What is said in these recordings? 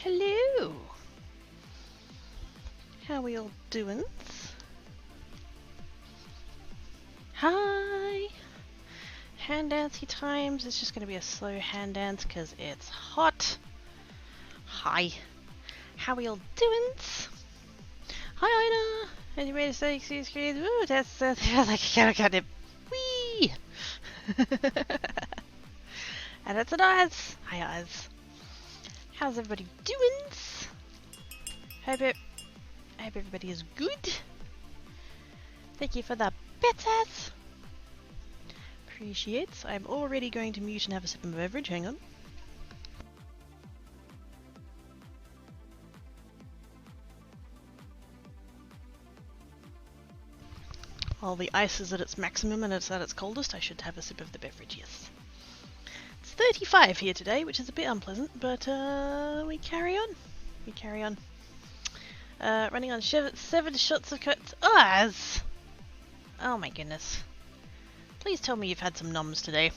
hello! How we all doing? Hi! Hand dancey times. It's just going to be a slow hand dance because it's hot. Hi. How we all doing? Hi, Ina! And you made a study screen. Ooh, that's like a kind of wee! And that's an Oz. Hi, Oz. How's everybody doing? Hope everybody is good. Thank you for the bits. Appreciates. I'm already going to mute and have a sip of my beverage. Hang on. While the ice is at its maximum and it's at its coldest, I should have a sip of the beverage, yes. It's 35 here today, which is a bit unpleasant, but we carry on. Running on 7 shots of cuts. Oh my goodness. Please tell me you've had some noms today.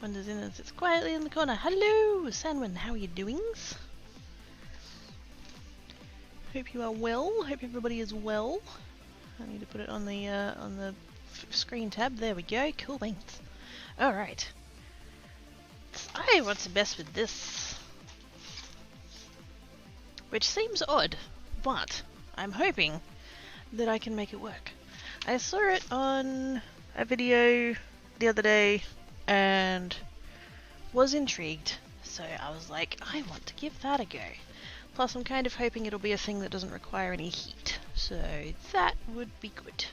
Wanders in and sits quietly in the corner. Hello, Sanwin, how are you doings? Hope you are well. Hope everybody is well. I need to put it on the screen tab. There we go. Cool beans. Alright. What's the best with this? Which seems odd, but I'm hoping that I can make it work. I saw it on a video the other day and was intrigued, so I was like, I want to give that a go. Plus I'm kind of hoping it'll be a thing that doesn't require any heat, so that would be good.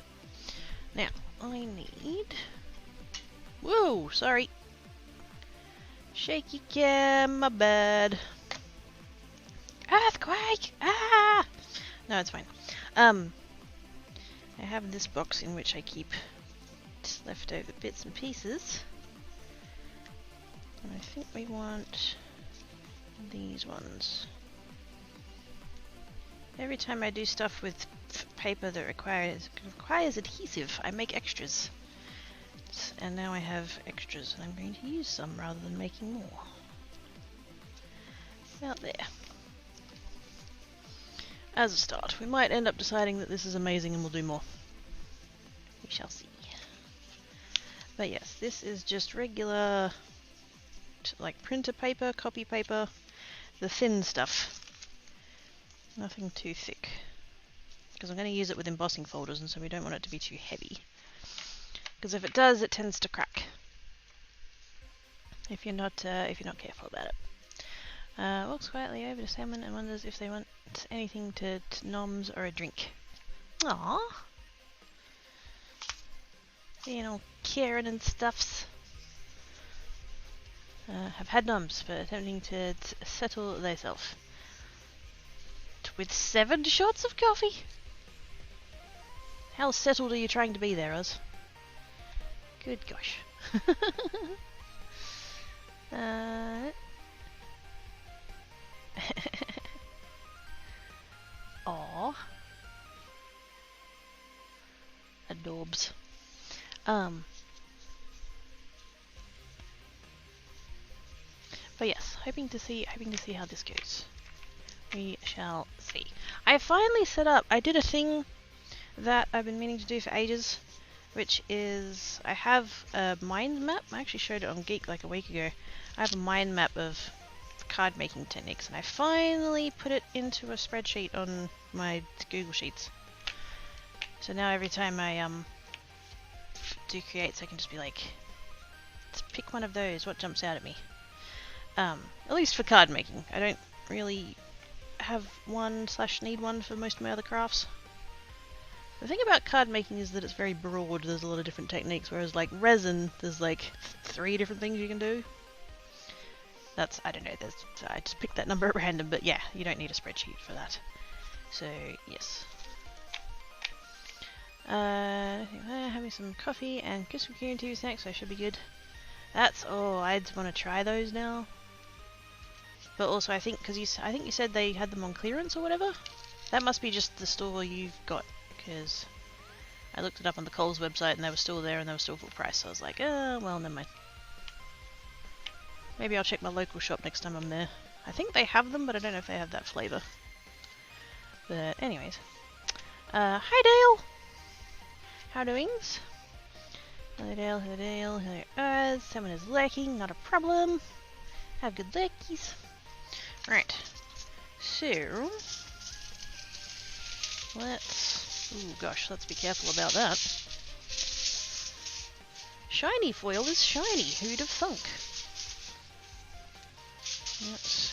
Now, I need... Whoa, sorry. Shaky cam, my bad. Earthquake! Ah! No, it's fine. I have this box in which I keep just leftover bits and pieces. And I think we want these ones. Every time I do stuff with paper that requires adhesive, I make extras. And now I have extras, and I'm going to use some rather than making more. Out there. As a start, we might end up deciding that this is amazing and we'll do more. We shall see. But yes, this is just regular, like printer paper, copy paper, the thin stuff. Nothing too thick. Because I'm going to use it with embossing folders, and so we don't want it to be too heavy. Because if it does, it tends to crack. If you're not careful about it. Walks quietly over to Salmon and wonders if they want anything to noms or a drink. Aww. Being all caring and stuffs. Have had noms for attempting to settle thyself. With 7 shots of coffee? How settled are you trying to be there, Oz? Good gosh. Aww. Adorbs. But yes, hoping to see how this goes. We shall see. I finally set up. I did a thing that I've been meaning to do for ages, which is I have a mind map. I actually showed it on Geek like a week ago. I have a mind map of card making techniques, and I finally put it into a spreadsheet on my Google Sheets. So now every time I do creates, I can just be like, let's pick one of those. What jumps out at me? At least for card making. I don't really have one/need one for most of my other crafts. The thing about card making is that it's very broad. There's a lot of different techniques, whereas like resin, there's like 3 different things you can do. That's, I don't know, I just picked that number at random, but yeah, you don't need a spreadsheet for that. So, yes. Having some coffee and Krispy Kreme TV snacks, so I should be good. That's, oh, I'd want to try those now. But also, I think, because I think you said they had them on clearance or whatever? That must be just the store you've got, because I looked it up on the Coles website and they were still there and they were still full price, so I was like, oh, well, never mind. Maybe I'll check my local shop next time I'm there. I think they have them, but I don't know if they have that flavour. But anyways. Hi Dale! How doings? Hello Dale, hello Dale, hello Oz. Someone is lurking, not a problem. Have good lurkies. Right. So... let's... ooh gosh, let's be careful about that. Shiny foil is shiny, who'd have thunk?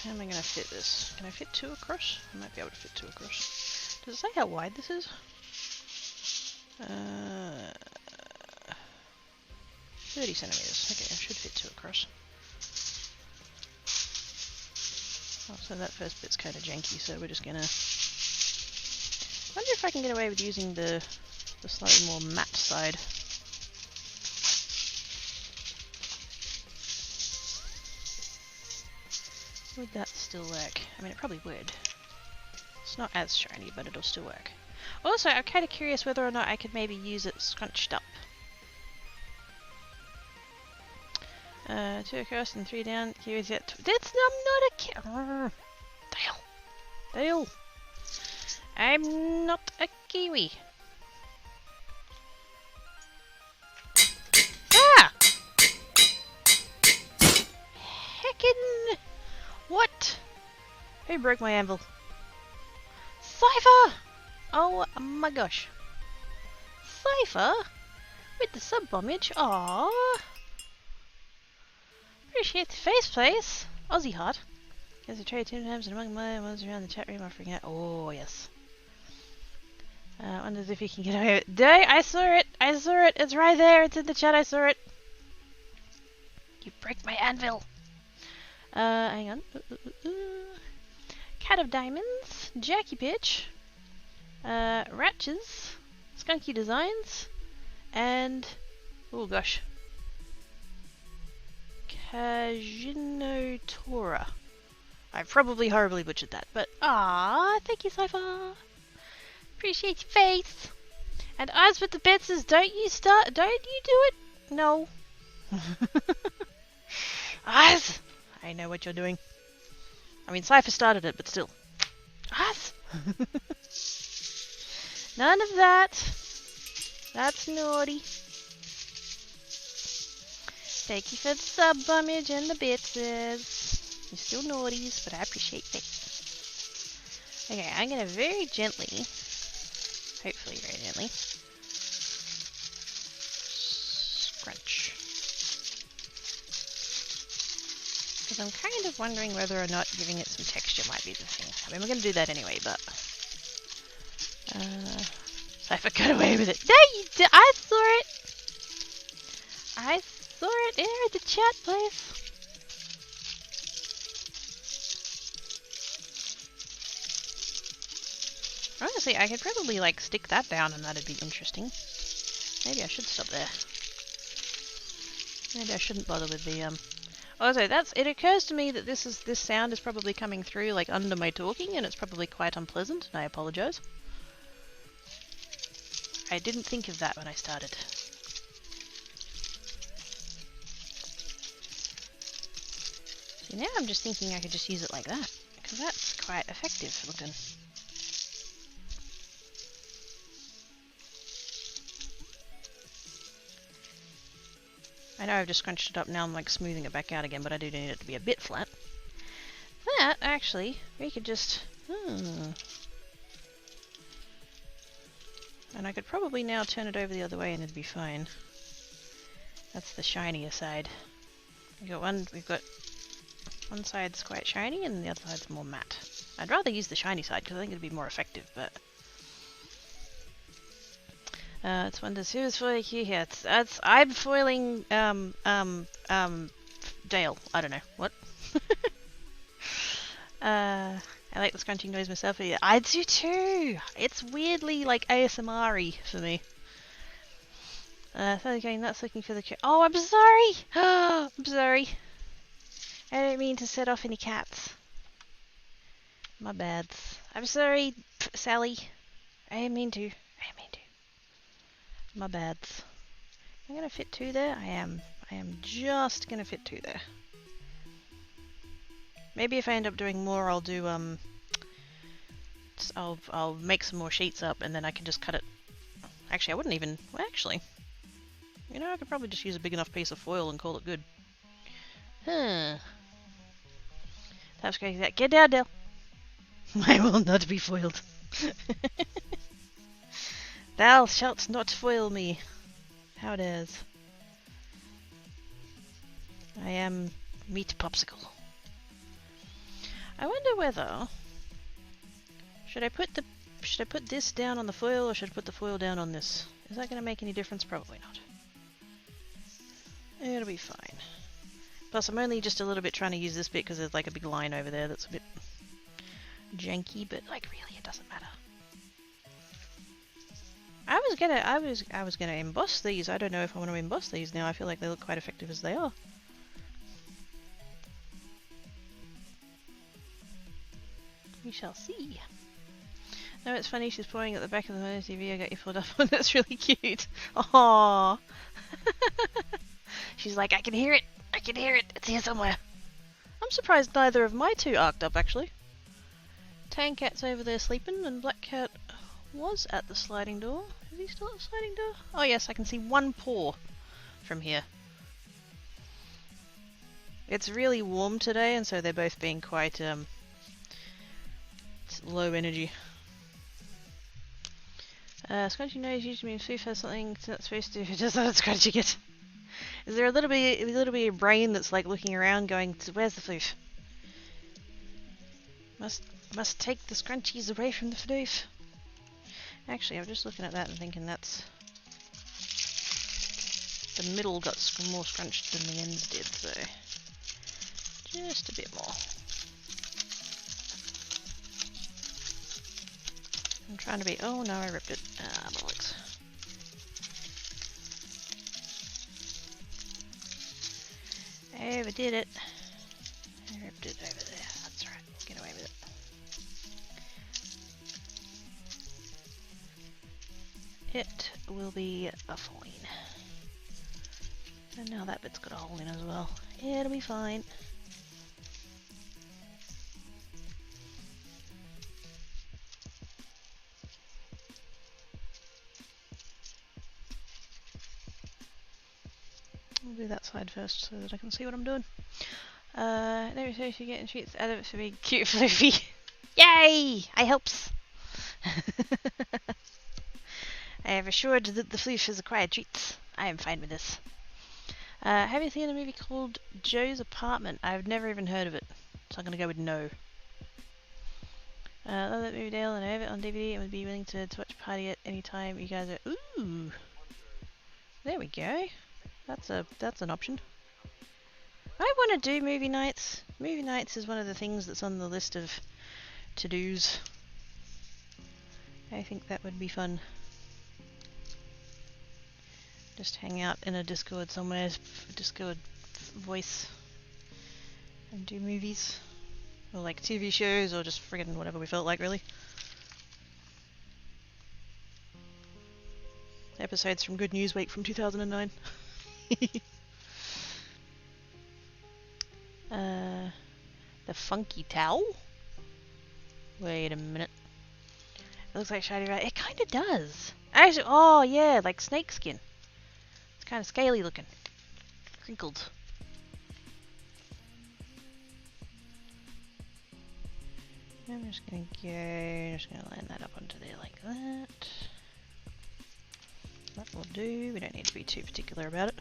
How am I going to fit this? Can I fit 2 across? I might be able to fit 2 across. Does it say how wide this is? 30 centimeters. Okay, I should fit 2 across. Oh, so that first bit's kind of janky, so we're just gonna... wonder if I can get away with using the slightly more matte side. Would that still work? I mean, it probably would. It's not as shiny, but it'll still work. Also, I'm kind of curious whether or not I could maybe use it scrunched up. 2 across and 3 down. Kiwi's yet. That's I'm not a Dale. Dale. I'm not a kiwi. Ah! Heckin'! What? Who broke my anvil? Cypher! Oh my gosh. Cypher? With the sub-bombage? Aww. Appreciate the face place. Aussie hot. Guess I tried 2 times and among my ones around the chat room offering out. Oh, yes. Wonders if you can get away with it. I saw it! I saw it! It's right there! It's in the chat, I saw it! You break my anvil! Hang on. Cat of Diamonds, Jackie Pitch, Ratches, Skunky Designs, and... oh gosh. Kajinotora. I probably horribly butchered that, but ah, thank you, Cypher. Appreciate your face. And Eyes with the bits says, don't you do it? No. Eyes! I know what you're doing. I mean, Cypher started it, but still. Eyes! None of that. That's naughty. Thank you for the sub-bombage and the bitses. You're still naughties, but I appreciate it. Okay, I'm gonna very gently, hopefully very gently, scrunch. Because I'm kind of wondering whether or not giving it some texture might be the thing. I mean, we're gonna do that anyway, but... Cypher got away with it. No, you did! I saw it! I saw it there in the chat place. Honestly, I could probably like stick that down and that'd be interesting. Maybe I should stop there. Maybe I shouldn't bother with the Also, it occurs to me that this sound is probably coming through like under my talking, and it's probably quite unpleasant, and I apologise. I didn't think of that when I started. See, now I'm just thinking I could just use it like that, because that's quite effective looking. I know I've just scrunched it up, now I'm like smoothing it back out again, but I do need it to be a bit flat. That, actually, we could just... And I could probably now turn it over the other way and it'd be fine. That's the shinier side. We've got one side's quite shiny and the other side's more matte. I'd rather use the shiny side because I think it'd be more effective, but... it's Wonders. Who is foiling you here? I'm foiling, Dale. I don't know. What? I like the scrunching noise myself. Yeah, I do too! It's weirdly, like, ASMR-y for me. So going nuts looking for the cat. Oh, I'm sorry! I'm sorry. I don't mean to set off any cats. My bads. I'm sorry, Sally. I didn't mean to. My bads. I'm gonna fit 2 there. I am just gonna fit 2 there. Maybe if I end up doing more, I'll do I'll make some more sheets up, and then I can just cut it. Actually, I wouldn't even. Well, actually, you know, I could probably just use a big enough piece of foil and call it good. Huh. That was crazy. Get down, Dale. I will not be foiled. Thou shalt not foil me. How it is. I am meat popsicle. I wonder whether should I put this down on the foil, or should I put the foil down on this? Is that going to make any difference? Probably not. It'll be fine. Plus, I'm only just a little bit trying to use this bit because there's like a big line over there that's a bit janky, but like really, it doesn't matter. I was gonna emboss these. I don't know if I want to emboss these now. I feel like they look quite effective as they are. We shall see. No, it's funny, she's pouring at the back of the motor TV. I got you pulled up on. That's really cute. Aww. She's like, I can hear it. I can hear it. It's here somewhere. I'm surprised neither of my two arced up, actually. Tan Cat's over there sleeping, and Black Cat was at the sliding door. Is he still at the sliding door? Oh yes, I can see one paw from here. It's really warm today, and so they're both being quite low energy. Scrunchy nose usually means Foof has something it's not supposed to. Just not scrunching it. Is there a little bit of brain that's like looking around, going, "Where's the Foof? Must take the scrunchies away from the Foof." Actually, I'm just looking at that and thinking that's the middle got more scrunched than the ends did, so just a bit more. I'm trying to be. Oh no, I ripped it. Ah, bollocks. I overdid it. I ripped it over there. That's right. Get away with it. It will be fine. And now that bit's got a hole in as well. It'll be fine. I'll do that side first so that I can see what I'm doing. Never say you're getting treats out of it for being cute fluffy. Yay! I helps! I have assured that the floof has acquired treats. I am fine with this. Have you seen a movie called Joe's Apartment? I've never even heard of it, so I'm going to go with no. Love that movie, Dale, and I have it on DVD and would be willing to watch party at any time. You guys are... Ooh! There we go. That's an option. I want to do movie nights. Movie nights is one of the things that's on the list of to-dos. I think that would be fun. Just hang out in a Discord somewhere, Discord voice, and do movies. Or like TV shows, or just friggin' whatever we felt like, really. Episodes from Good News Week from 2009. The funky towel? Wait a minute. It looks like shiny rat. It kind of does. Actually, oh yeah, like snake skin. It's kind of scaly looking. Crinkled. I'm just gonna land that up onto there like that. That will do. We don't need to be too particular about it.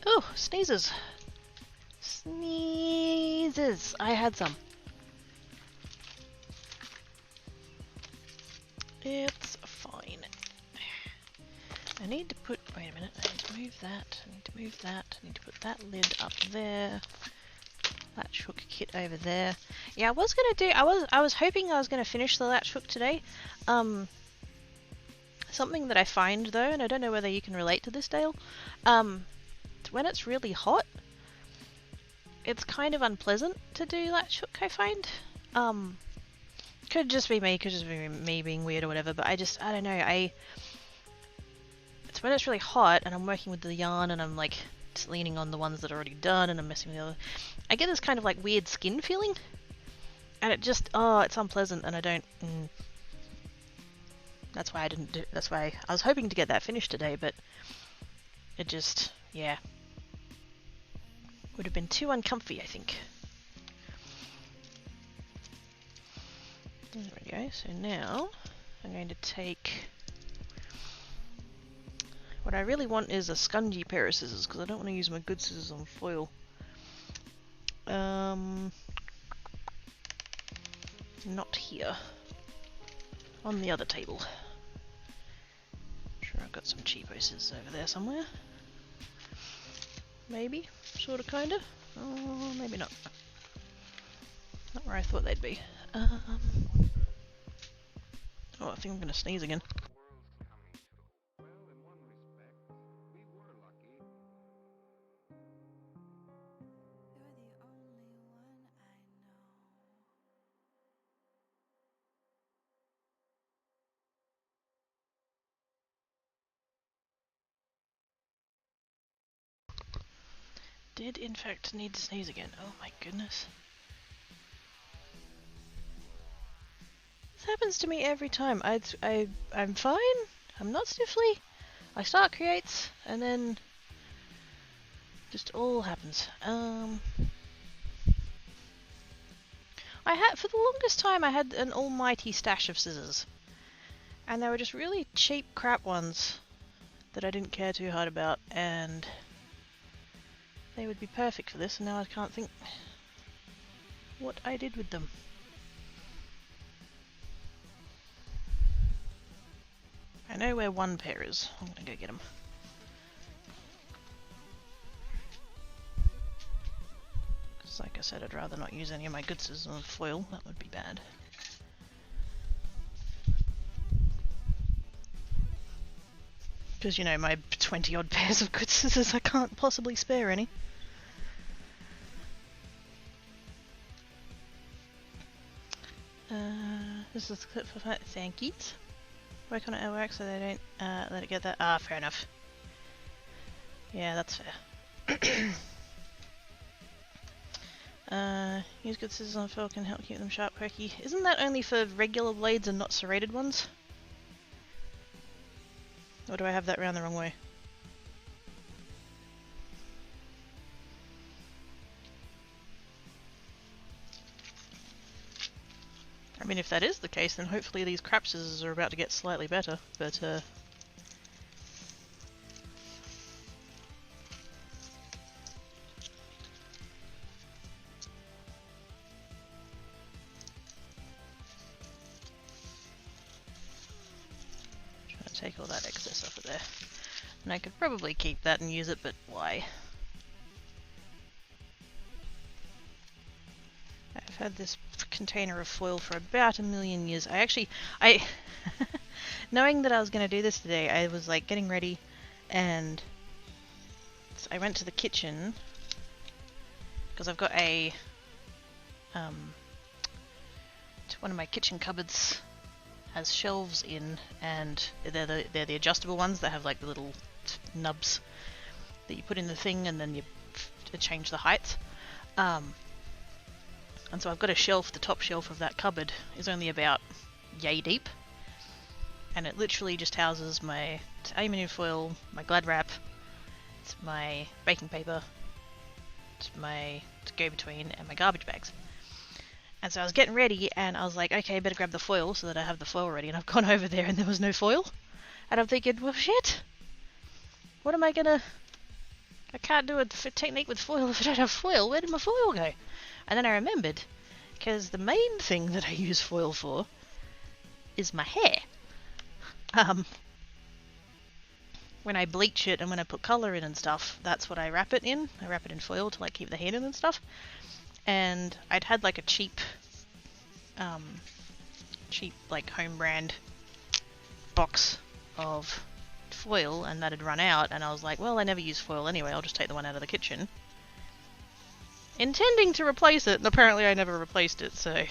Oh, sneezes. Sneezes. I had some. It's fine. I need to put, wait a minute, I need to move that, I need to move that, I need to put that lid up there, latch hook kit over there. Yeah, I was gonna do, I was hoping I was gonna finish the latch hook today. Something that I find though, and I don't know whether you can relate to this, Dale, when it's really hot, it's kind of unpleasant to do latch hook, I find. could just be me, being weird or whatever, but I don't know, it's when it's really hot and I'm working with the yarn and I'm like just leaning on the ones that are already done and I'm messing with the other, I get this kind of like weird skin feeling, and it just, it's unpleasant, and I don't, that's why I was hoping to get that finished today, but it just, yeah, would have been too uncomfy, I think. There we go, so now I'm going to take, what I really want is a scungy pair of scissors, because I don't want to use my good scissors on foil. Not here. On the other table. Sure, I've got some cheapo scissors over there somewhere. Maybe, sorta, kinda. Oh, maybe not. Not where I thought they'd be. Oh, I think I'm gonna sneeze again. Did in fact need to sneeze again. Oh my goodness. This happens to me every time. I'm fine. I'm not sniffly. I start creates and then just all happens. I had, for the longest time, I had an almighty stash of scissors, and they were just really cheap crap ones that I didn't care too hard about, and they would be perfect for this, and now I can't think what I did with them. I know where one pair is. I'm gonna go get them. Because like I said, I'd rather not use any of my good scissors on foil. That would be bad. Because, you know, my 20 odd pairs of good scissors, I can't possibly spare any. This is the clip for that. Thank you. Work on it at work so they don't let it get that. Ah, fair enough. Yeah, that's fair. Use good scissors on foil can help keep them sharp, quirky. Isn't that only for regular blades and not serrated ones? Or do I have that round the wrong way? I mean, if that is the case, then hopefully these crap scissors are about to get slightly better, but trying to take all that excess off of there. And I could probably keep that and use it, but why? I've had this container of foil for about 1,000,000 years. Knowing that I was going to do this today, I was like getting ready, and so I went to the kitchen because I've got a one of my kitchen cupboards has shelves in, and they're the adjustable ones that have like the little nubs that you put in the thing, and then you change the height. And so I've got a shelf, the top shelf of that cupboard is only about yay deep, and it literally just houses my aluminium foil, my Glad wrap, it's my baking paper, it's my go-between, and my garbage bags. And so I was getting ready, and I was like, okay, I better grab the foil so that I have the foil ready, and I've gone over there and there was no foil, and I'm thinking, well shit, what am I gonna, I can't do a technique with foil if I don't have foil, where did my foil go? And then I remembered, because the main thing that I use foil for is my hair. When I bleach it and when I put colour in and stuff, that's what I wrap it in. I wrap it in foil to like keep the heat in and stuff. And I'd had like a cheap like home brand box of foil, and that had run out, and I was like, well, I never use foil anyway, I'll just take the one out of the kitchen. Intending to replace it, and apparently I never replaced it, so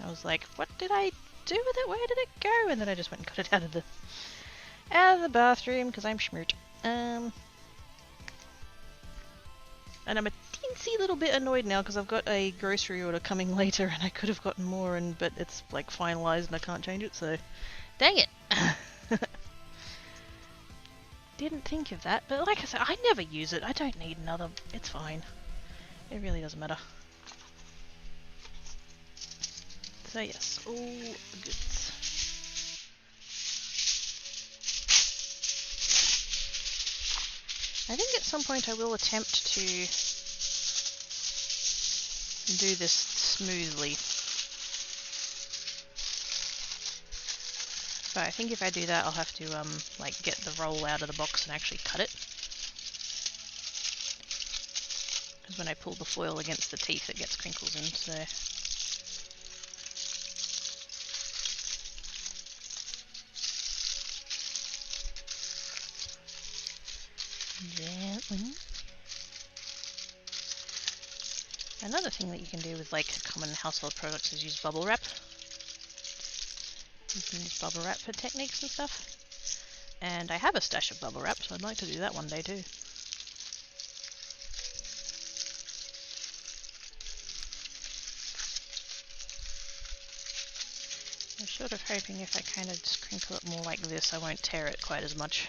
I was like, what did I do with it? Where did it go? And then I just went and got it out of the bathroom because I'm schmiert. And I'm a teensy little bit annoyed now because I've got a grocery order coming later and I could have gotten more, but it's like finalised and I can't change it, so dang it. Didn't think of that, but like I said, I never use it. I don't need another. It's fine. It really doesn't matter. So yes, all goods. I think at some point I will attempt to do this smoothly. But I think if I do that, I'll have to like get the roll out of the box and actually cut it. Because when I pull the foil against the teeth, it gets crinkles in. So gently. Another thing that you can do with like common household products is use bubble wrap. You can use bubble wrap for techniques and stuff. And I have a stash of bubble wrap, so I'd like to do that one day too. I'm sort of hoping if I kind of just crinkle it more like this, I won't tear it quite as much.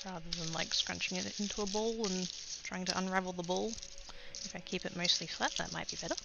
Rather than like scrunching it into a ball and trying to unravel the ball. If I keep it mostly flat, that might be better.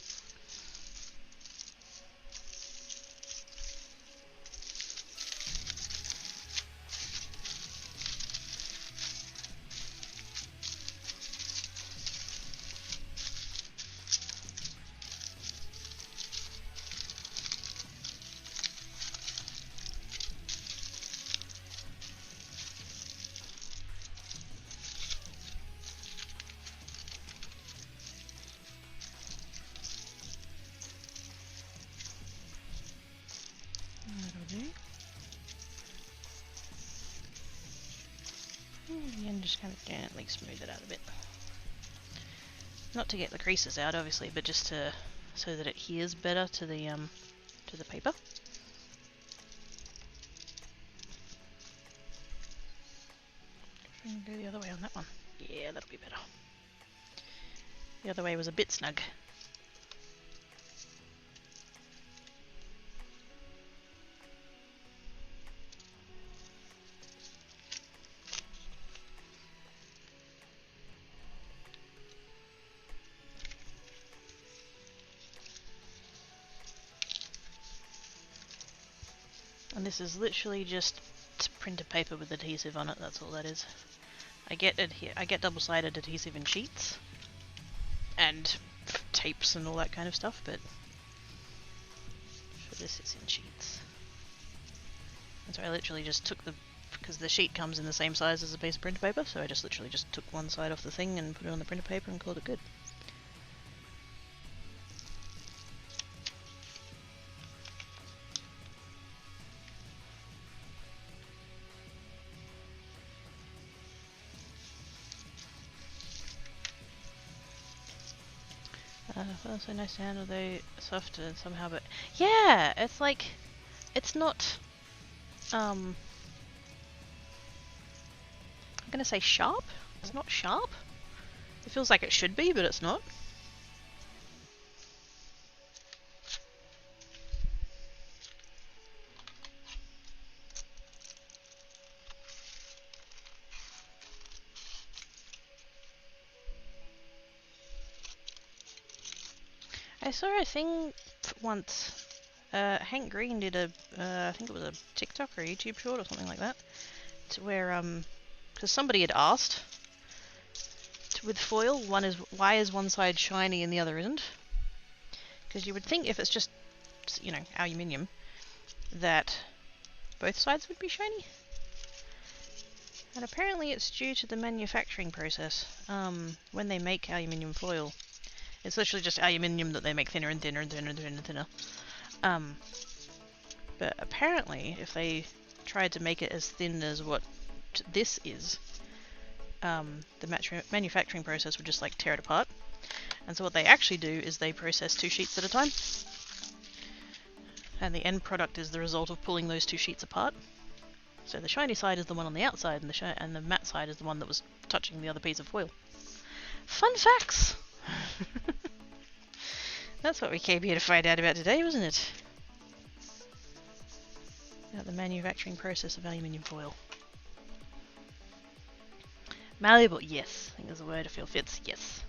And just kind of gently smooth it out a bit. Not to get the creases out, obviously, but just to so that it adheres better to the paper. Go the other way on that one. Yeah, that'll be better. The other way was a bit snug. And this is literally just printed paper with adhesive on it, that's all that is. I get double-sided adhesive in sheets and tapes and all that kind of stuff, but for this it's in sheets. And so I literally just took because the sheet comes in the same size as a piece of printer paper, so I just literally just took one side off the thing and put it on the printer paper and called it good. Also nice to handle, though soft and somehow, but yeah, it's like, it's not, I'm gonna say sharp? It's not sharp? It feels like it should be, but it's not. I saw a thing once. Hank Green did a, I think it was a TikTok or a YouTube short or something like that, to where because somebody had asked with foil, why is one side shiny and the other isn't? Because you would think if it's just, you know, aluminium, that both sides would be shiny. And apparently it's due to the manufacturing process. When they make aluminium foil, it's literally just aluminium that they make thinner and thinner and thinner and thinner and thinner. But apparently, if they tried to make it as thin as what this is, the manufacturing process would just like tear it apart. And so what they actually do is they process 2 sheets at a time. And the end product is the result of pulling those 2 sheets apart. So the shiny side is the one on the outside, and the matte side is the one that was touching the other piece of foil. Fun facts! That's what we came here to find out about today, wasn't it? About the manufacturing process of aluminium foil. Malleable, yes. I think there's a word I feel fits, yes.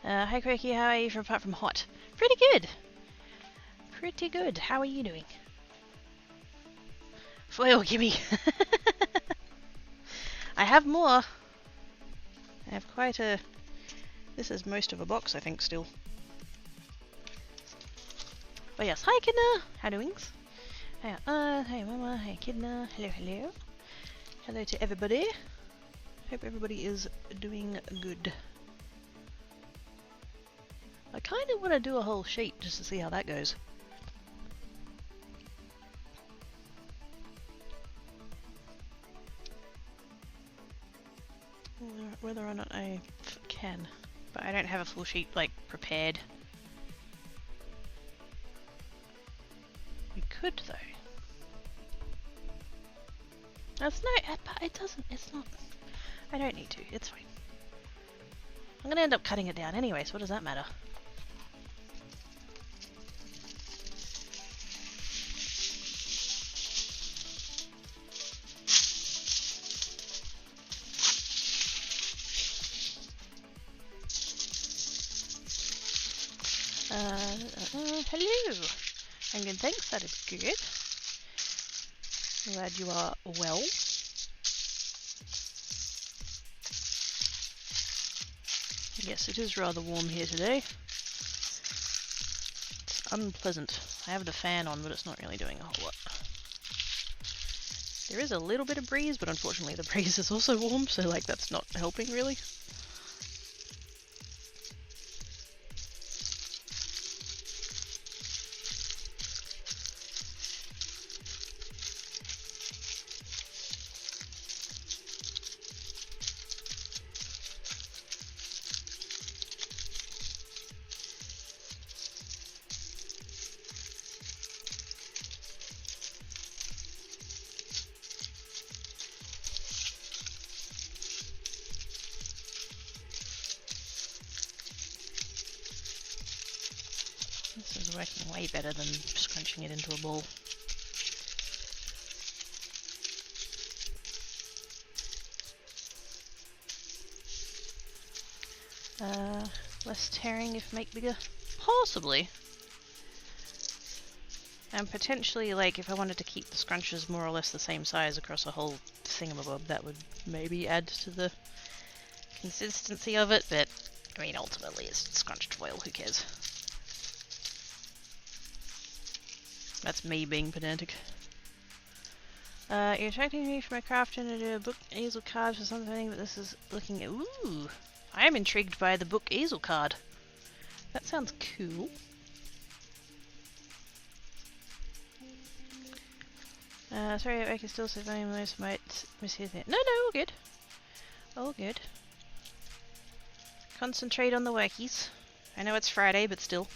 Hi Quirky, how are you apart from hot? Pretty good! Pretty good. How are you doing? Foil, gimme! I have more. I have quite a... This is most of a box, I think, still. But yes, hi Kidna! How doings? Hi Mama, hi Kidna, hello, hello. Hello to everybody. Hope everybody is doing good. I kind of want to do a whole sheet just to see how that goes. Whether or not I can. But I don't have a full sheet, like, prepared. We could, though. That's no, it doesn't, it's not, I don't need to, it's fine. I'm gonna end up cutting it down anyway, so what does that matter? Hello! I'm good, thanks, that is good. Glad you are well. Yes, it is rather warm here today. It's unpleasant. I have the fan on, but it's not really doing a whole lot. There is a little bit of breeze, but unfortunately the breeze is also warm, so like that's not helping really. This is working way better than scrunching it into a ball. Less tearing if make bigger? Possibly. And potentially, like, if I wanted to keep the scrunches more or less the same size across a whole thingamabob, that would maybe add to the consistency of it, but, I mean, ultimately it's scrunched foil, who cares? That's me being pedantic. You're attracting me from my craft and to do a book easel card for something, but this is looking at... Ooh! I am intrigued by the book easel card. That sounds cool. Sorry, I can still survive most might mishear that. No, all good. All good. Concentrate on the workies. I know it's Friday, but still.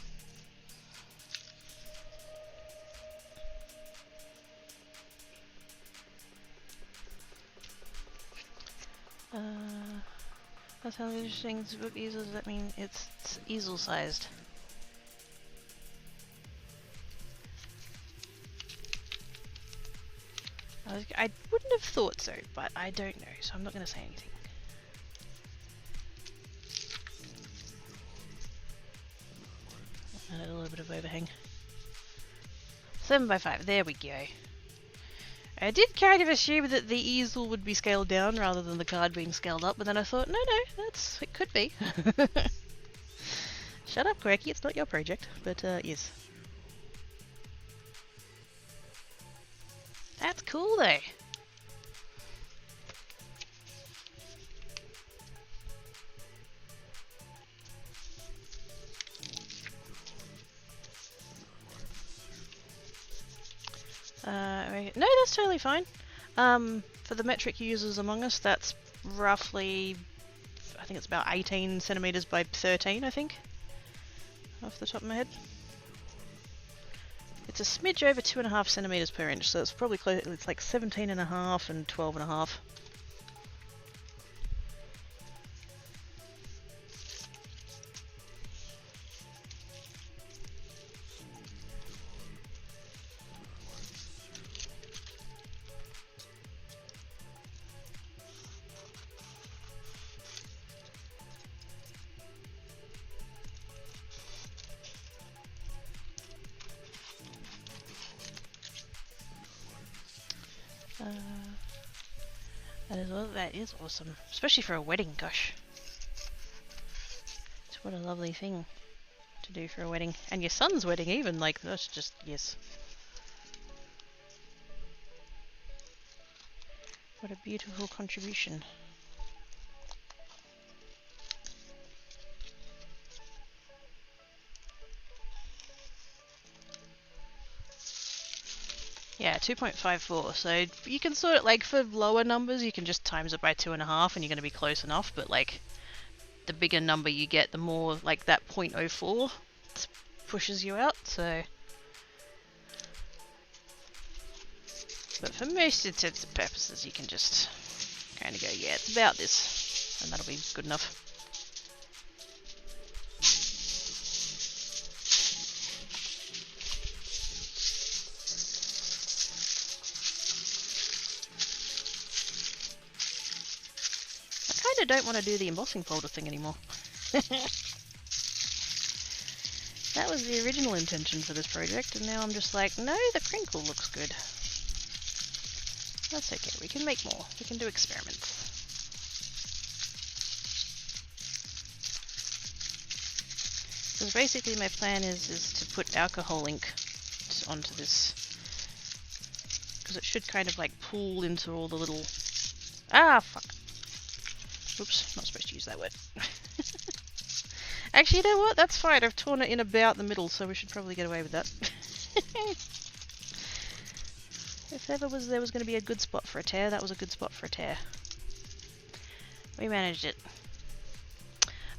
That sounds interesting. This book easels, does that mean it's easel sized? I wouldn't have thought so, but I don't know, so I'm not going to say anything. And a little bit of overhang. 7 by 5, there we go. I did kind of assume that the easel would be scaled down rather than the card being scaled up, but then I thought, no, it could be. Shut up, Quirky, it's not your project, but yes. That's cool though. No, that's totally fine. For the metric users among us, that's roughly, I think it's about 18 centimeters by 13, I think, off the top of my head. It's a smidge over 2.5 centimeters per inch, so it's probably close. It's like 17.5 and 12.5. That is awesome, especially for a wedding. Gosh, what a lovely thing to do for a wedding, and your son's wedding even. Like, that's just, yes. What a beautiful contribution. Yeah, 2.54. So you can sort of, like, for lower numbers, you can just times it by 2.5 and you're going to be close enough. But, like, the bigger number you get, the more, like, that 0.04 pushes you out. So, but for most intents and purposes, you can just kind of go, yeah, it's about this, and that'll be good enough. I don't want to do the embossing folder thing anymore. That was the original intention for this project, and now I'm just like, no, the crinkle looks good. That's okay, we can make more. We can do experiments. Because basically my plan is to put alcohol ink onto this. Because it should kind of like pool into all the little... Ah, fuck. Oops, not supposed to use that word. Actually, you know what? That's fine. I've torn it in about the middle, so we should probably get away with that. If ever there was going to be a good spot for a tear, that was a good spot for a tear. We managed it.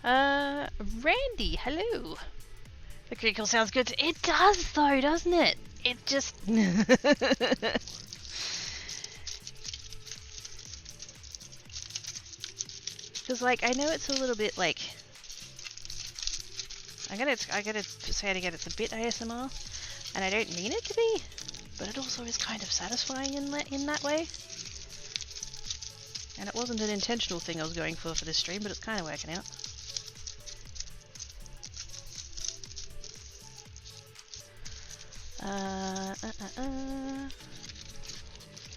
Randy, hello. The crinkle sounds good. It does, though, doesn't it? It just... Because, like, I know it's a little bit, like... I gotta say it again, it's a bit ASMR, and I don't mean it to be, but it also is kind of satisfying in that way. And it wasn't an intentional thing I was going for this stream, but it's kind of working out.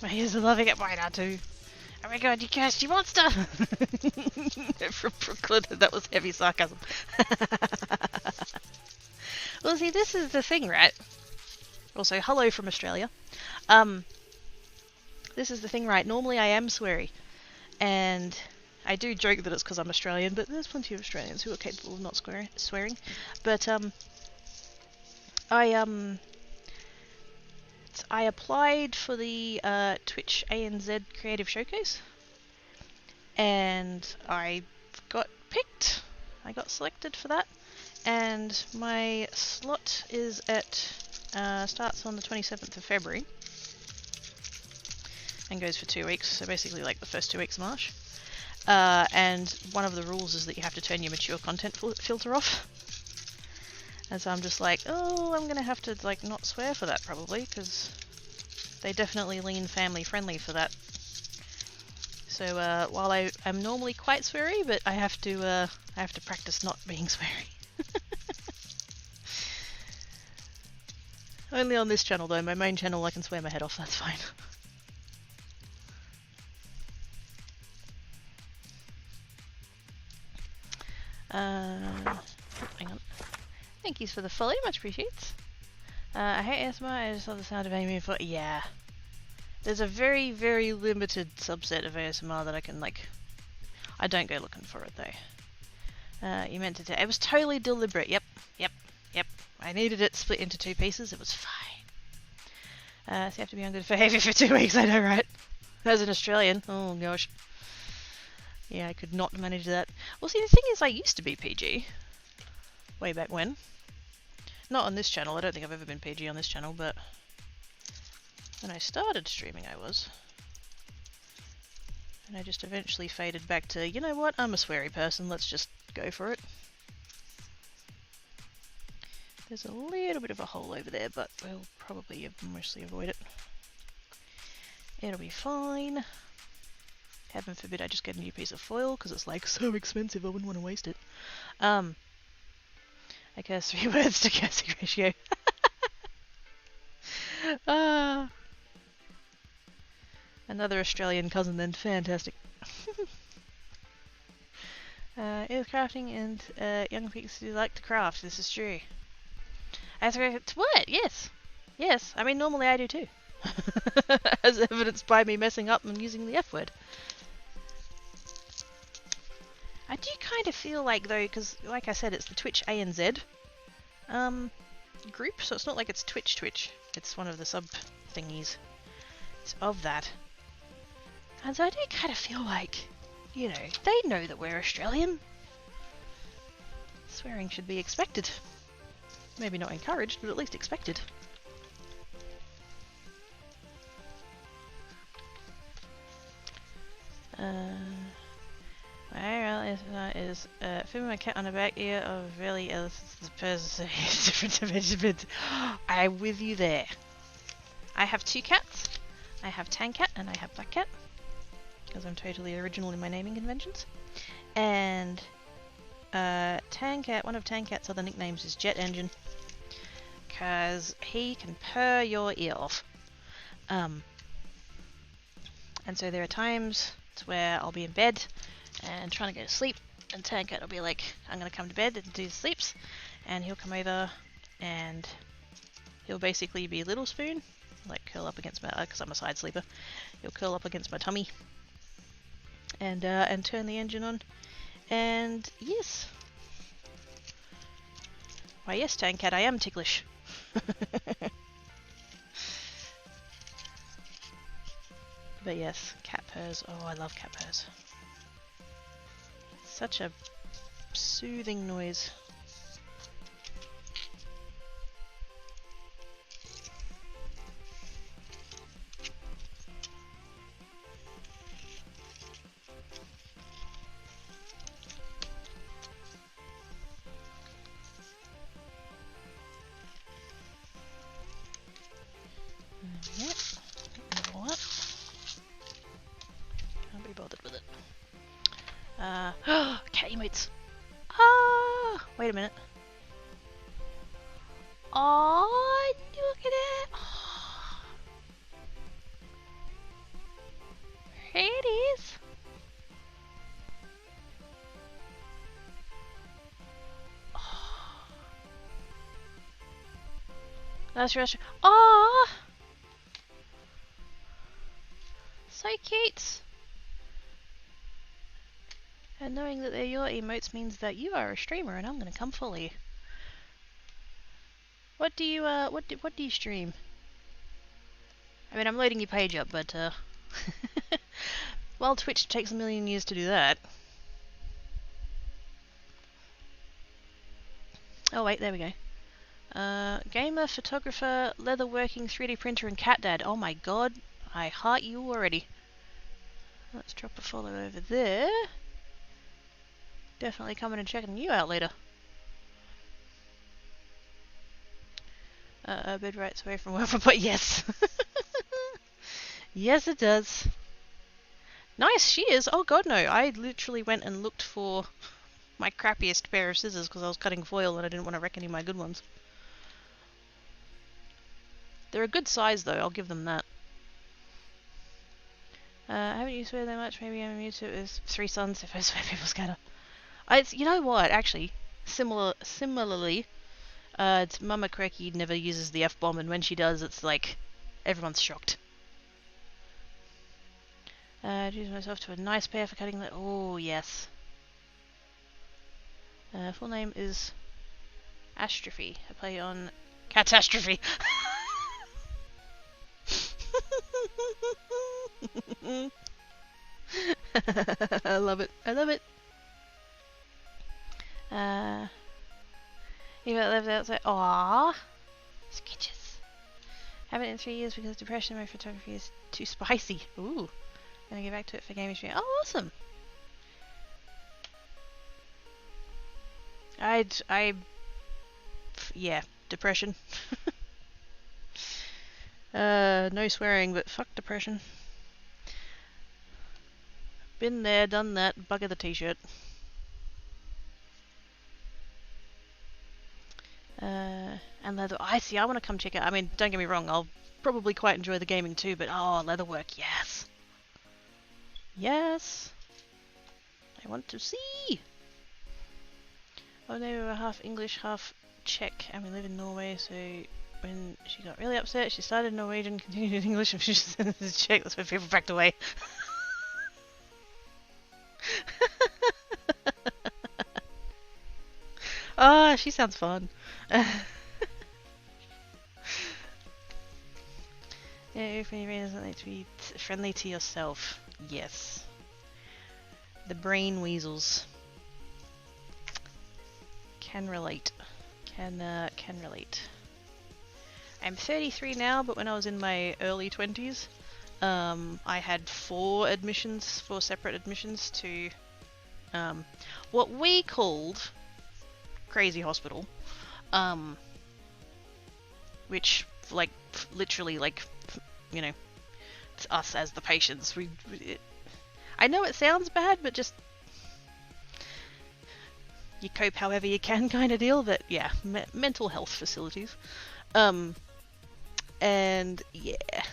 My ears are loving it. Why not too? Oh my god, you cursed, you monster! From Brooklyn, that was heavy sarcasm. Well, see, this is the thing, right? Also, hello from Australia. This is the thing, right? Normally I am sweary. And I do joke that it's because I'm Australian, but there's plenty of Australians who are capable of not swearing. But, I applied for the Twitch ANZ Creative Showcase, and I got picked. I got selected for that, and my slot is starts on the 27th of February and goes for 2 weeks, so basically like the first 2 weeks of March. And one of the rules is that you have to turn your mature content filter off. And so I'm just like, oh, I'm going to have to like not swear for that probably, because they definitely lean family friendly for that. So while I'm normally quite sweary, but I have to practice not being sweary. Only on this channel though. My main channel I can swear my head off, that's fine. Hang on. Thank you for the follow, much appreciated. I hate ASMR, I just love the sound of aiming for... Yeah. There's a very, very limited subset of ASMR that I can, like... I don't go looking for it, though. You meant to... It was totally deliberate, yep. I needed it split into 2 pieces, it was fine. So you have to be on good behaviour for 2 weeks, I know, right? As an Australian, oh gosh. Yeah, I could not manage that. Well, see, the thing is, I used to be PG. Way back when. Not on this channel, I don't think I've ever been PG on this channel, but when I started streaming I was. And I just eventually faded back to, you know what, I'm a sweary person, let's just go for it. There's a little bit of a hole over there, but we'll probably mostly avoid it. It'll be fine. Heaven forbid I just get a new piece of foil, because it's like so expensive I wouldn't want to waste it. I curse 3 words to cursing ratio. Another Australian cousin then, fantastic. Is crafting and young people who like to craft, this is true. What? Yes. Yes, I mean normally I do too. As evidenced by me messing up and using the F word. I do kind of feel like though, because like I said, it's the Twitch ANZ group, so it's not like it's Twitch. It's one of the sub thingies. It's of that. And so I do kind of feel like, you know, they know that we're Australian. Swearing should be expected. Maybe not encouraged, but at least expected. Is filming my cat on the back ear of really else the person different dimensions. I'm with you there. I have 2 cats. I have Tan Cat and I have Black Cat. Because I'm totally original in my naming conventions. And Tan Cat, one of Tan Cat's other nicknames is Jet Engine. Because he can purr your ear off. And so there are times where I'll be in bed and trying to go to sleep, and Tan Cat will be like, I'm going to come to bed and do the sleeps, and he'll come over and he'll basically be Little Spoon, like curl up against my, because I'm a side sleeper, he'll curl up against my tummy and turn the engine on, and yes. Why yes, Tan Cat, I am ticklish. But yes, cat purrs. Oh, I love cat purrs. Such a soothing noise. Yep. What? Can't be bothered with it. Cat emotes. Ah, wait a minute. Oh, look at it. Oh. Here it is. Oh. That's your. Oh, so cute. And knowing that they're your emotes means that you are a streamer, and I'm gonna come follow you. What do you what do you stream? I mean, I'm loading your page up, but well, Twitch takes a million years to do that. Oh wait, there we go. Gamer, photographer, leatherworking, 3D printer, and cat dad. Oh my god, I heart you already. Let's drop a follow over there. Definitely coming and checking you out later. Bed rights away from work, but yes. Yes, it does. Nice shears. Oh god, no. I literally went and looked for my crappiest pair of scissors because I was cutting foil and I didn't want to wreck any of my good ones. They're a good size though, I'll give them that. I haven't used swear that much. Maybe I'm used to it with 3 sons if I swear people scatter. You know what, actually, similarly, Mama Cracky never uses the F-bomb, and when she does, it's like, everyone's shocked. Introduce myself to a nice pair for cutting that. Oh, yes. Full name is Astrophy. I play on Catastrophe. I love it. I love it. Even lived outside. Aww. Sketches. Haven't in 3 years because depression. My photography is too spicy. Ooh. Gonna get back to it for gaming stream. Oh, awesome. Yeah, depression. No swearing, but fuck depression. Been there, done that. Bugger the t-shirt. And leather. I see. I want to come check out. I mean, don't get me wrong. I'll probably quite enjoy the gaming too. But oh, leatherwork, yes, yes. I want to see. Oh, they were half English, half Czech, and we live in Norway. So when she got really upset, she started Norwegian, continued in English, and she just said this is Czech. That's why people backed away. Ah, she sounds fun. Yeah, friendly readers like to be friendly to yourself. Yes. The brain weasels. Can relate. Can relate. I'm 33 now, but when I was in my early 20s, I had 4 separate admissions to what we called Crazy Hospital, which like literally like, you know, it's us as the patients. I know it sounds bad, but just you cope however you can kind of deal. But yeah, mental health facilities. And yeah,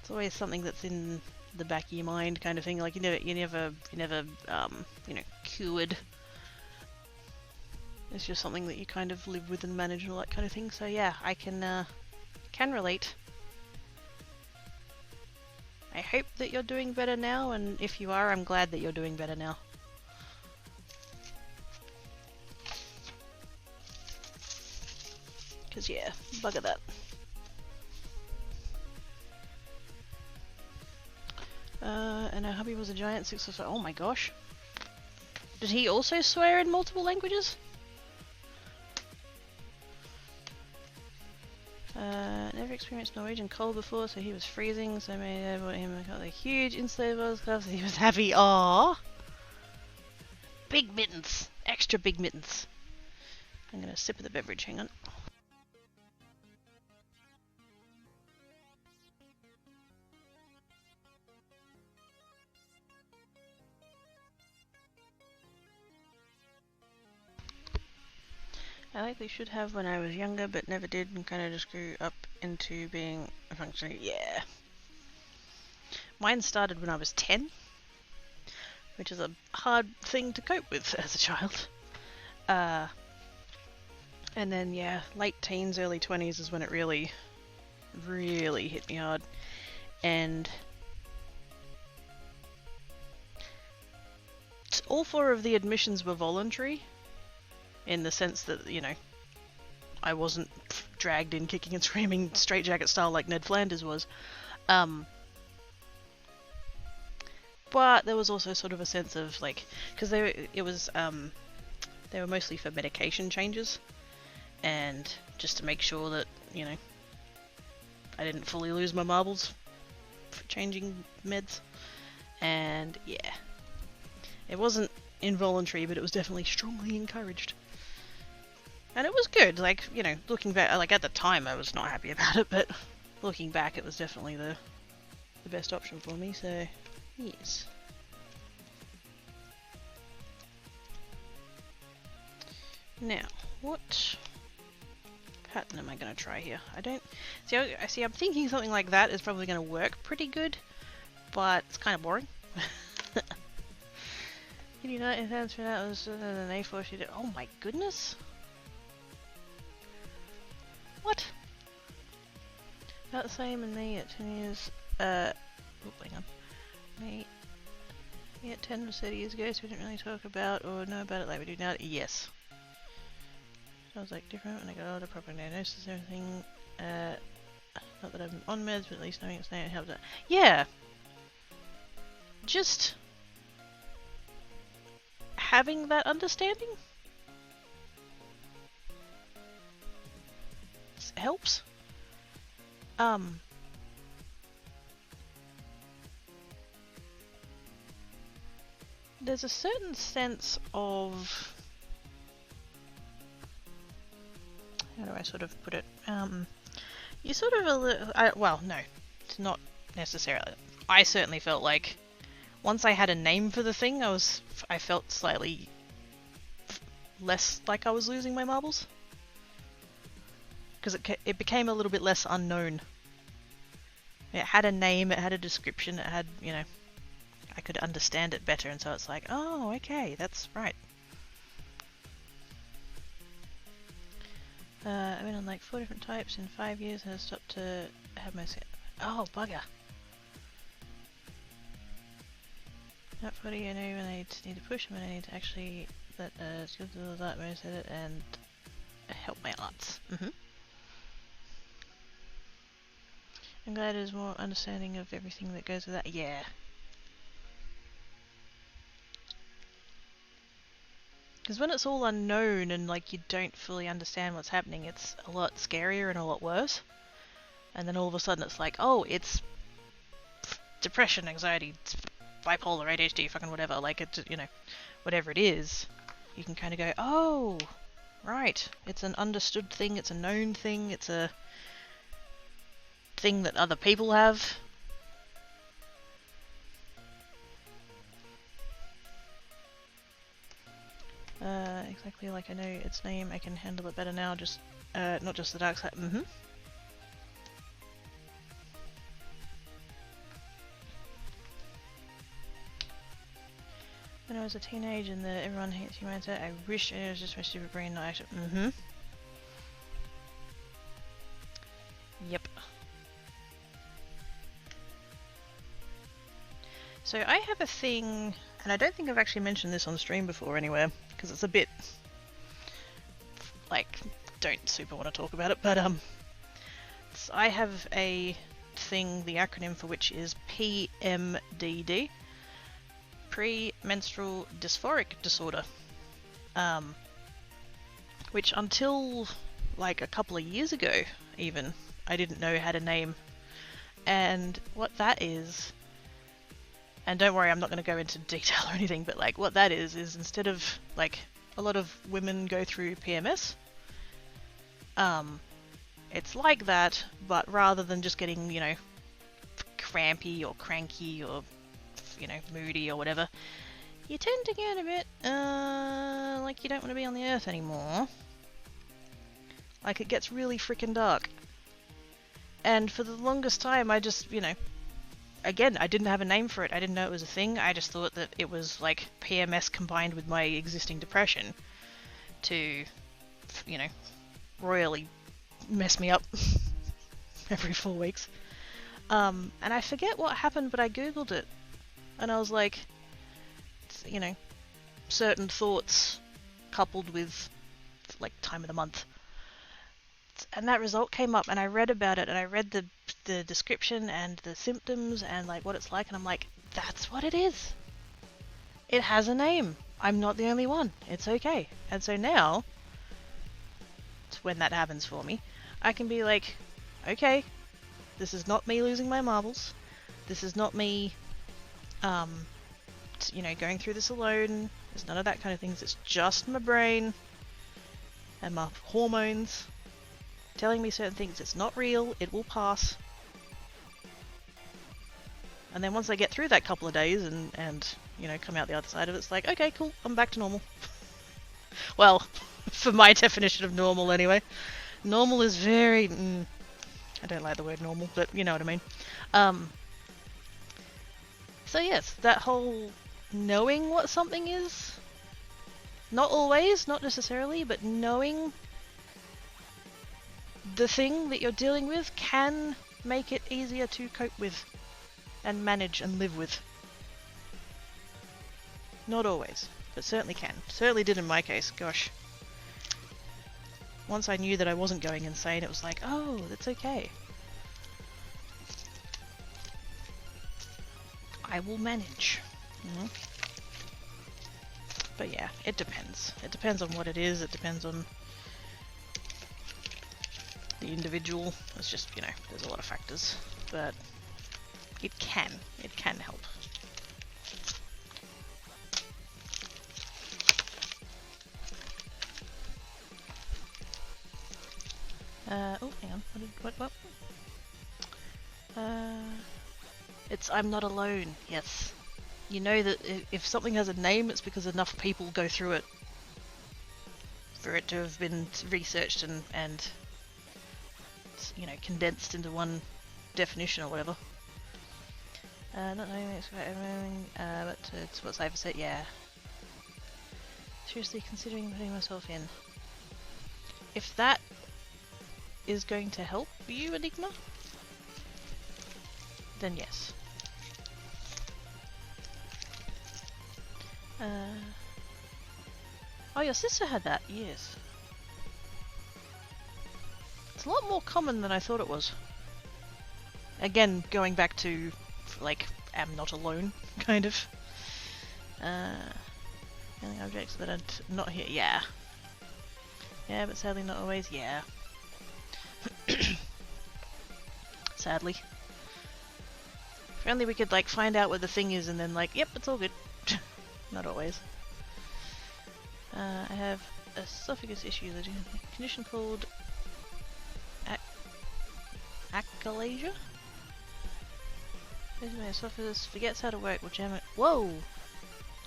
it's always something that's in the back of your mind, kind of thing. Like you never, you know, cured. It's just something that you kind of live with and manage and all that kind of thing. So yeah, I can relate. I hope that you're doing better now, and if you are, I'm glad that you're doing better now. Because yeah, bugger that. And our hubby was a giant 6 or so. Oh my gosh. Did he also swear in multiple languages? Never experienced Norwegian cold before, so he was freezing, so I made him a huge insulated gloves, so he was happy. Aww! Big mittens! Extra big mittens. I'm gonna sip of the beverage, hang on. I likely should have when I was younger, but never did, and kind of just grew up into being a functioning. Yeah. Mine started when I was 10, which is a hard thing to cope with as a child. And then, yeah, late teens, early 20s is when it really, really hit me hard. And all 4 of the admissions were voluntary, in the sense that, you know, I wasn't dragged in kicking and screaming straitjacket style like Ned Flanders was. But there was also sort of a sense of like, because they were mostly for medication changes, and just to make sure that, you know, I didn't fully lose my marbles for changing meds. And yeah, it wasn't involuntary, but it was definitely strongly encouraged. And it was good, like, you know, looking back, like at the time I was not happy about it, but looking back it was definitely the best option for me, so yes. Now, what pattern am I going to try here? I don't... See, I'm thinking something like that is probably going to work pretty good, but it's kind of boring. You know, it sounds for that was an A4 she did. Oh my goodness! What? About the same in me at 10 years. Oh, hang on. Me at 10 or 30 years ago, so we didn't really talk about or know about it like we do now. Yes. I was like different when I got older, proper diagnosis and everything. Not that I'm on meds, but at least knowing it's now helps out. Yeah! just having that understanding helps. There's a certain sense of, how do I sort of put it? You sort of well, no, it's not necessarily. I certainly felt like once I had a name for the thing, I felt slightly less like I was losing my marbles, because it became a little bit less unknown. It had a name, it had a description, it had, you know, I could understand it better, and so it's like, oh, okay, that's right. I've been on like 4 different types in 5 years and I stopped to have my set. Oh, bugger. Not 40, I know when I need to push, when I need to actually let skills do that, when I said it, and help my arts. I'm glad there's more understanding of everything that goes with that. Yeah. Because when it's all unknown and like you don't fully understand what's happening, it's a lot scarier and a lot worse. And then all of a sudden it's like, oh, it's depression, anxiety, bipolar, ADHD, fucking whatever. Like, it's, you know, whatever it is, you can kind of go, oh, right. It's an understood thing, it's a known thing, it's a thing that other people have. Exactly, like I know its name, I can handle it better now, just, not just the dark side. When I was a teenager and everyone hates you mindset, I wish it was just my stupid brain not actually. Yep. So I have a thing, and I don't think I've actually mentioned this on stream before anywhere, because it's a bit, like, don't super want to talk about it, but I have a thing, the acronym for which is PMDD, Premenstrual Dysphoric Disorder, which until like a couple of years ago even, I didn't know how to name. And what that is, and don't worry, I'm not going to go into detail or anything, but like what that is instead of, like, a lot of women go through PMS, it's like that, but rather than just getting, you know, crampy or cranky or, you know, moody or whatever, you tend to get a bit, like you don't want to be on the earth anymore. Like, it gets really freaking dark. And for the longest time, I just, you know, again, I didn't have a name for it. I didn't know it was a thing. I just thought that it was like PMS combined with my existing depression to, you know, royally mess me up every 4 weeks. And I forget what happened, but I googled it. And I was like, you know, certain thoughts coupled with, like, time of the month. And that result came up, and I read about it, and I read the description and the symptoms and, like, what it's like, and I'm like, that's what it is. It has a name. I'm not the only one. It's okay. And so now, when that happens for me, I can be like, okay, this is not me losing my marbles. This is not me, you know, going through this alone. There's none of that kind of things. It's just my brain and my hormones telling me certain things. It's not real. It will pass. And then once I get through that couple of days and you know, come out the other side of it, it's like, okay, cool, I'm back to normal. Well, for my definition of normal anyway. Normal is very... I don't like the word normal, but you know what I mean. So yes, that whole knowing what something is, not always, not necessarily, but knowing the thing that you're dealing with can make it easier to cope with and manage and live with. Not always, but certainly can. Certainly did in my case, gosh. Once I knew that I wasn't going insane, it was like, oh, that's okay. I will manage. But yeah, it depends. It depends on what it is. It depends on the individual. It's just, you know, there's a lot of factors. But it can help. Oh, hang on. What? It's I'm not alone. Yes. You know that if something has a name, it's because enough people go through it for it to have been researched and you know, condensed into one definition or whatever. Not knowing it's about everything, but it's what's I've said. Yeah. Seriously considering putting myself in. If that is going to help you, Enigma, then yes. Oh, your sister had that, yes. It's a lot more common than I thought it was. Again, going back to, like, am not alone, kind of. Any objects that are not here, yeah. Yeah, but sadly not always, yeah. Sadly. If only we could, like, find out what the thing is and then, like, yep, it's all good. Not always. I have esophagus issues. A condition called achalasia. Basically, my esophagus forgets how to work. Will jam it. Whoa!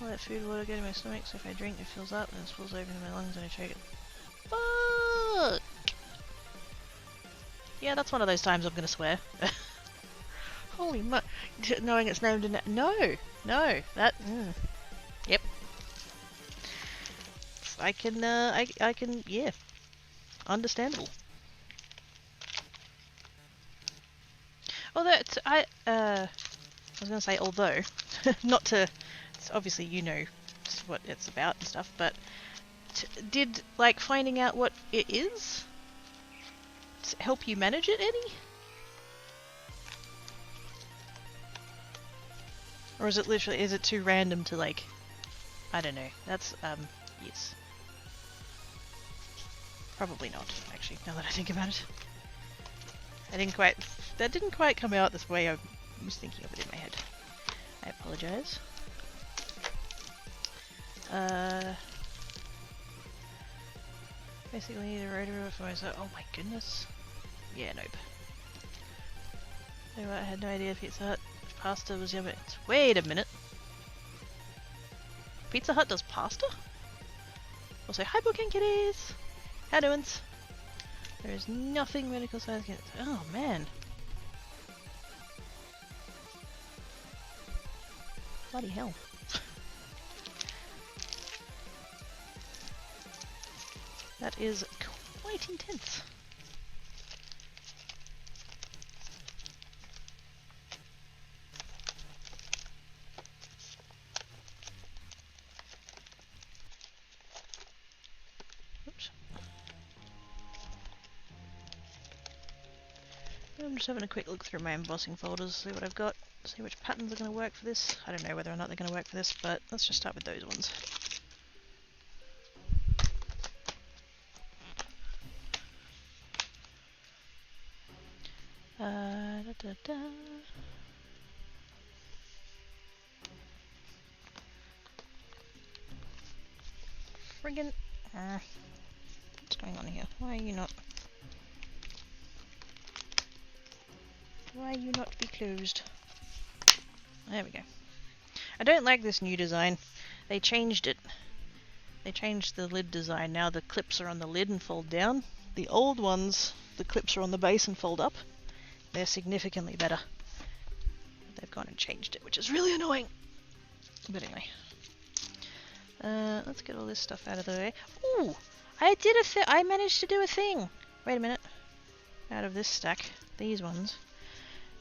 All that food water go to my stomach, so if I drink, it fills up and it spills over into my lungs and I choke it. Fuck! Yeah, that's one of those times I'm gonna swear. Holy mu- knowing it's named in no, that. Yep. I can, yeah. Understandable. Although, I was gonna say, although, not to, obviously you know what it's about and stuff, but did, like, finding out what it is help you manage it any? Or is it literally, is it too random to, like, I don't know, that's, yes. Probably not, actually, now that I think about it. That didn't quite come out this way I was thinking of it in my head. I apologize. Basically need a rotor for myself. Oh my goodness. Yeah, nope. So I had no idea Pizza Hut pasta was yummy. Wait a minute. Pizza Hut does pasta? Also, hi Booking Kitties! How doings? There is nothing medical science can. Oh man. Bloody hell. That is quite intense. Oops. I'm just having a quick look through my embossing folders, see what I've got, see which patterns are going to work for this. I don't know whether or not they're going to work for this, but let's just start with those ones. Friggin'. What's going on here? Why are you not be closed? There we go. I don't like this new design. They changed it. They changed the lid design. Now the clips are on the lid and fold down. The old ones, the clips are on the base and fold up. They're significantly better. They've gone and changed it, which is really annoying. But anyway. Let's get all this stuff out of the way. Ooh! I managed to do a thing! Wait a minute. Out of this stack, these ones.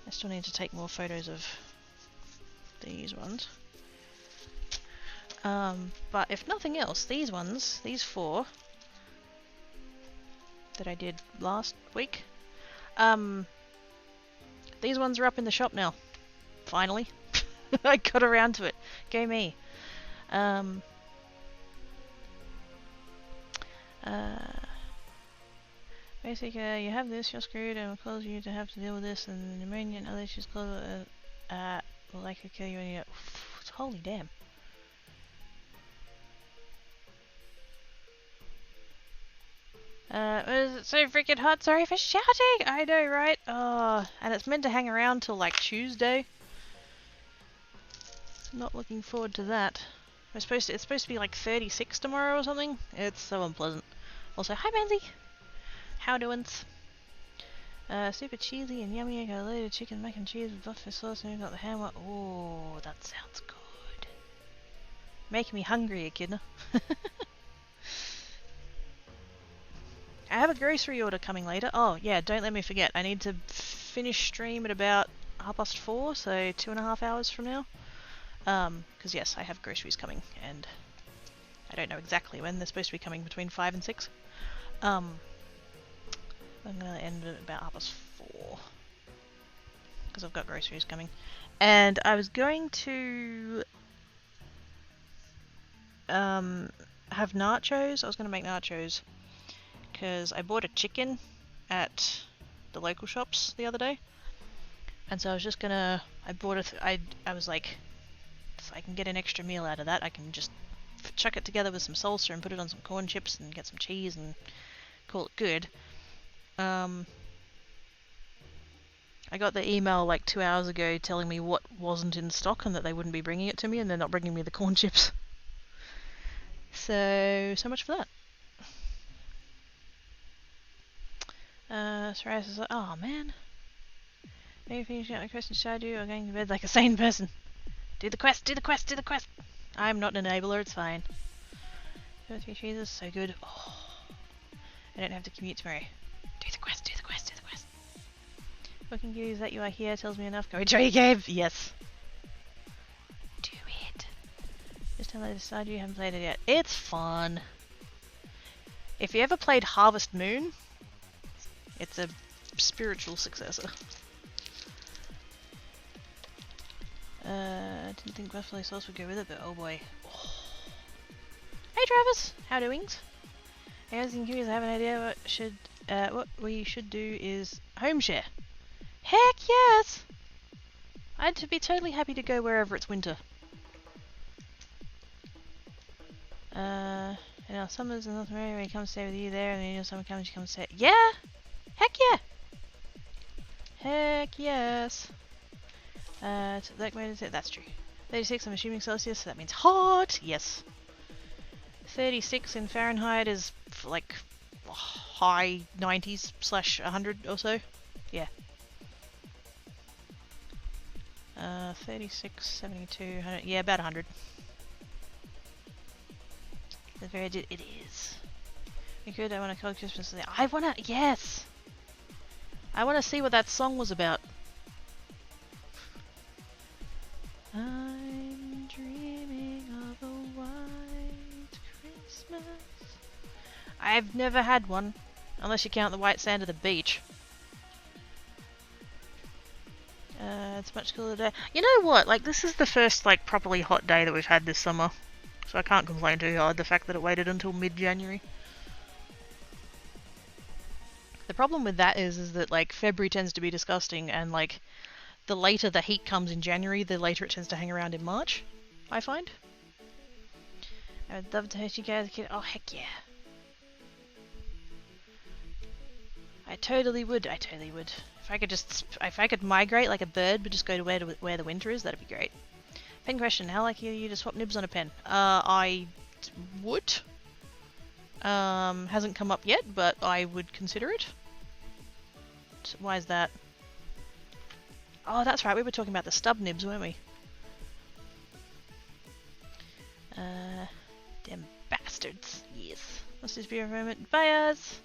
I still need to take more photos of these ones. But if nothing else, these ones, these 4 that I did last week, these ones are up in the shop now. Finally. I got around to it. Go me. Basically, you have this, you're screwed, and it will cause you to have to deal with this, and pneumonia and other issues will likely kill you when you... Holy damn. Is it so freaking hot? Sorry for shouting! I know, right? Oh, and it's meant to hang around till like Tuesday. Not looking forward to that. It's supposed to be like 36 tomorrow or something. It's so unpleasant. Also, hi Mandy! How doin's? Super cheesy and yummy. I got a load of chicken mac and cheese with buffalo sauce, and we got the ham. Oh, that sounds good. Making me hungry, echidna. I have a grocery order coming later. Oh yeah, don't let me forget. I need to finish stream at about 4:30, so 2.5 hours from now. Because yes, I have groceries coming, and I don't know exactly when. They're supposed to be coming between 5 and 6. I'm gonna end at about 4:30 because I've got groceries coming, and I was going to have nachos. I was gonna make nachos because I bought a chicken at the local shops the other day, and so I was just gonna. I was like, if I can get an extra meal out of that, I can just chuck it together with some salsa and put it on some corn chips and get some cheese and call it good. I got the email like 2 hours ago telling me what wasn't in stock and that they wouldn't be bringing it to me, and they're not bringing me the corn chips. So much for that. Soraya says, oh man. Maybe finishing out my quest and do or going to bed like a sane person. Do the quest, do the quest, do the quest! I'm not an enabler, it's fine. 3 cheeses, so good. Oh, I don't have to commute tomorrow. Do the quest, do the quest, do the quest. Looking news that you are here tells me enough. Go enjoy your game! Yes. Do it. Just tell me to decide you haven't played it yet. It's fun. If you ever played Harvest Moon, it's a spiritual successor. Didn't think buffalo sauce would go with it, but oh boy. Oh. Hey Travis! How doings? I was curious, I have an idea what we should do is home share. Heck yes! I'd be totally happy to go wherever it's winter. In our summers in North America, we come stay with you there, and then your summer comes, you come stay. Yeah! Heck yeah! Heck yes! Like where is it? That's true. 36, I'm assuming Celsius, so that means hot! Yes. 36 in Fahrenheit is like high 90s / 100 or so. Yeah. 36, 72, 100, yeah, about 100. That's very it is. We could, I want to call Christmas. I want to, yes! I want to see what that song was about. I'm dreaming of a white Christmas. I've never had one, unless you count the white sand of the beach. It's much cooler today. You know what? Like, this is the first, like, properly hot day that we've had this summer. So I can't complain too hard the fact that it waited until mid-January. The problem with that is that, like, February tends to be disgusting, and, like, the later the heat comes in January, the later it tends to hang around in March, I find. I would love to host you guys. Oh, heck yeah. I totally would. I totally would. If I could migrate like a bird, but just go to where the winter is, that'd be great. Pen question: how likely are you to swap nibs on a pen? I would. Hasn't come up yet, but I would consider it. Why is that? Oh, that's right. We were talking about the stub nibs, weren't we? Them bastards. Yes. Let's just be a moment. Buyers.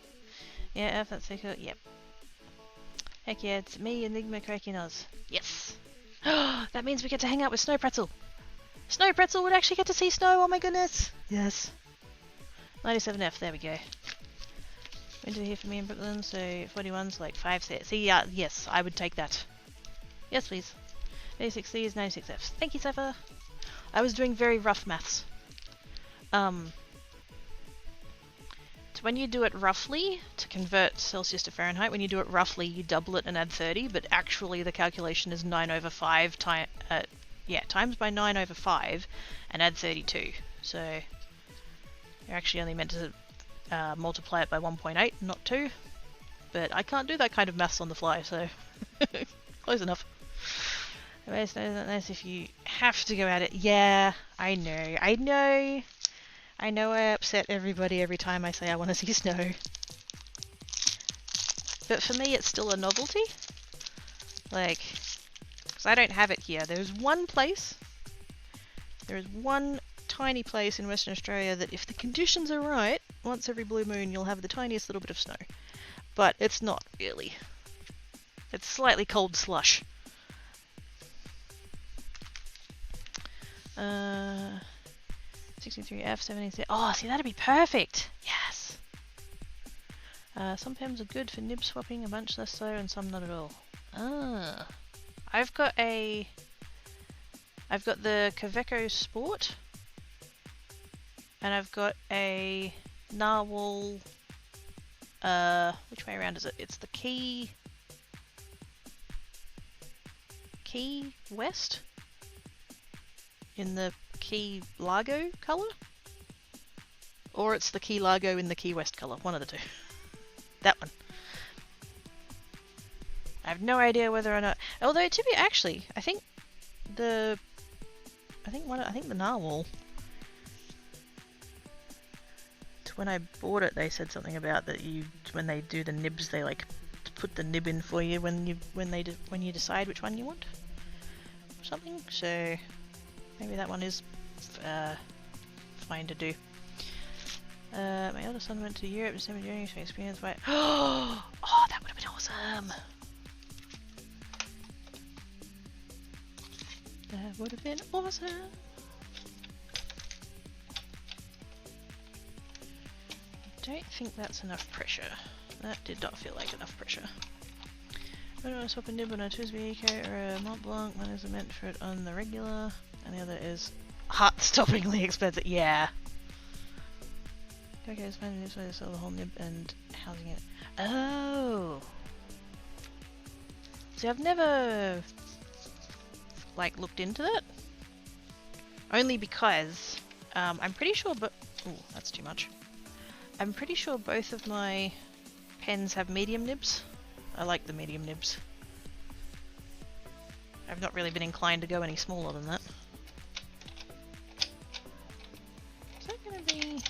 Yeah, if that's so cool. Yep. Heck yeah, it's me, Enigma, cracking Oz. Yes! That means we get to hang out with Snow Pretzel! Snow Pretzel would actually get to see snow, oh my goodness! Yes! 97F, there we go. Winter here for me in Brooklyn, so 41's like 5 sets. See, yes, I would take that. Yes, please. 86C is 96Fs. Thank you, Cypher. I was doing very rough maths. So when you do it roughly, to convert Celsius to Fahrenheit, when you do it roughly, you double it and add 30, but actually the calculation is 9 over 5 times by 9 over 5 and add 32. So you're actually only meant to multiply it by 1.8, not 2. But I can't do that kind of maths on the fly, so close enough. It's nice if you have to go at it. Yeah, I know. I know I upset everybody every time I say I want to see snow. But for me it's still a novelty. Like, because I don't have it here. There's one tiny place in Western Australia that if the conditions are right, once every blue moon you'll have the tiniest little bit of snow. But it's not really. It's slightly cold slush. 63F, 76. Oh, see, that'd be perfect! Yes! Some PEMs are good for nib swapping, a bunch less so, and some not at all. Ah. I've got the Kaveco Sport, and I've got a Narwhal, which way around is it? It's the Key West? In the Key Largo colour? Or it's the Key Largo in the Key West colour, one of the two. That one. I have no idea whether or not, although I think the Narwhal, when I bought it they said something about that when they do the nibs they like put the nib in for you when you decide which one you want or something, so maybe that one is fine to do. My eldest son went to Europe in December January to experience by oh, that would have been awesome. That would have been awesome. I don't think that's enough pressure. That did not feel like enough pressure. I don't want to swap a nib on a Twisby Eco or a Mont Blanc. One is meant for it on the regular, and the other is heart-stoppingly expensive. Yeah. Okay, it's finding this way to sell the whole nib and housing it. Oh. See, I've never like looked into that. Only because I'm pretty sure, but oh, that's too much. I'm pretty sure both of my pens have medium nibs. I like the medium nibs. I've not really been inclined to go any smaller than that. Is that going to be... Is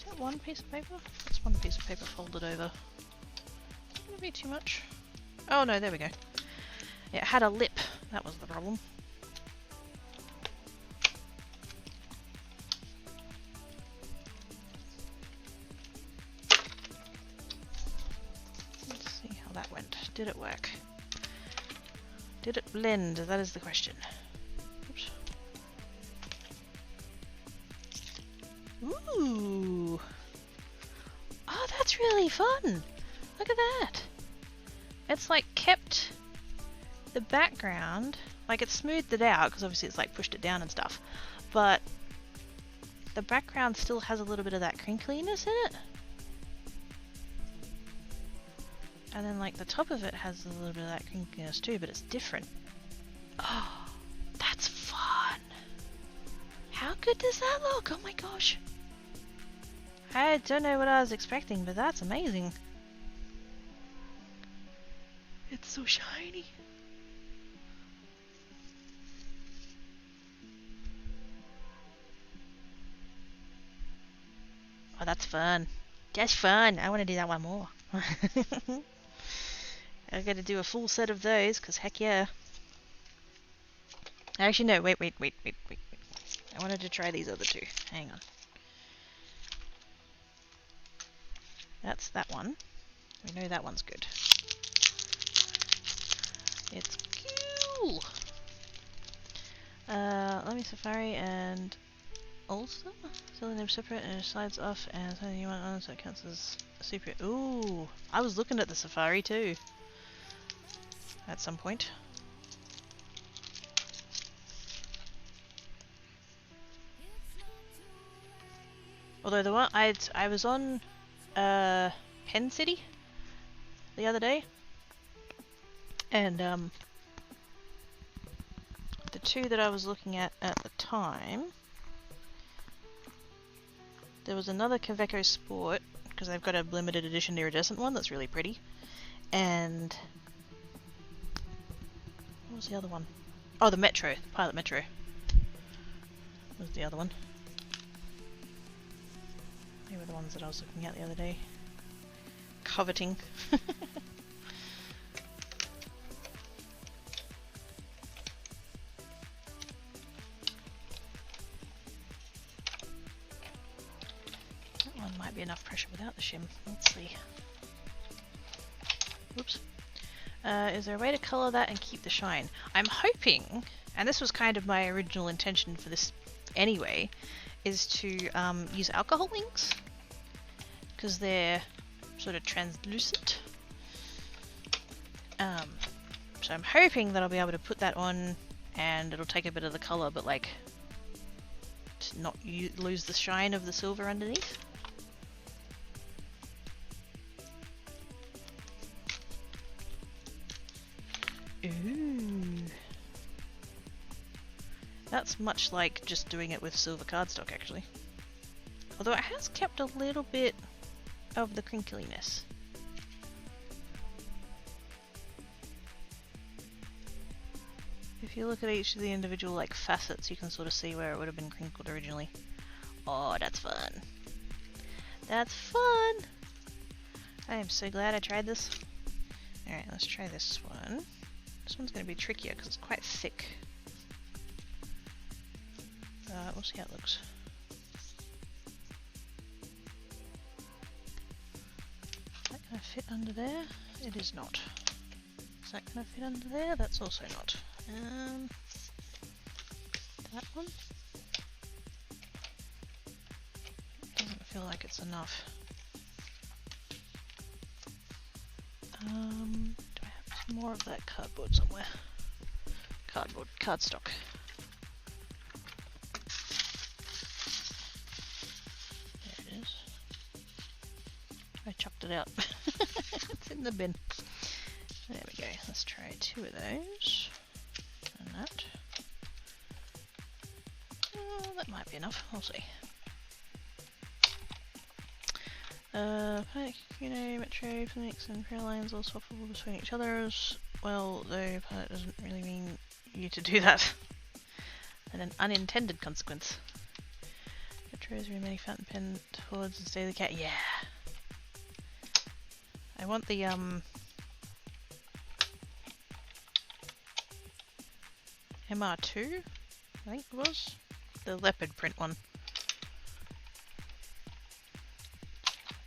that one piece of paper? That's one piece of paper folded over. Is that going to be too much? Oh no, there we go. It had a lip. That was the problem. Did it work? Did it blend? That is the question. Oops. Ooh! Oh, that's really fun! Look at that! It's like kept the background, like it smoothed it out, because obviously it's like pushed it down and stuff, but the background still has a little bit of that crinkliness in it. And then like the top of it has a little bit of that crinkliness too, but it's different. Oh, that's fun! How good does that look? Oh my gosh! I don't know what I was expecting, but that's amazing. It's so shiny. Oh, that's fun. That's fun. I want to do that one more. I gotta do a full set of those, because heck yeah. Actually no, wait. I wanted to try these other two. Hang on. That's that one. We know that one's good. It's cool! Let me Safari and Ulster. Still the nib separate and it slides off and something you want on so it counts as a super. Ooh! I was looking at the Safari too. at some point. Although the one I was on Penn City the other day, and the two that I was looking at the time, there was another Kaveco Sport, because they've got a limited edition iridescent one that's really pretty, and what was the other one? Oh, the Metro, Pilot Metro was the other one. They were the ones that I was looking at the other day. Coveting. That one might be enough pressure without the shim. Let's see. Oops. Is there a way to colour that and keep the shine? I'm hoping, and this was kind of my original intention for this anyway, is to use alcohol inks, because they're sort of translucent. So I'm hoping that I'll be able to put that on and it'll take a bit of the colour, but like to not lose the shine of the silver underneath. Ooh. That's much like just doing it with silver cardstock, actually. Although it has kept a little bit of the crinkliness. If you look at each of the individual like facets, you can sort of see where it would have been crinkled originally. Oh, that's fun. That's fun! I am so glad I tried this. Alright, let's try this one. This one's going to be trickier because it's quite thick. We'll see how it looks. Is that going to fit under there? It is not. Is that going to fit under there? That's also not. That one? Doesn't feel like it's enough. Do I have some more of that cardboard somewhere? Cardstock. There it is. I chucked it out. It's in the bin. There we go. Let's try 2 of those. And that. Oh, that might be enough. We'll see. Metro, Phoenix and Lines all swappable between each other. Well, though Pilot doesn't really mean you to do that. And an unintended consequence. Metros remaining fountain pen towards and stay the cat. Yeah. I want the MR2, I think it was. The leopard print one.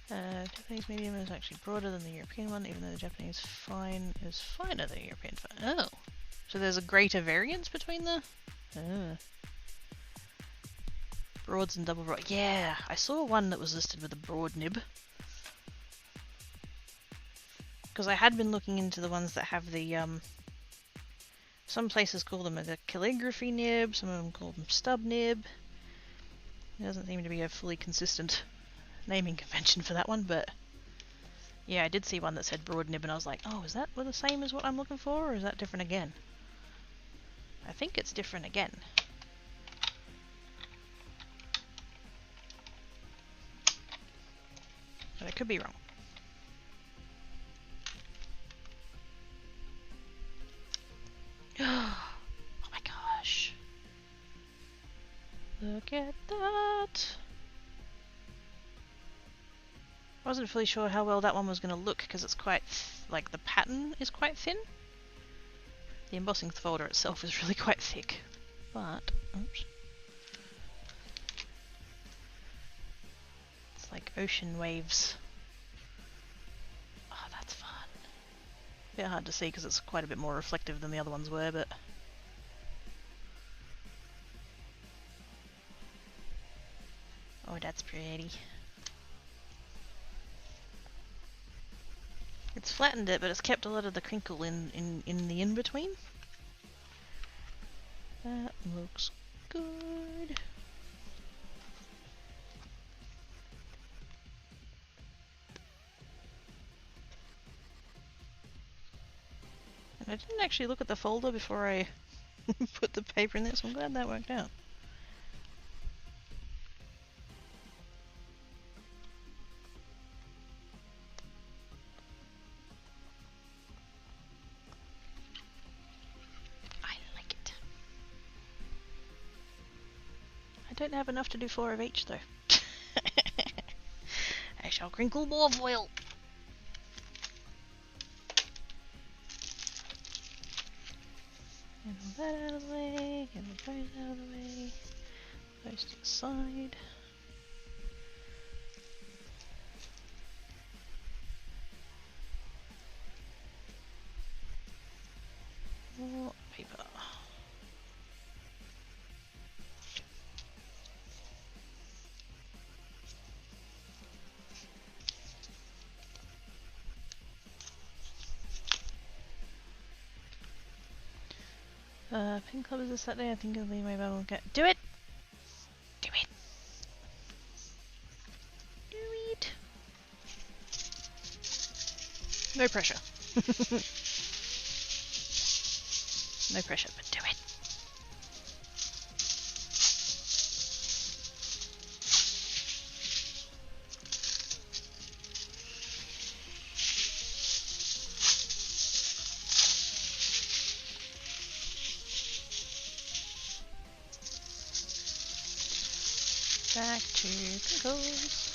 Japanese medium is actually broader than the European one, even though the Japanese fine is finer than the European fine. Oh! So there's a greater variance between the... Broads and double broad. Yeah! I saw one that was listed with a broad nib. Because I had been looking into the ones that have the, some places call them a calligraphy nib, some of them call them stub nib. There doesn't seem to be a fully consistent naming convention for that one, but yeah, I did see one that said broad nib and I was like, oh, is that the same as what I'm looking for, or is that different again? I think it's different again. But I could be wrong. Oh my gosh. Look at that. I wasn't fully sure how well that one was going to look because it's quite, like the pattern is quite thin. The embossing folder itself is really quite thick. But, oops. It's like ocean waves. Oh, that's fun. A bit hard to see because it's quite a bit more reflective than the other ones were, but... Oh, that's pretty. It's flattened it, but it's kept a lot of the crinkle in the in-between. That looks good. And I didn't actually look at the folder before I put the paper in there, so I'm glad that worked out. I don't have enough to do 4 of each though. I shall crinkle more foil. Get all that out of the way, get all those out of the way. Those to the side. More paper. Pink Club is this Saturday. I think it'll be my battle. Do it! Do it! Do it! No pressure. No pressure, but do it! Back to pickles.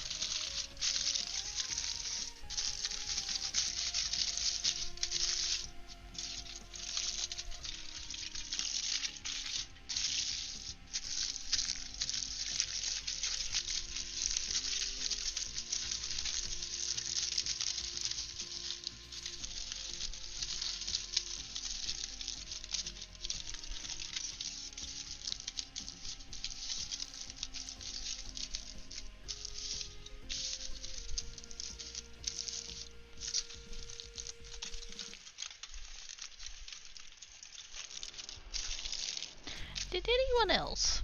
Did anyone else?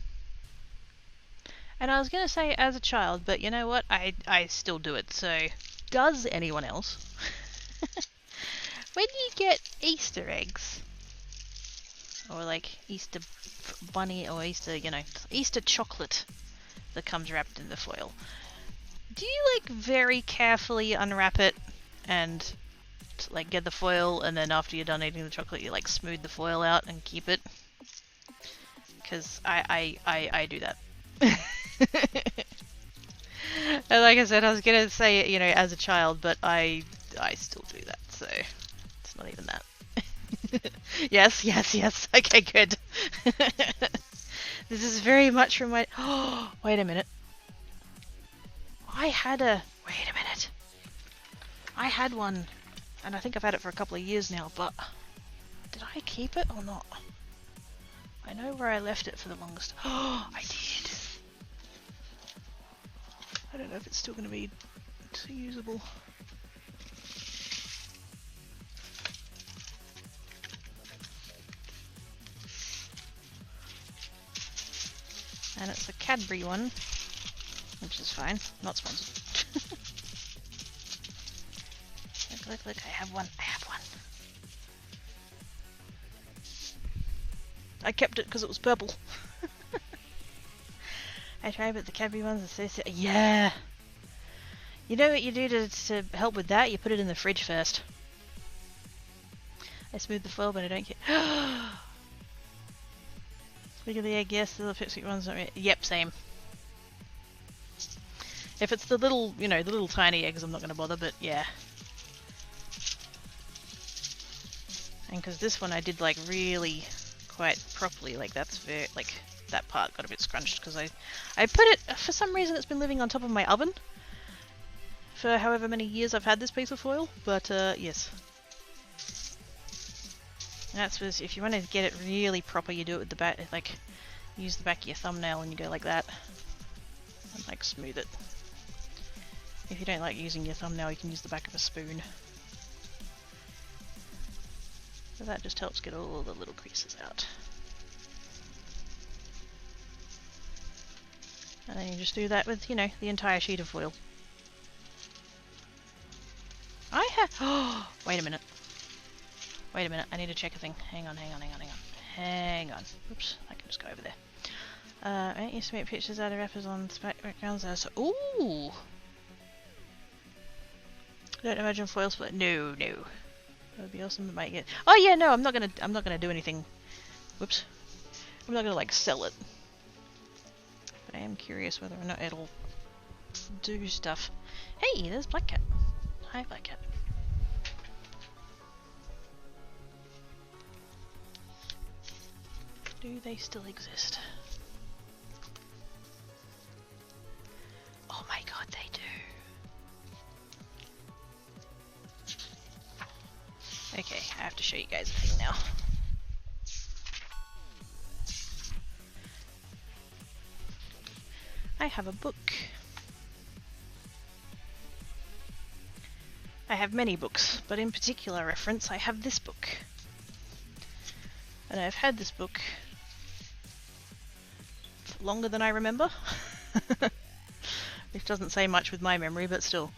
And I was going to say as a child, but you know what? I still do it, so does anyone else? When you get Easter eggs, or like Easter bunny, or Easter, you know, Easter chocolate that comes wrapped in the foil, do you like very carefully unwrap it and like get the foil, and then after you're done eating the chocolate, you like smooth the foil out and keep it? Because I do that. And like I said, I was gonna say it, you know, as a child, but I still do that, so it's not even that. Yes, yes, yes. Okay, good. This is very much from my. Oh, wait a minute. Wait a minute. I had one, and I think I've had it for a couple of years now, but did I keep it or not? I know where I left it for the longest. Oh, I did. I don't know if it's still going to be too usable. And it's a Cadbury one, which is fine. Not sponsored. Look, look, I have one. I have one. I kept it because it was purple. I tried, but the Cadbury ones are so... Yeah! You know what you do to help with that? You put it in the fridge first. I smooth the foil, but I don't get... Look at the egg, yes, the little pipsqueak ones. Yep, same. If it's the little, you know, the little tiny eggs, I'm not going to bother, but yeah. And because this one I did like really quite properly, like that's very, like that part got a bit scrunched because I put it, for some reason it's been living on top of my oven for however many years I've had this piece of foil, but yes. And that's if you want to get it really proper, you do it with the back, like use the back of your thumbnail and you go like that and like smooth it. If you don't like using your thumbnail, you can use the back of a spoon. So that just helps get all the little creases out. And then you just do that with, you know, the entire sheet of foil. I have... Oh, wait a minute. Wait a minute, I need to check a thing. Hang on. Oops, I can just go over there. I don't used to make pictures out of wrappers on backgrounds. Ooh! Don't imagine foil split. No. That would be awesome to make it. Oh yeah, no, I'm not gonna do anything. Whoops. I'm not gonna like sell it. But I am curious whether or not it'll do stuff. Hey, there's Black Cat. Hi, Black Cat. Do they still exist? Oh my god, they do. Okay, I have to show you guys a thing now. I have a book. I have many books, but in particular reference, I have this book. And I've had this book for longer than I remember. Which doesn't say much with my memory, but still.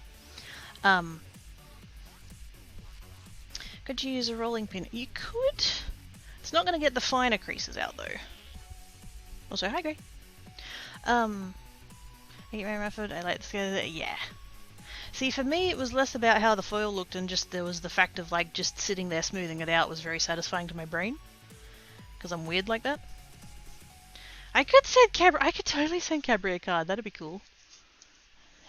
Could you use a rolling pin? You could. It's not going to get the finer creases out though. Also, hi Gray. I get my method. I like to go there. Yeah. See, for me, it was less about how the foil looked, and just there was the fact of like just sitting there smoothing it out was very satisfying to my brain, because I'm weird like that. I could totally send Cabri a card. That'd be cool.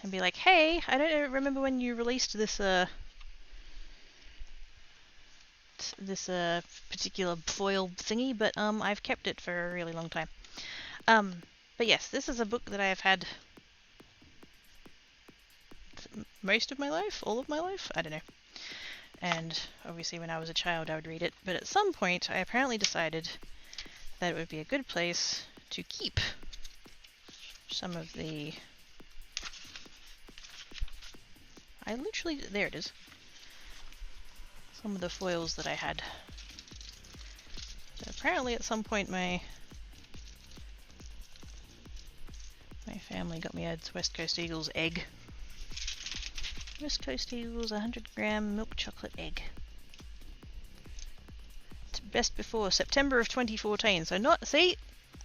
And be like, hey, I don't remember when you released this particular foil thingy, but I've kept it for a really long time. But yes, this is a book that I have had most of my life, all of my life, I don't know. And obviously when I was a child I would read it, but at some point I apparently decided that it would be a good place to keep some of the... there it is. Some of the foils that I had. So apparently at some point my family got me a West Coast Eagles egg. West Coast Eagles 100-gram milk chocolate egg. It's best before September of 2014. So not, see,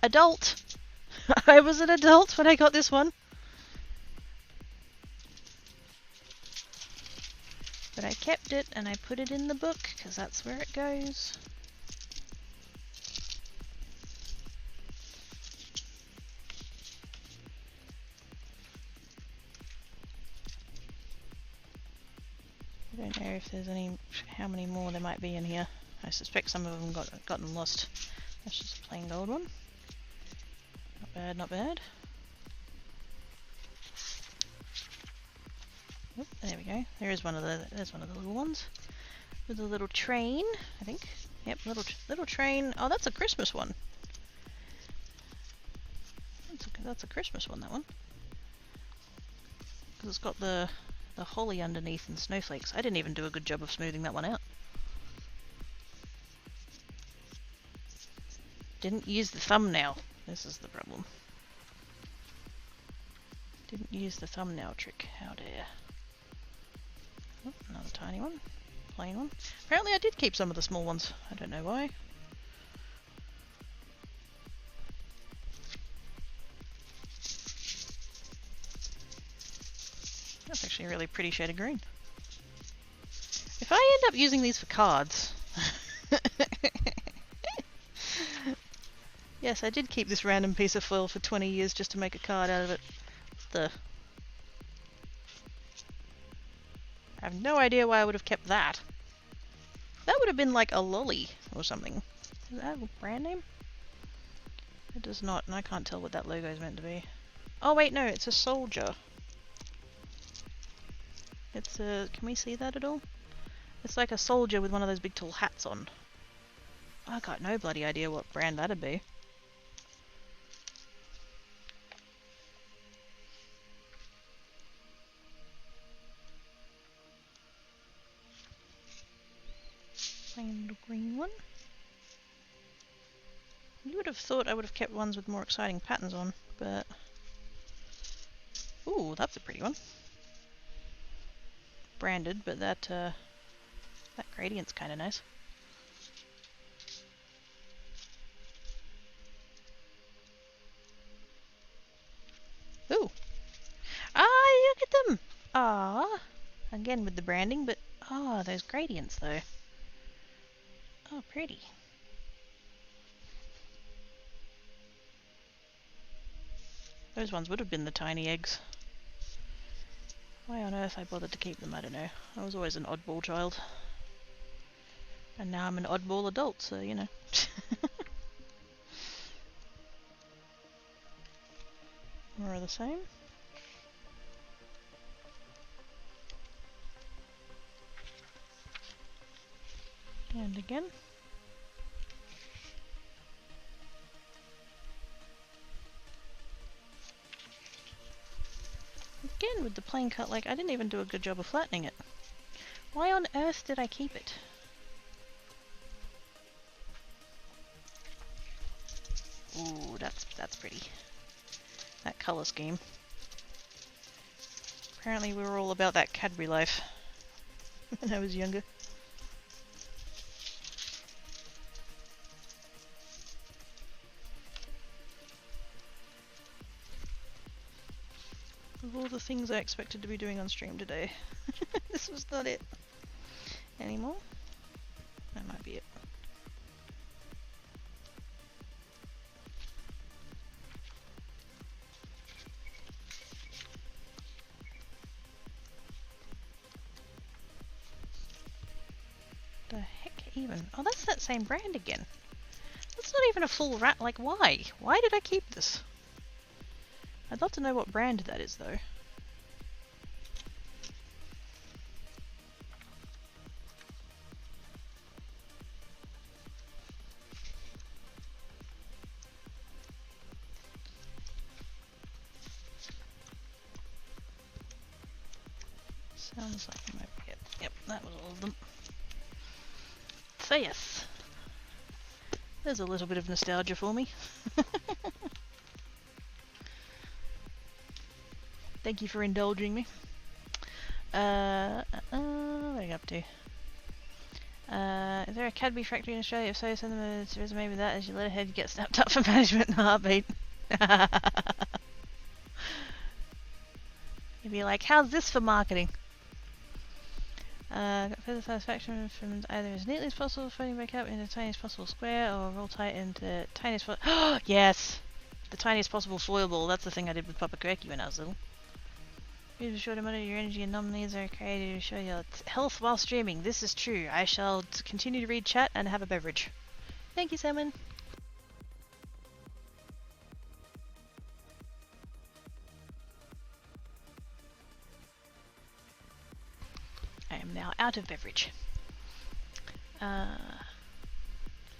adult. I was an adult when I got this one. But I kept it and I put it in the book because that's where it goes. I don't know if there's how many more there might be in here. I suspect some of them gotten lost. That's just a plain gold one. Not bad, not bad. Oop, there we go. There's one of the little ones with a little train, I think. Yep, little train. Oh, that's a Christmas one. That's a Christmas one, that one. Because it's got the holly underneath and snowflakes. I didn't even do a good job of smoothing that one out. Didn't use the thumbnail. This is the problem. Didn't use the thumbnail trick. How dare. Oh, another tiny one. Plain one. Apparently I did keep some of the small ones. I don't know why. That's actually a really pretty shade of green. If I end up using these for cards... Yes, I did keep this random piece of foil for 20 years just to make a card out of it. I have no idea why I would have kept that. That would have been like a lolly or something. Is that a brand name? It does not, and I can't tell what that logo is meant to be. Oh wait, no, it's a soldier. It's a... Can we see that at all? It's like a soldier with one of those big tall hats on. I got no bloody idea what brand that'd be. Plain little Green one. You would have thought I would have kept ones with more exciting patterns on, but... Ooh, that's a pretty one. Branded, but that gradient's kind of nice. Ooh! Ah, look at them! Ah, again with the branding, but ah, those gradients though. Oh, pretty. Those ones would have been the tiny eggs. Why on earth I bothered to keep them, I don't know. I was always an oddball child. And now I'm an oddball adult, so you know. More of the same. And again. Again with the plain cut, like I didn't even do a good job of flattening it. Why on earth did I keep it? Ooh, that's pretty. That colour scheme. Apparently we were all about that Cadbury life when I was younger. Of all the things I expected to be doing on stream today, this was not it. Anymore? That might be it. The heck even? Oh, that's that same brand again. That's not even a full rat. Like, why? Why did I keep this? I'd love to know what brand that is, though. Sounds like it might be it. Yep, that was all of them. So yes, there's a little bit of nostalgia for me. Thank you for indulging me. What are you up to? Is there a Cadbury factory in Australia? If so, send them a resume with that as your letterhead gets snapped up for management in a heartbeat. You'd be like, how's this for marketing? Got further satisfaction from either as neatly as possible, folding back up in the tiniest possible square, or roll tight into the tiniest yes! The tiniest possible foil ball. That's the thing I did with Papa Quirky when I was little. Be sure to monitor your energy and non-needs are created to show your health while streaming. This is true. I shall continue to read chat and have a beverage. Thank you, Salmon. I am now out of beverage. I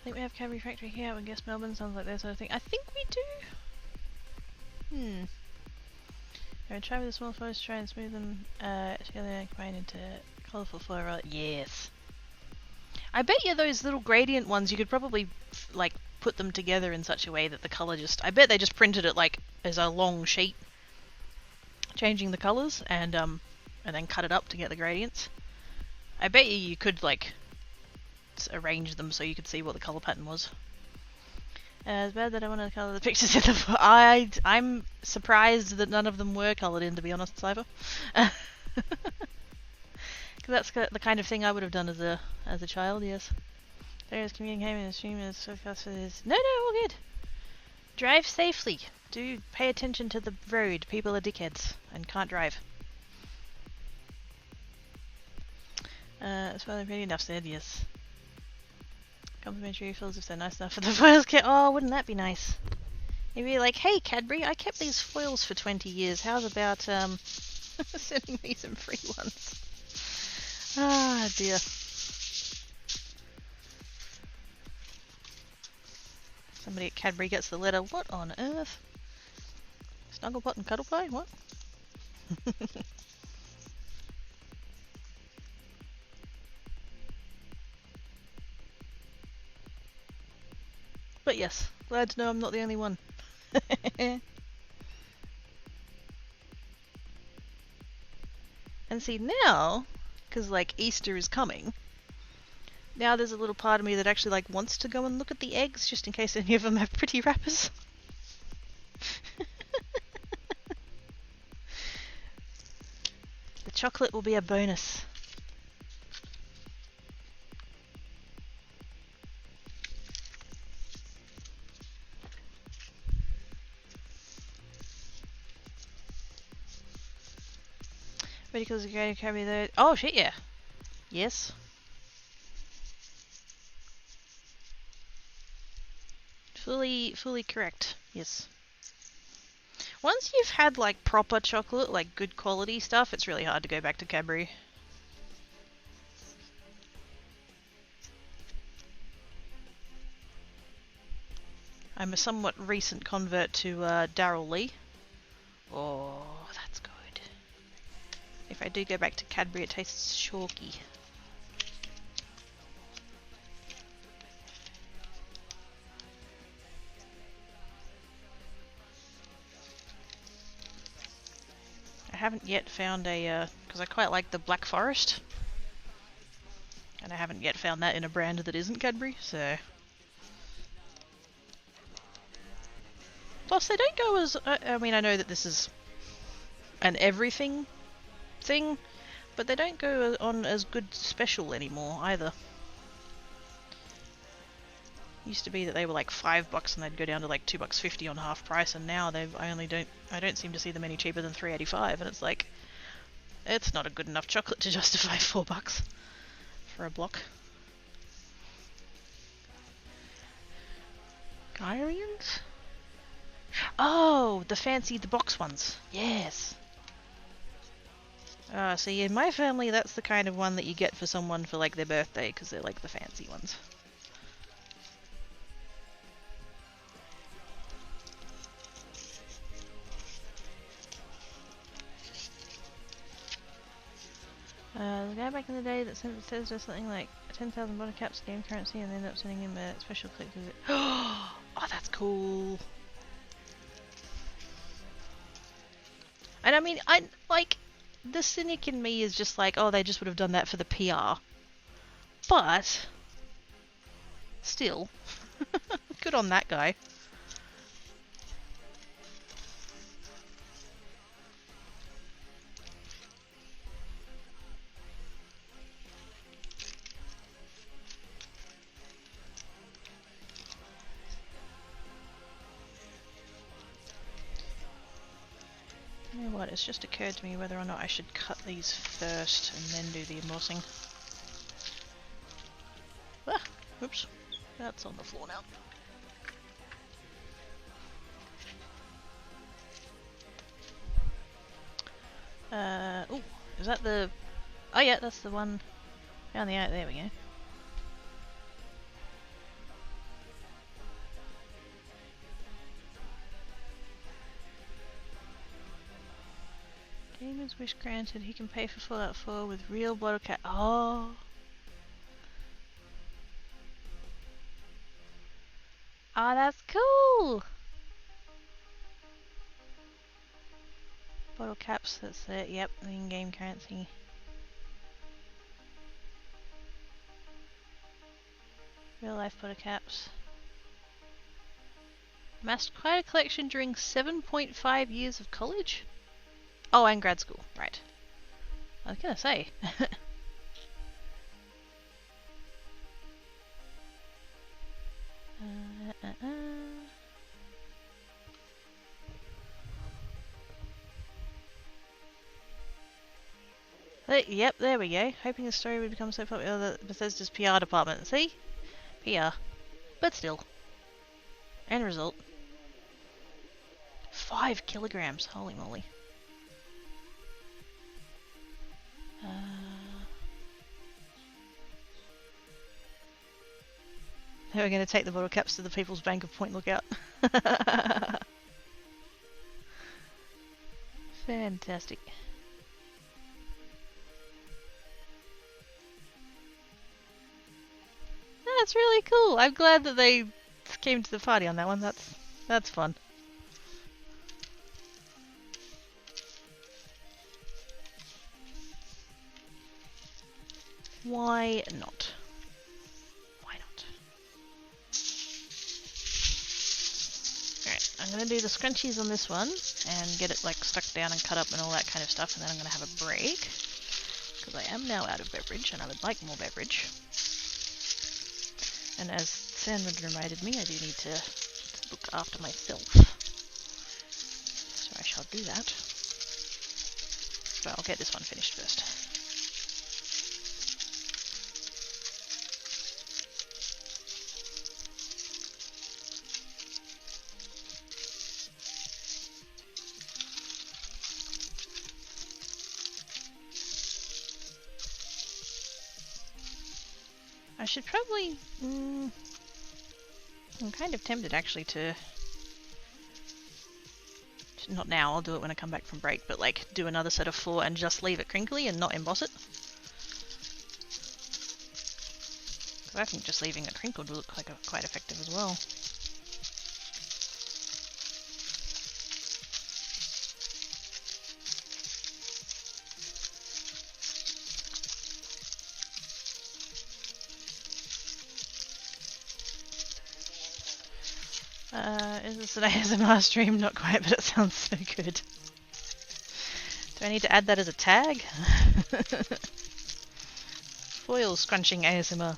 think we have Cadbury factory here. I would guess Melbourne sounds like that sort of thing. I think we do. I would try with the small foils to try and smooth them together and combine into colourful floral. Yes. I bet you those little gradient ones you could probably like put them together in such a way that the colour just. I bet they just printed it like as a long sheet, changing the colours and then cut it up to get the gradients. I bet you could like arrange them so you could see what the colour pattern was. It's bad that I wanted to colour the pictures in the... I'm surprised that none of them were coloured in, to be honest, Cypher. Because that's the kind of thing I would have done as a child, yes. There is communicating and stream is so fast for this. No, all good. Drive safely. Do pay attention to the road. People are dickheads and can't drive. It's rather pretty enough said, yes. Complimentary refills if they're nice enough for the foils kit. Oh, wouldn't that be nice? You'd be like, hey Cadbury, I kept these foils for 20 years. How's about sending me some free ones? Ah, dear. Somebody at Cadbury gets the letter. What on earth? Snugglepot and Cuddle Pie? What? But yes, glad to know I'm not the only one. And see now, because like Easter is coming, now there's a little part of me that actually like wants to go and look at the eggs just in case any of them have pretty wrappers. The chocolate will be a bonus. Because you're going to carry the... Oh shit, yeah. Yes. Fully correct. Yes. Once you've had like proper chocolate, like good quality stuff, it's really hard to go back to Cadbury. I'm a somewhat recent convert to Daryl Lee. Oh, that's good. If I do go back to Cadbury, it tastes chalky. I haven't yet found a, because I quite like the Black Forest. And I haven't yet found that in a brand that isn't Cadbury, so... Plus, they don't go as... I mean, I know that this is an everything thing, but they don't go on as good special anymore, either. Used to be that they were like $5 and they'd go down to like $2.50 on half price, and now I don't seem to see them any cheaper than $3.85, and it's like, it's not a good enough chocolate to justify $4 for a block. Gyrians? Oh, the box ones. Yes. See, in my family, that's the kind of one that you get for someone for like their birthday, because they're like the fancy ones. The guy back in the day that says just something like 10,000 buttercaps game currency and ended up sending him a special clip visit. Oh, that's cool. And I mean, I like, the cynic in me is just like, oh, they just would have done that for the PR. But still, good on that guy. You know what, it's just occurred to me whether or not I should cut these first and then do the embossing. Ah, oops, that's on the floor now. Oh, is that the... Oh yeah, that's the one down the out, there we go. Gamer's wish granted, he can pay for Fallout 4 with real bottle cap. Oh! Oh, that's cool! Bottle caps, that's it, yep, the in-game currency. Real life bottle caps. Amassed quite a collection during 7.5 years of college? Oh, and grad school, right. I was gonna say. Yep, there we go. Hoping the story would become so popular that Bethesda's PR department. See? PR. But still. End result. 5 kilograms. Holy moly. Now we're going to take the bottle caps to the People's Bank of Point Lookout. Fantastic. That's really cool. I'm glad that they Came to the party on that one. That's fun. Why not? Why not? Alright, I'm gonna do the scrunchies on this one and get it like stuck down and cut up and all that kind of stuff, and then I'm gonna have a break because I am now out of beverage and I would like more beverage. And as Sandwich reminded me, I do need to look after myself. So I shall do that. But I'll get this one finished first. I should probably... I'm kind of tempted actually to... Not now, I'll do it when I come back from break, but like do another set of 4 and just leave it crinkly and not emboss it. Because I think just leaving it crinkled would look like quite effective as well. Is this an ASMR stream? Not quite, but it sounds so good. Do I need to add that as a tag? Foil scrunching ASMR.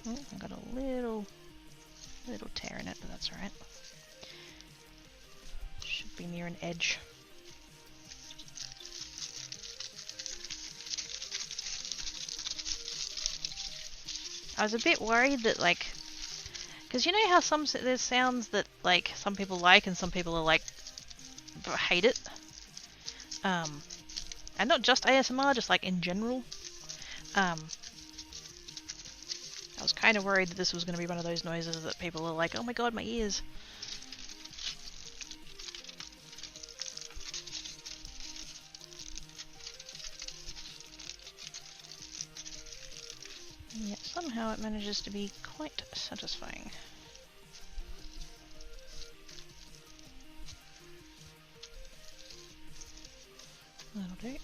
Oh, I got a little tear in it, but that's alright. Should be near an edge. I was a bit worried that like... Because you know how there's sounds that like some people like and some people are like hate it, and not just ASMR, just like in general. I was kind of worried that this was going to be one of those noises that people are like, oh my god, my ears. And yet somehow it manages to be quite satisfying. That'll do.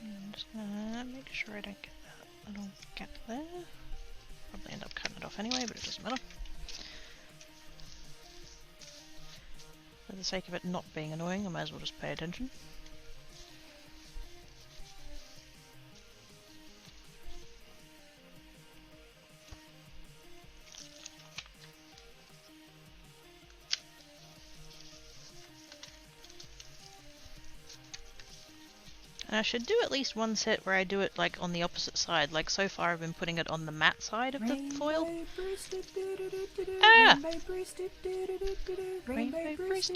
I'm just gonna make sure I don't get that little gap there. Probably end up cutting it off anyway, but it doesn't matter. For the sake of it not being annoying, I might as well just pay attention. And I should do at least one set where I do it like on the opposite side. Like so far I've been putting it on the matte side of the foil. Ah! Rainbow Bruce, Rainbow Bruce.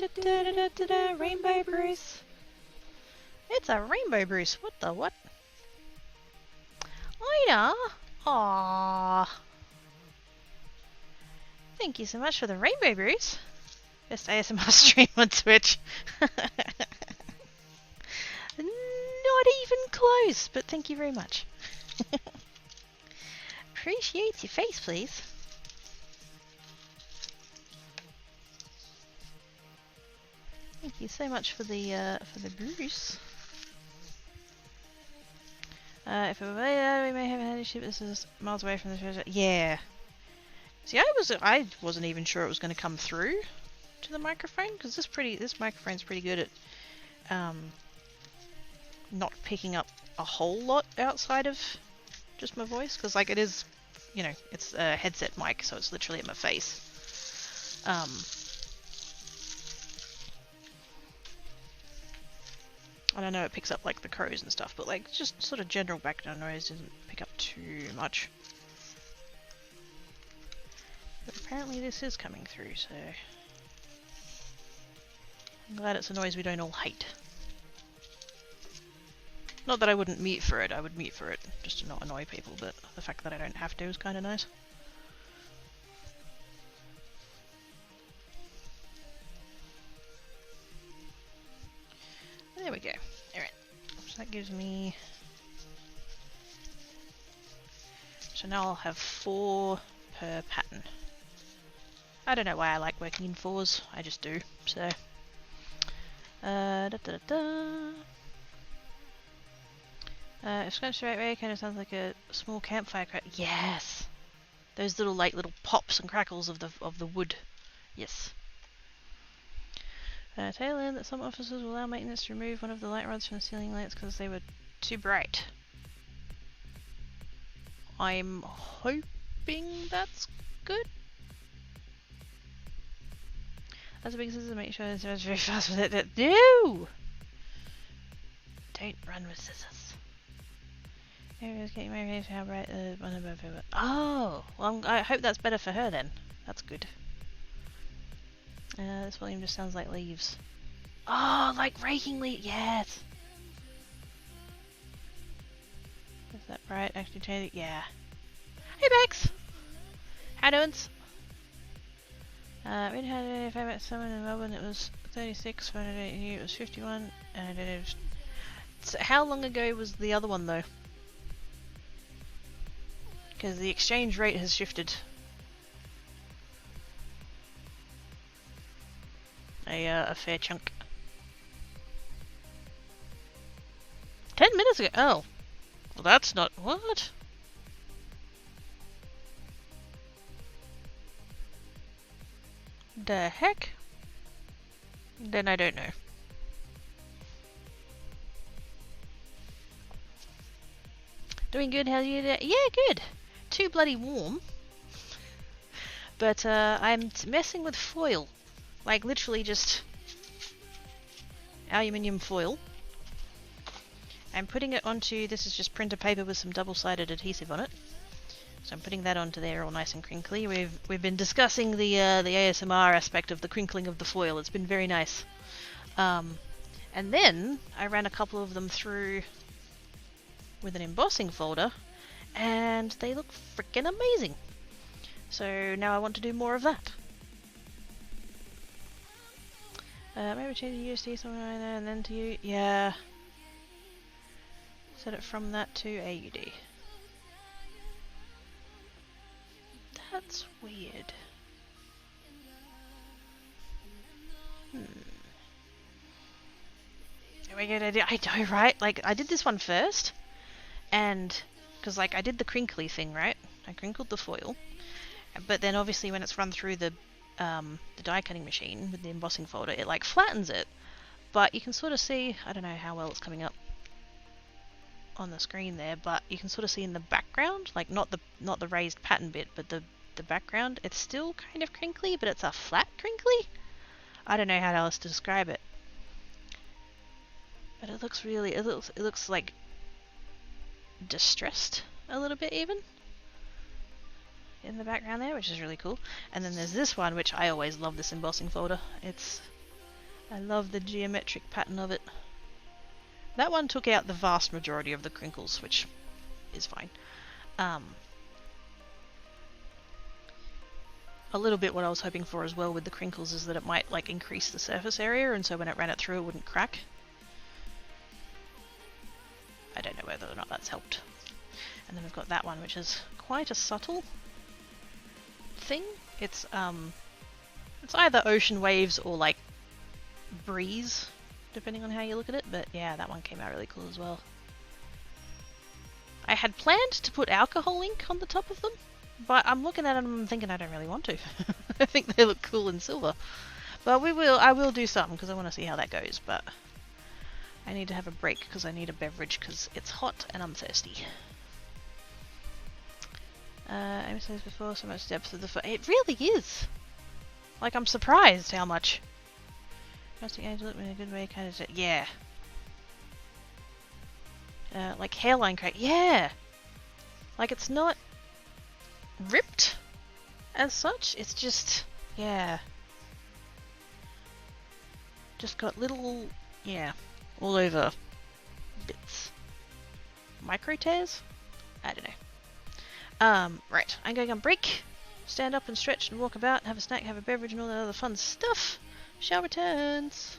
It's a Rainbow Bruce. What the what? Ida! Aww. Thank you so much for the Rainbow Bruce. Best ASMR stream on Twitch. Not even close, but thank you very much. Appreciate your face, please. Thank you so much for the Bruce. If it were we may have had issue. This is miles away from the treasure. Yeah. See, I wasn't even sure it was going to come through to the microphone because this microphone's pretty good at not picking up a whole lot outside of just my voice, because like it is, you know, it's a headset mic, so it's literally at my face. And I know it picks up like the crows and stuff, but like just sort of general background noise doesn't pick up too much. But apparently this is coming through, so I'm glad it's a noise we don't all hate. Not that I wouldn't mute for it, I would mute for it just to not annoy people, but the fact that I don't have to is kind of nice. That gives me... So now I'll have 4 per pattern. I don't know why I like working in 4s, I just do, so... If scratched the right way, kind of sounds like a small campfire crack. Yes! Those little, like, little pops and crackles of the wood. Yes. Tail end that some officers will allow maintenance to remove one of the light rods from the ceiling lights because they were too bright. I'm hoping that's good. That's a big scissors, make sure it's very fast with it. No! Don't run with scissors. Getting my face how bright the one above her. Oh! Well, I hope that's better for her then. That's good. This volume just sounds like leaves. Oh, like raking leaves! Yes! Is that bright? Actually change it? Yeah. Hey Bex! How doin's? We had if I met someone in Melbourne it was 36, when I didn't hear it was 51, and I don't know. So how long ago was the other one though? Because the exchange rate has shifted. A fair chunk. 10 minutes ago? Oh. Well that's not... What? The heck? Then I don't know. Doing good, how's you doing? Yeah, good. Too bloody warm. But I'm messing with foil. Like literally just aluminium foil. I'm putting it onto, this is just printer paper with some double-sided adhesive on it. So I'm putting that onto there all nice and crinkly. We've been discussing the ASMR aspect of the crinkling of the foil. It's been very nice. And then I ran a couple of them through with an embossing folder, and they look freaking amazing. So now I want to do more of that. Maybe change the USD somewhere right there and then to U. Yeah. Set it from that to AUD. That's weird. Are we gonna do? I know, right? Like I did this one first, and because like I did the crinkly thing, right? I crinkled the foil, but then obviously when it's run through the die cutting machine with the embossing folder, it like flattens it. But you can sort of see, I don't know how well it's coming up on the screen there, but you can sort of see in the background, like not the raised pattern bit, but the background, it's still kind of crinkly, but it's a flat crinkly. I don't know how else to describe it. But it looks really, it looks like distressed a little bit even in the background there, which is really cool. And then there's this one, which I always love this embossing folder. I love the geometric pattern of it. That one took out the vast majority of the crinkles, which is fine. A little bit what I was hoping for as well with the crinkles is that it might like increase the surface area, and so when it ran it through it wouldn't crack. I don't know whether or not that's helped. And then we've got that one, which is quite a subtle thing. It's either ocean waves or like breeze, depending on how you look at it, but yeah, that one came out really cool as well. I had planned to put alcohol ink on the top of them, but I'm looking at them and thinking I don't really want to. I think they look cool in silver. But I will do some because I want to see how that goes, but I need to have a break because I need a beverage because it's hot and I'm thirsty. I said this before, so much depth of the foot. It really is! Like, I'm surprised how much. Rustic angel look in a good way, kind of. Yeah. Like hairline crack. Yeah! Like, it's not ripped as such, it's just, yeah. Just got little, yeah, all over bits. Micro tears? I don't know. Right, I'm going on break. Stand up and stretch and walk about, have a snack, have a beverage and all that other fun stuff. Shall returns.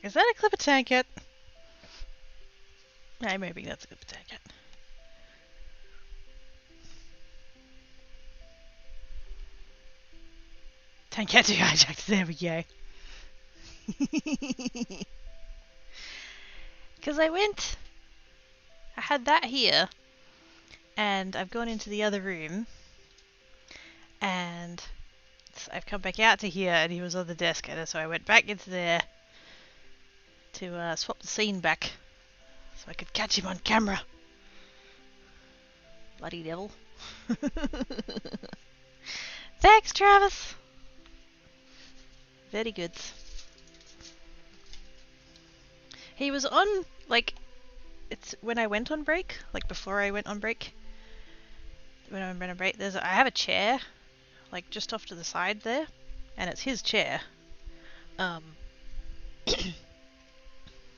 Is that a clipper tanket? I'm hoping that's a clipper tanket. Tanket to hijacked. There we go. Because I had that here, and I've gone into the other room, and I've come back out to here, and he was on the desk, and so I went back into there to swap the scene back, so I could catch him on camera. Bloody devil. Thanks, Travis! Very good. He was on, like, it's when I went on break, like before I went on break. When I went on break, I have a chair, like just off to the side there, and it's his chair.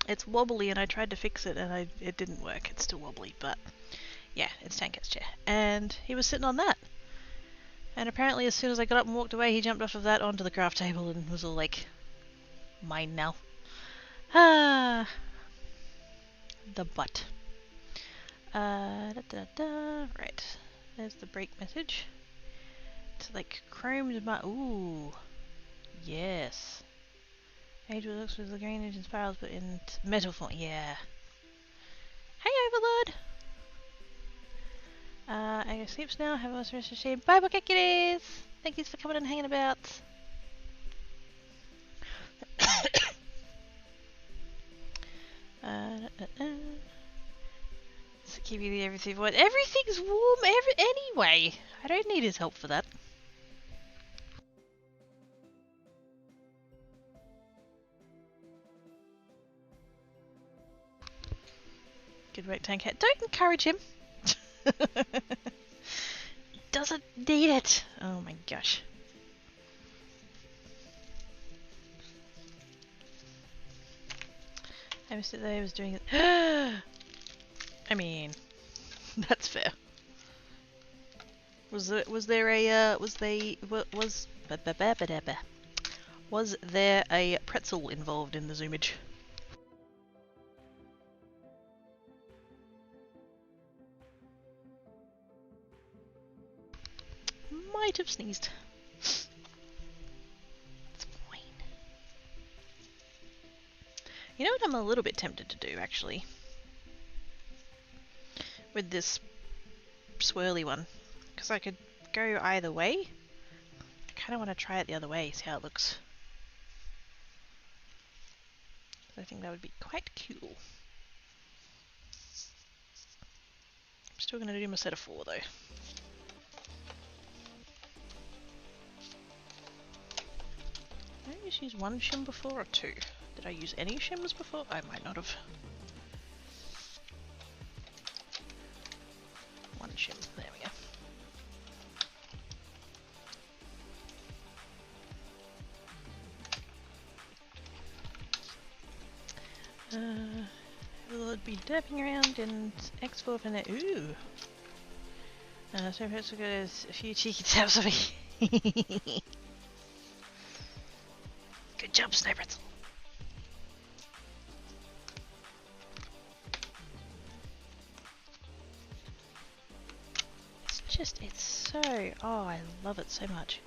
It's wobbly, and I tried to fix it, and it didn't work. It's still wobbly, but yeah, it's Tanket's chair. And he was sitting on that. And apparently as soon as I got up and walked away, he jumped off of that onto the craft table and was all like, mine now. Ah, the butt. Right, there's the break message. It's like chromed my, ooh, yes. Age looks with the green engine spirals, but in metal form, yeah. Hey, Overlord! I go sleeps now, have a nice rest of the day. Bye, Bucket Kitties! Thank you for coming and hanging about. So keep you the everything void. Everything's warm anyway. I don't need his help for that. Good work, Tankhead. Don't encourage him. Doesn't need it. Oh my gosh. I missed it there. I was doing it. I mean, that's fair. Was there a pretzel involved in the zoomage? Might have sneezed. It's fine. You know what I'm a little bit tempted to do, actually? With this swirly one. Because I could go either way. I kind of want to try it the other way, see how it looks. I think that would be quite cool. I'm still going to do my set of 4 though. Did I just use 1 shim before or 2? Did I use any shims before? I might not have. 1 shim, there we go. Will it be dabbing around in X4 for that? Ooh! So perhaps we've got a few cheeky taps on me. Good job, Snipers! It's so... Oh, I love it so much.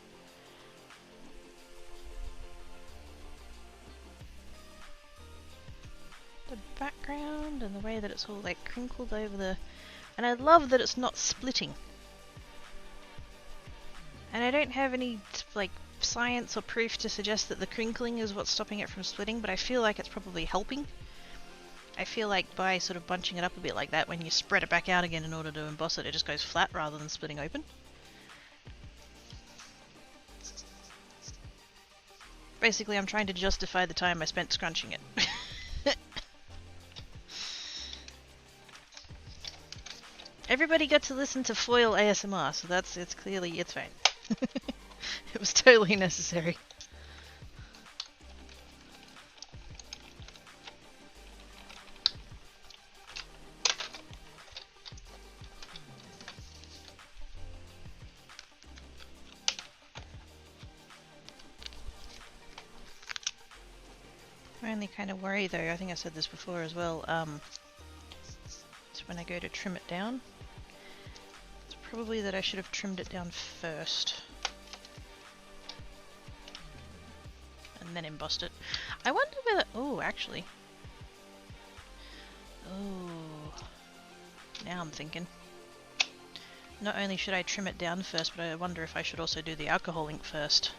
The background and the way that it's all like crinkled over the... And I love that it's not splitting. And I don't have any like science or proof to suggest that the crinkling is what's stopping it from splitting, but I feel like it's probably helping. I feel like by sort of bunching it up a bit like that, when you spread it back out again in order to emboss it, it just goes flat rather than splitting open. Basically, I'm trying to justify the time I spent scrunching it. Everybody got to listen to foil ASMR, so it's fine. It was totally necessary. My only kind of worry though, I think I said this before as well, is when I go to trim it down. It's probably that I should have trimmed it down first. And then embossed it. I wonder whether... oh, actually. Oh. Now I'm thinking. Not only should I trim it down first, but I wonder if I should also do the alcohol ink first.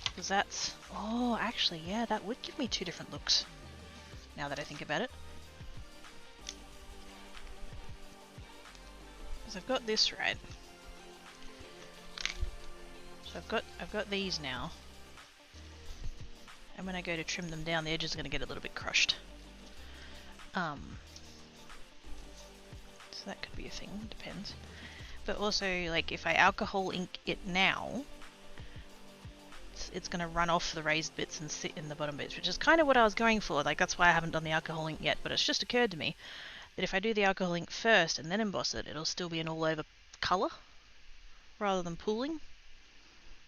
Because that's... oh, actually, yeah, that would give me two different looks. Now that I think about it. Because I've got this right. So I've got these now. And when I go to trim them down, the edges are going to get a little bit crushed. So that could be a thing, depends. But also, like, if I alcohol ink it now, it's going to run off the raised bits and sit in the bottom bits, which is kind of what I was going for. Like, that's why I haven't done the alcohol ink yet, but it's just occurred to me that if I do the alcohol ink first and then emboss it, it'll still be an all-over colour rather than pooling.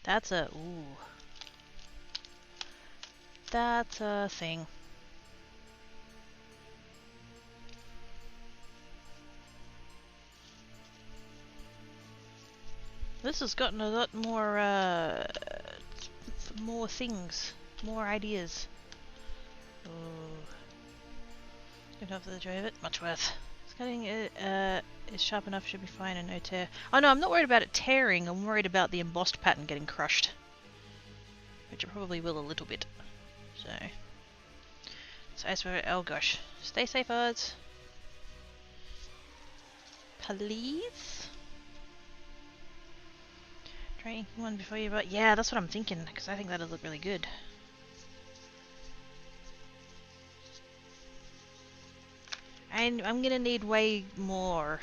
That's a... ooh. That's a thing. This has gotten a lot more things, more ideas. Oh, good enough for the joy of it. Much worth. Cutting it is sharp enough, should be fine, and no tear. Oh no, I'm not worried about it tearing. I'm worried about the embossed pattern getting crushed, which it probably will a little bit. So I swear. Oh gosh, stay safe, odds. Please. Try inking one before you... but yeah, that's what I'm thinking, because I think that'll look really good. And I'm gonna need way more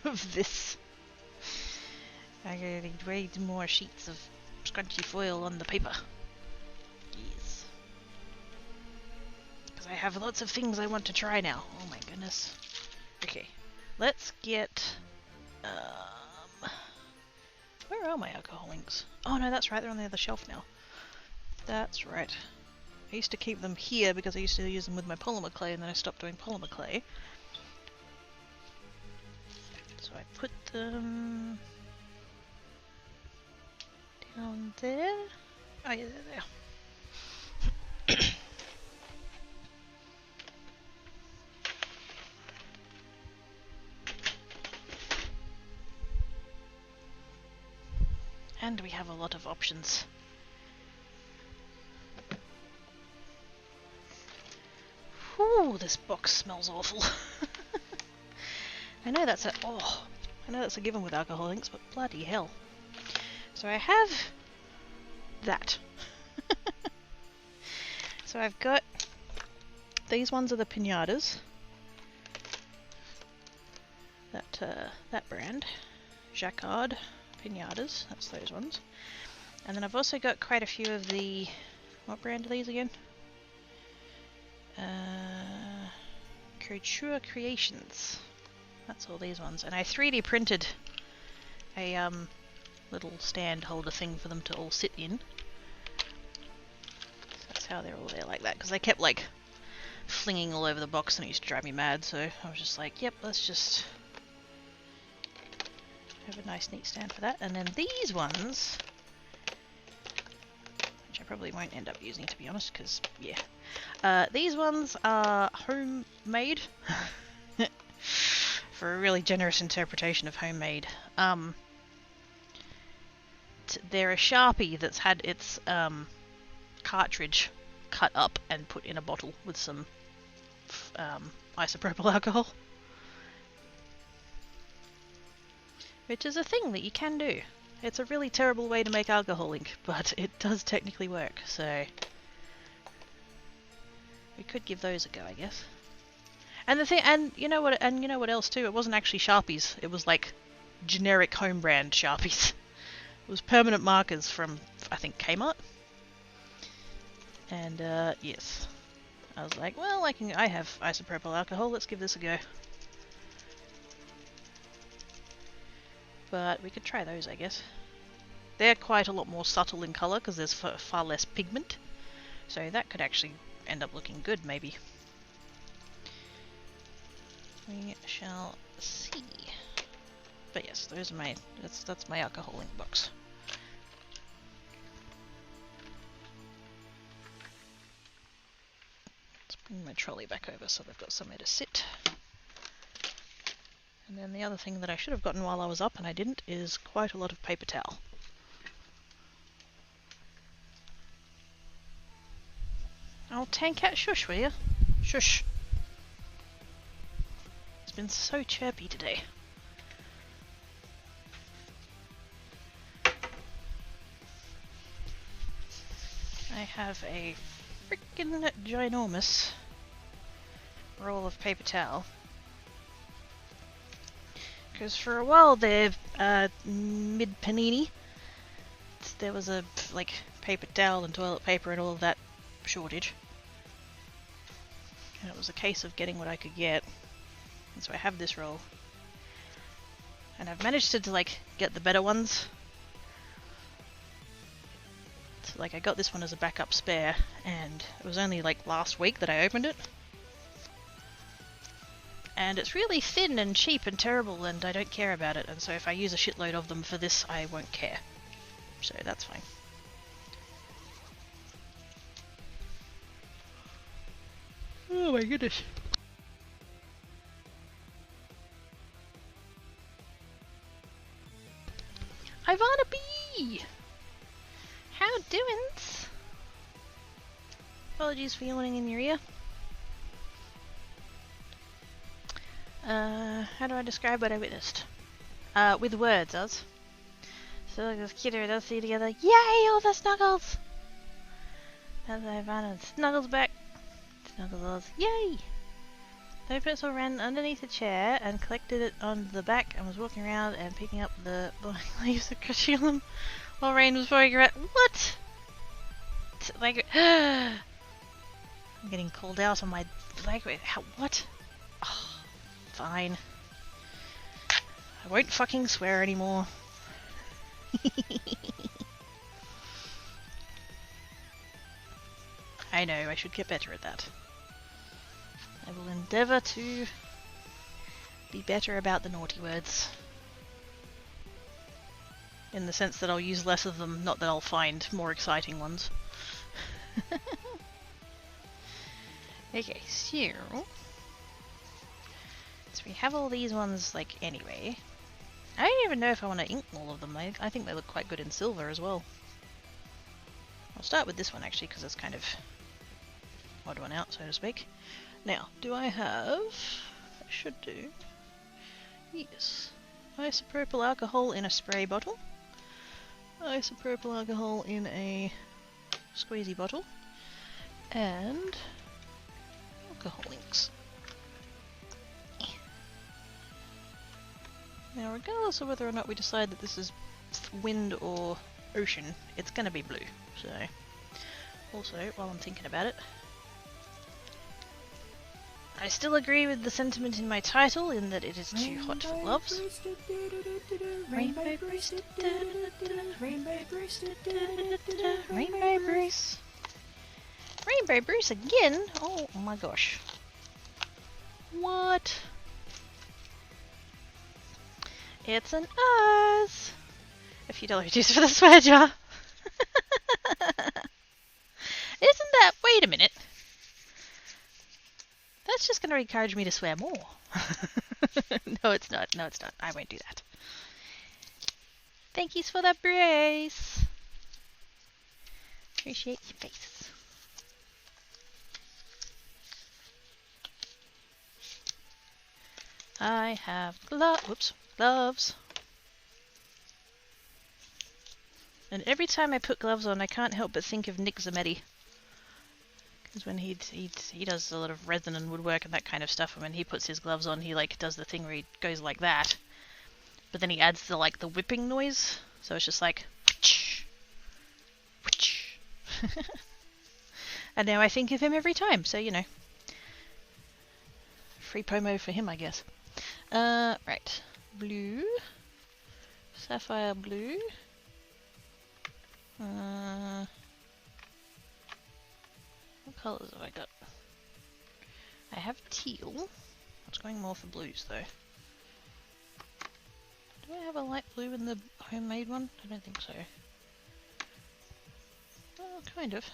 of this. I'm gonna need way more sheets of scrunchy foil on the paper. Yes. Because I have lots of things I want to try now. Oh my goodness. Okay, let's get... where are my alcohol inks? Oh no, that's right, they're on the other shelf now. That's right. I used to keep them here because I used to use them with my polymer clay, and then I stopped doing polymer clay. So I put them down there. Oh yeah, they're there. And we have a lot of options. Ooh, this box smells awful. I know that's a... oh, I know that's a given with alcohol inks, but bloody hell. So I have that. So I've got... these ones are the pinatas. That brand. Jacquard pinatas, that's those ones. And then I've also got quite a few of the... what brand are these again? Couture Creations. That's all these ones. And I 3D printed a little stand holder thing for them to all sit in. So that's how they're all there like that. Because they kept like flinging all over the box and it used to drive me mad. So I was just like, yep, let's just have a nice neat stand for that. And then these ones, which I probably won't end up using to be honest, because yeah. These ones are homemade. For a really generous interpretation of homemade. They're a Sharpie that's had its cartridge cut up and put in a bottle with some isopropyl alcohol. Which is a thing that you can do. It's a really terrible way to make alcohol ink, but it does technically work, so... we could give those a go, I guess. And the thing, and you know what else too? It wasn't actually Sharpies. It was like generic home brand Sharpies. It was permanent markers from, I think, Kmart. And yes, I was like, well, I have isopropyl alcohol. Let's give this a go. But we could try those, I guess. they're quite a lot more subtle in colour because there's far less pigment. So that could actually end up looking good, maybe. We shall see. But yes, those are my that's my alcohol ink box. Let's bring my trolley back over so they've got somewhere to sit. And then the other thing that I should have gotten while I was up and I didn't is quite a lot of paper towel. Oh, Tankat, shush, will you? Shush. It's been so chirpy today. I have a freaking ginormous roll of paper towel. Because for a while there, mid-panini, there was a, like, paper towel and toilet paper and all of that shortage. And it was a case of getting what I could get. And so I have this roll. And I've managed to like, get the better ones. So, like, I got this one as a backup spare, and it was only, like, last week that I opened it. And it's really thin and cheap and terrible, and I don't care about it, and so if I use a shitload of them for this, I won't care. So that's fine. Oh my goodness. Ivana B! How doin's? Apologies for yawning in your ear. How do I describe what I witnessed? With words, Oz. So like this kid or those two together. Yay, all the snuggles! As Ivana snuggles back. Snuggles Oz. Yay! The pencil ran underneath a chair and collected it on the back and was walking around and picking up the leaves and crushing on them while Rain was pouring around. What? Like, I'm getting called out on my language. What? Oh, fine. I won't fucking swear anymore. I know, I should get better at that. I will endeavour to be better about the naughty words. In the sense that I'll use less of them, not that I'll find more exciting ones. Okay, so we have all these ones, like, anyway. I don't even know if I want to ink all of them. I think they look quite good in silver as well. I'll start with this one, actually, because it's kind of odd one out, so to speak. Now, do I have... I should do... Yes. Isopropyl alcohol in a spray bottle. Isopropyl alcohol in a squeezy bottle. And... alcohol inks. Now, regardless of whether or not we decide that this is wind or ocean, it's going to be blue. So, also, while I'm thinking about it, I still agree with the sentiment in my title in that it is too hot for gloves. Rainbow Bruce, Rainbow Bruce, Rainbow Bruce, Rainbow Bruce again? Oh my gosh! What? It's an Oz! A few dollar reduced for the swear jar. Isn't that... Wait a minute. That's just going to encourage me to swear more. No, it's not. No, it's not. I won't do that. Thank yous for that brace. Appreciate your face. I have gloves. And every time I put gloves on, I can't help but think of Nick Zametti. Because when he does a lot of resin and woodwork and that kind of stuff, and when he puts his gloves on, he like does the thing where he goes like that. But then he adds the like the whipping noise, so it's just like whoosh, whoosh. And now I think of him every time, so you know. Free promo for him, I guess. Right. Blue. Sapphire blue. What colours have I got? I have teal. I was going more for blues though. Do I have a light blue in the homemade one? I don't think so. Well, kind of.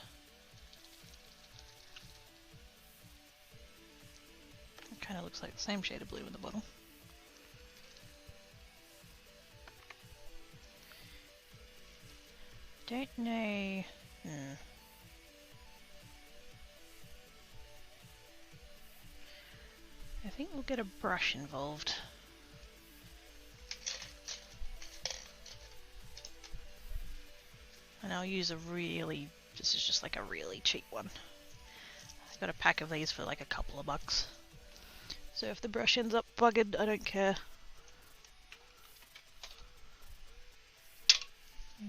It kind of looks like the same shade of blue in the bottle. Don't know. I think we'll get a brush involved. And I'll use a really, this is just like a really cheap one. I got a pack of these for like a couple of bucks. So if the brush ends up buggered, I don't care.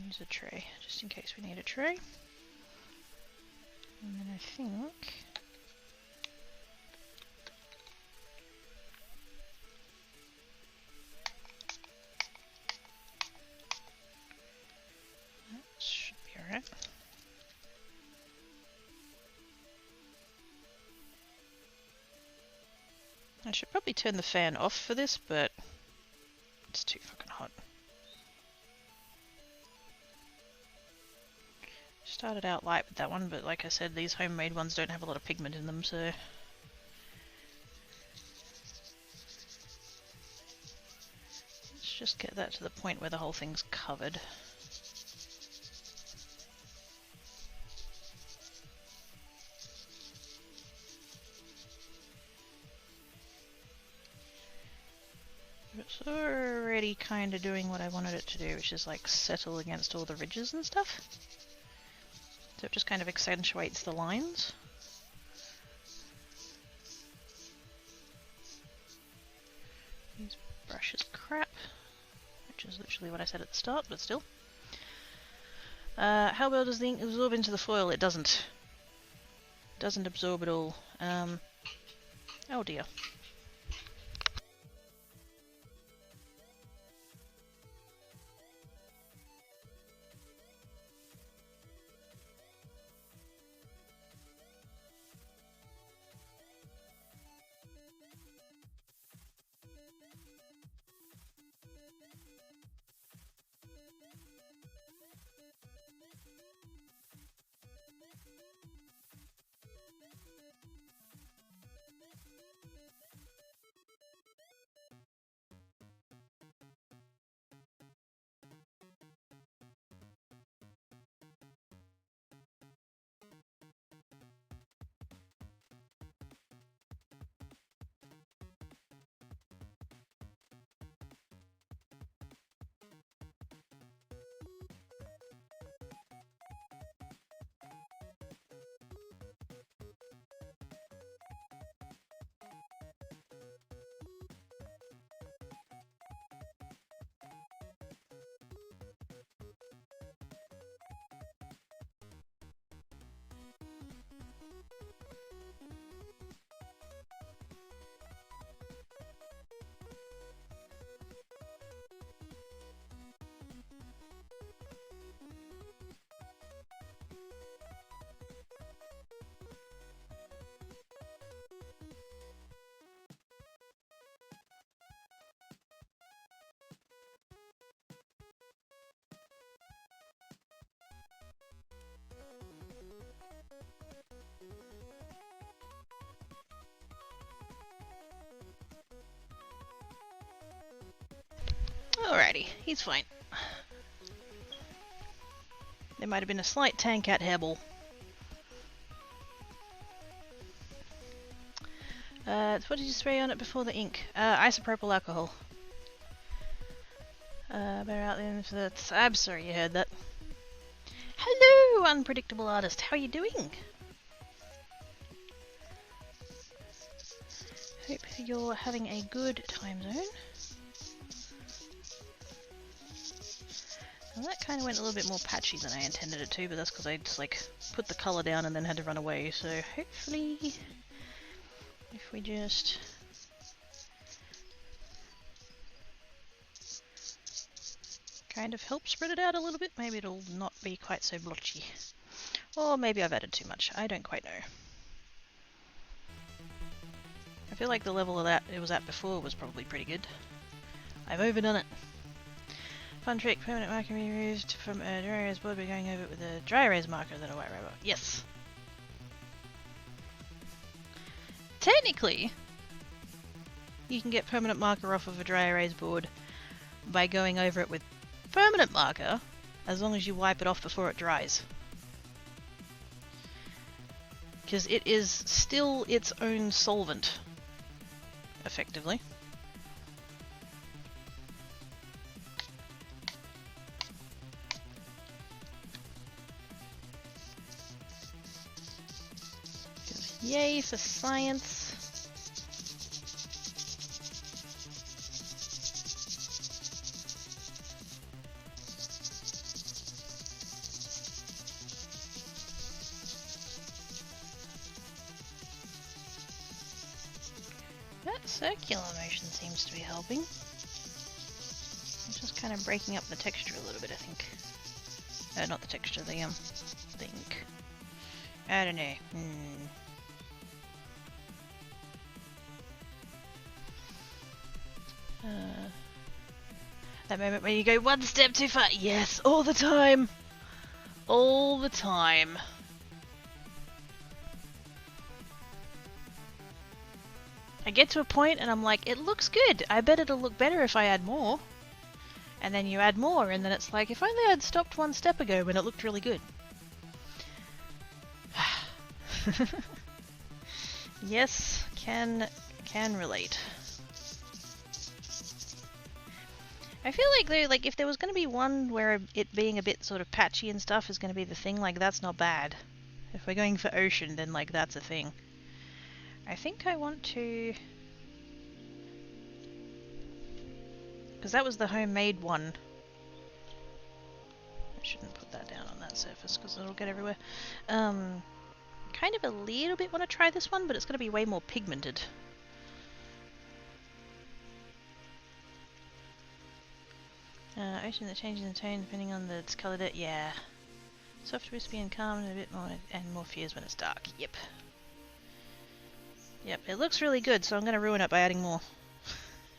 Use a tray, just in case we need a tray. And then I think... that should be alright. I should probably turn the fan off for this, but it's too fucking hot. Started out light with that one, but like I said, these homemade ones don't have a lot of pigment in them, so... let's just get that to the point where the whole thing's covered. It's already kind of doing what I wanted it to do, which is like settle against all the ridges and stuff. So it just kind of accentuates the lines. Use brush is crap, which is literally what I said at the start, but still. How well does the ink absorb into the foil? It doesn't. It doesn't absorb at all. Oh dear. Alrighty, he's fine. There might have been a slight tank at hairball. What did you spray on it before the ink? Isopropyl alcohol. Better out there for that. I'm sorry you heard that. Hello, unpredictable artist. How are you doing? Hope you're having a good time zone. Well, that kind of went a little bit more patchy than I intended it to, but that's because I just like put the colour down and then had to run away. So hopefully, if we just kind of help spread it out a little bit. Maybe it'll not be quite so blotchy. Or maybe I've added too much. I don't quite know. I feel like the level of that it was at before was probably pretty good. I've overdone it. Fun trick, permanent marker can be removed from a dry erase board by going over it with a dry erase marker than a white rubber. Yes. Technically, you can get permanent marker off of a dry erase board by going over it with permanent marker, as long as you wipe it off before it dries. Because it is still its own solvent, effectively. Yay for science! That circular motion seems to be helping. It's just kind of breaking up the texture a little bit, I think. Not the texture, the ink. I don't know. That moment when you go one step too far. Yes, all the time. All the time. I get to a point and I'm like, it looks good. I bet it'll look better if I add more. And then you add more and then it's like, if only I'd stopped one step ago when it looked really good. Yes, can relate. I feel like though, like if there was going to be one where it being a bit sort of patchy and stuff is going to be the thing, like that's not bad. If we're going for ocean, then like that's a thing. I think I want to... because that was the homemade one. I shouldn't put that down on that surface because it'll get everywhere. Kind of a little bit want to try this one, but it's going to be way more pigmented. Ocean that changes in tone depending on the colour. Yeah. Soft, wispy and calm and a bit more, and more fierce when it's dark. Yep. Yep, it looks really good, so I'm going to ruin it by adding more.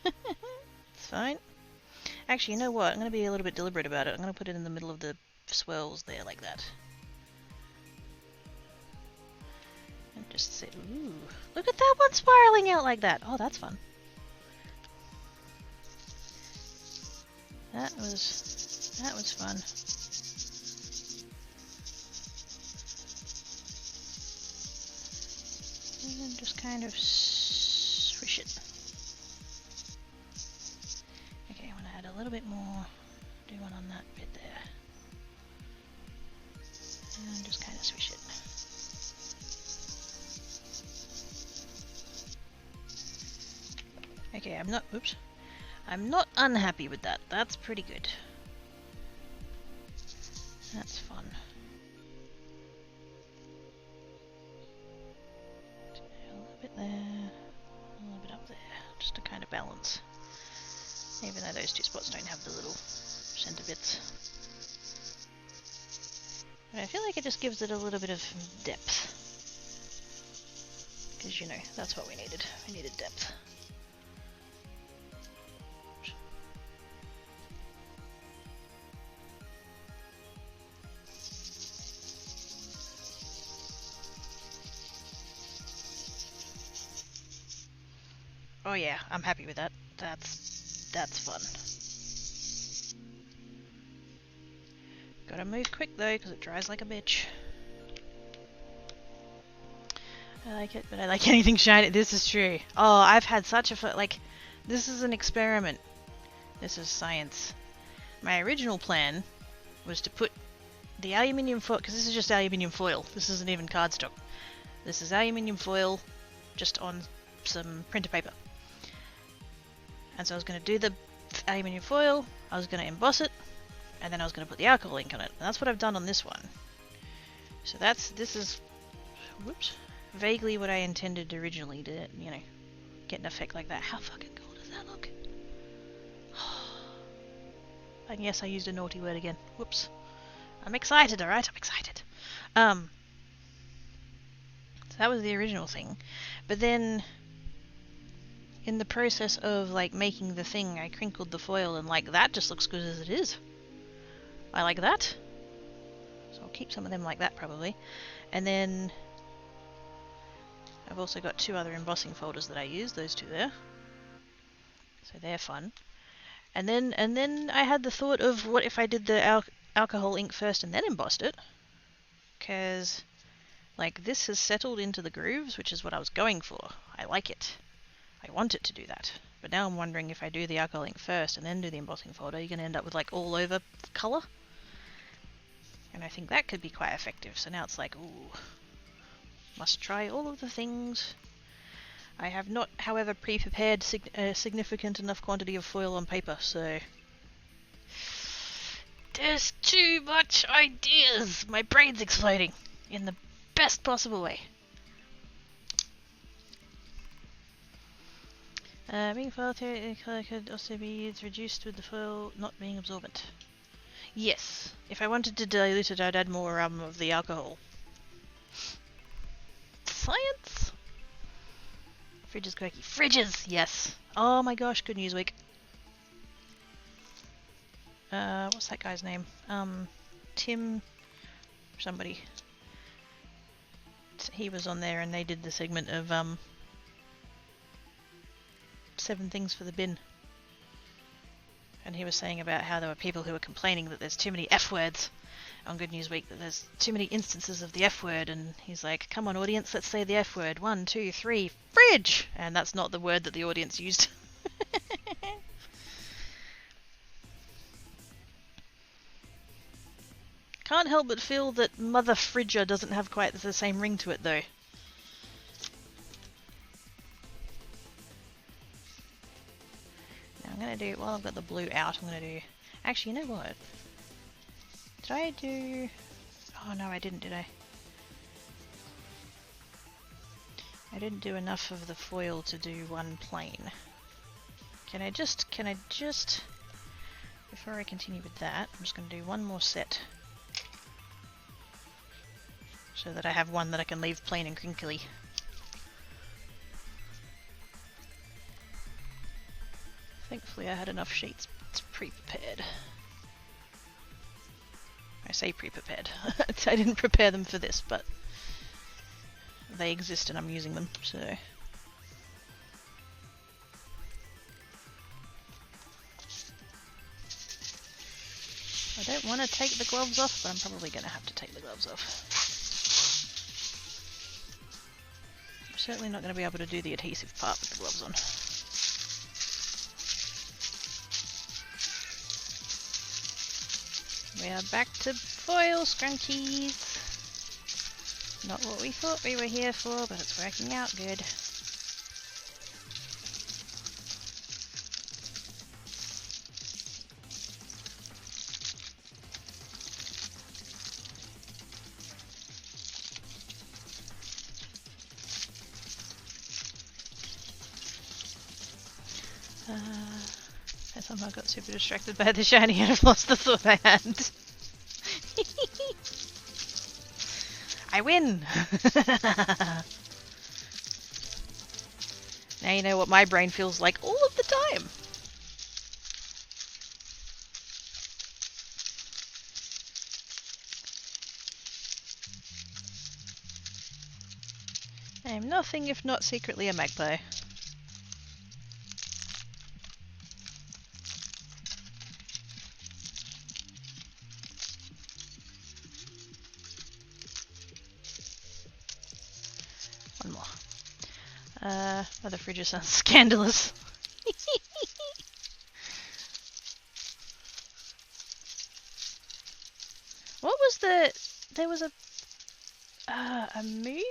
It's fine. Actually, you know what? I'm going to be a little bit deliberate about it. I'm going to put it in the middle of the swirls there, like that. And just say, ooh, look at that one spiraling out like that. Oh, that's fun. That was fun. And just kind of swish it. Okay, I want to add a little bit more. Do one on that bit there. And just kind of swish it. Okay, I'm not unhappy with that. That's pretty good. That's fun. A little bit there, a little bit up there, just to kind of balance. Even though those two spots don't have the little center bits. But I feel like it just gives it a little bit of depth. Because, you know, that's what we needed. We needed depth. Oh yeah, I'm happy with that. That's fun. Gotta move quick though, because it dries like a bitch. I like it, but I like anything shiny. This is true. Oh, I've had such a fun, like, this is an experiment. This is science. My original plan was to put the aluminium foil, because this is just aluminium foil. This isn't even cardstock. This is aluminium foil just on some printer paper. And so I was going to do the aluminium foil, I was going to emboss it, and then I was going to put the alcohol ink on it. And that's what I've done on this one. So this is, whoops, vaguely what I intended originally to, you know, get an effect like that. How fucking cool does that look? And yes, I used a naughty word again. Whoops. I'm excited, alright? I'm excited. So that was the original thing. But then, in the process of, like, making the thing, I crinkled the foil and, like, that just looks good as it is. I like that. So I'll keep some of them like that, probably. And then, I've also got 2 other embossing folders that I use, those 2 there. So they're fun. And then I had the thought of, what if I did the alcohol ink first and then embossed it? Because, like, this has settled into the grooves, which is what I was going for. I like it. I want it to do that. But now I'm wondering, if I do the alcohol ink first and then do the embossing folder, you're going to end up with, like, all over colour. And I think that could be quite effective. So now it's like, ooh, must try all of the things. I have not, however, pre-prepared a significant enough quantity of foil on paper, so... There's too much ideas! My brain's exploding! In the best possible way. Being foil color could also be used reduced with the foil not being absorbent. Yes. If I wanted to dilute it, I'd add more of the alcohol. Science! Fridge is quirky. Fridges! Yes! Oh my gosh, good news week. What's that guy's name? Tim... somebody. He was on there and they did the segment of, 7 things for the bin. And he was saying about how there were people who were complaining that there's too many F words on Good News Week, that there's too many instances of the F word, and he's like, come on audience, let's say the F word. 1, 2, 3, fridge! And that's not the word that the audience used. Can't help but feel that Mother Fridger doesn't have quite the same ring to it though. Now I'm gonna do, while I've got the blue out, I'm gonna do... Actually, you know what? Did I do... Oh no, I didn't, did I? I didn't do enough of the foil to do one plane. Can I just... Before I continue with that, I'm just gonna do one more set. So that I have one that I can leave plain and crinkly. Thankfully I had enough sheets. It's pre-prepared. I say pre-prepared. I didn't prepare them for this, but they exist and I'm using them, so... I don't want to take the gloves off, but I'm probably going to have to take the gloves off. I'm certainly not going to be able to do the adhesive part with the gloves on. We are back to foil scrunchies. Not what we thought we were here for, but it's working out good. I somehow got super distracted by the shiny and I've lost the thought I had. I win! Now you know what my brain feels like all of the time. I am nothing if not secretly a magpie. One more. Mother Fridger sounds scandalous. What was there was a movie?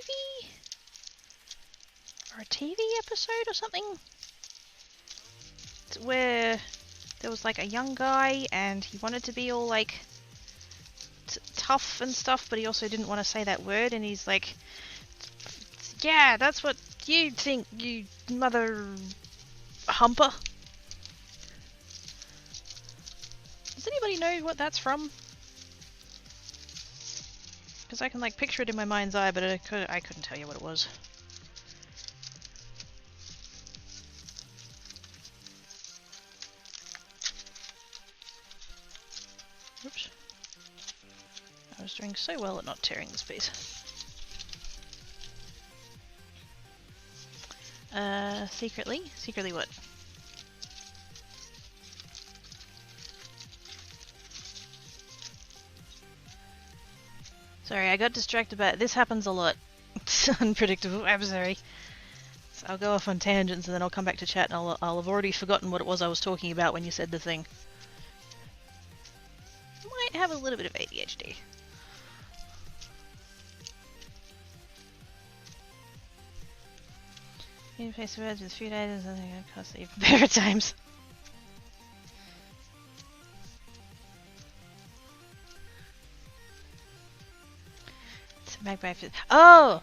Or a TV episode or something? Where there was like a young guy and he wanted to be all like tough and stuff, but he also didn't want to say that word, and he's like, yeah, that's what you think, you mother humper. Does anybody know what that's from? Because I can like picture it in my mind's eye, but I couldn't tell you what it was. Oops. I was doing so well at not tearing this piece. Secretly? Secretly what? Sorry, I got distracted by it. This happens a lot. It's unpredictable. I'm sorry. So I'll go off on tangents and then I'll come back to chat and I'll have already forgotten what it was I was talking about when you said the thing. Might have a little bit of ADHD. You face the words with food items and they're going to cost even better times. It's a magpie food. Oh!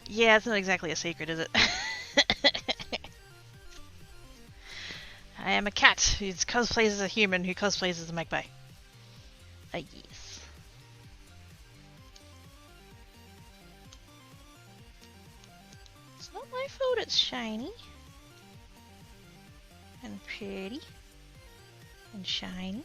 Yeah, it's not exactly a secret, is it? I am a cat who cosplays as a human who cosplays as a magpie. Yes. It's not my fault it's shiny. And pretty. And shiny.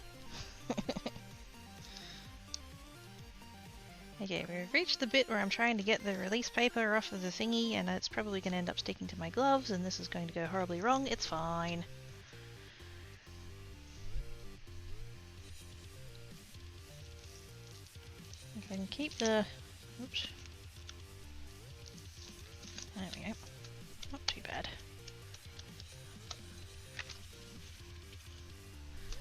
Okay, we've reached the bit where I'm trying to get the release paper off of the thingy and it's probably going to end up sticking to my gloves and this is going to go horribly wrong. It's fine. If I can keep the... Oops. There we go. Not too bad.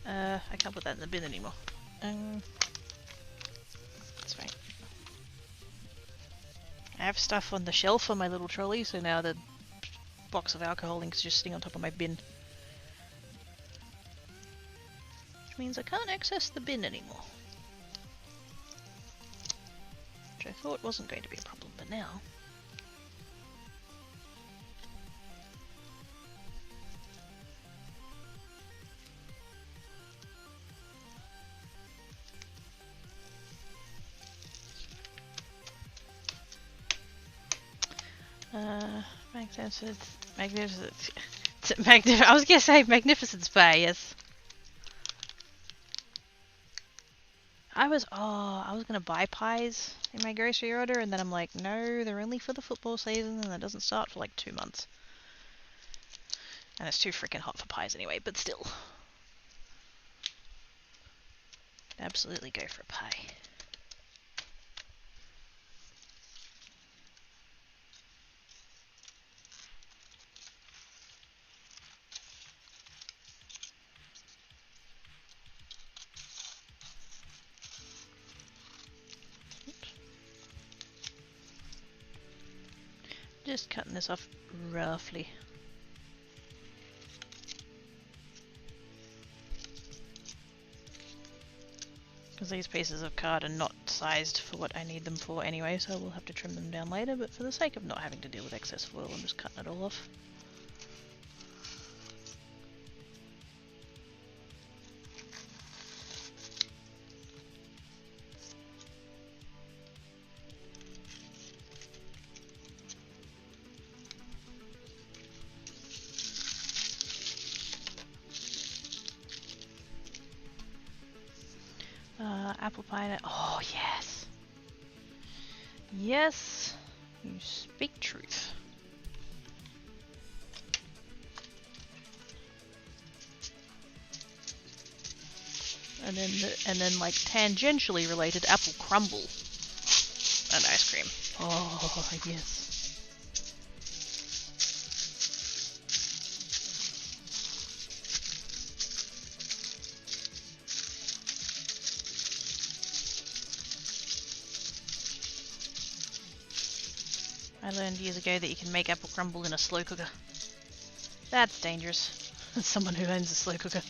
I can't put that in the bin anymore. That's fine. I have stuff on the shelf on my little trolley, so now the box of alcohol inks is just sitting on top of my bin. Which means I can't access the bin anymore. Which I thought wasn't going to be a problem, but now... I was gonna say Magnificent Spy, yes. I was gonna buy pies in my grocery order and then I'm like, no, they're only for the football season and that doesn't start for like 2 months. And it's too freaking hot for pies anyway, but still. Absolutely go for a pie. Just cutting this off roughly. Because these pieces of card are not sized for what I need them for anyway, so we'll have to trim them down later, but for the sake of not having to deal with excess foil, I'm just cutting it all off. Apple pie. Oh, yes. Yes. You speak truth. And then like tangentially related apple crumble and ice cream. Oh, yes. I learned years ago that you can make apple crumble in a slow cooker. That's dangerous. As someone who owns a slow cooker.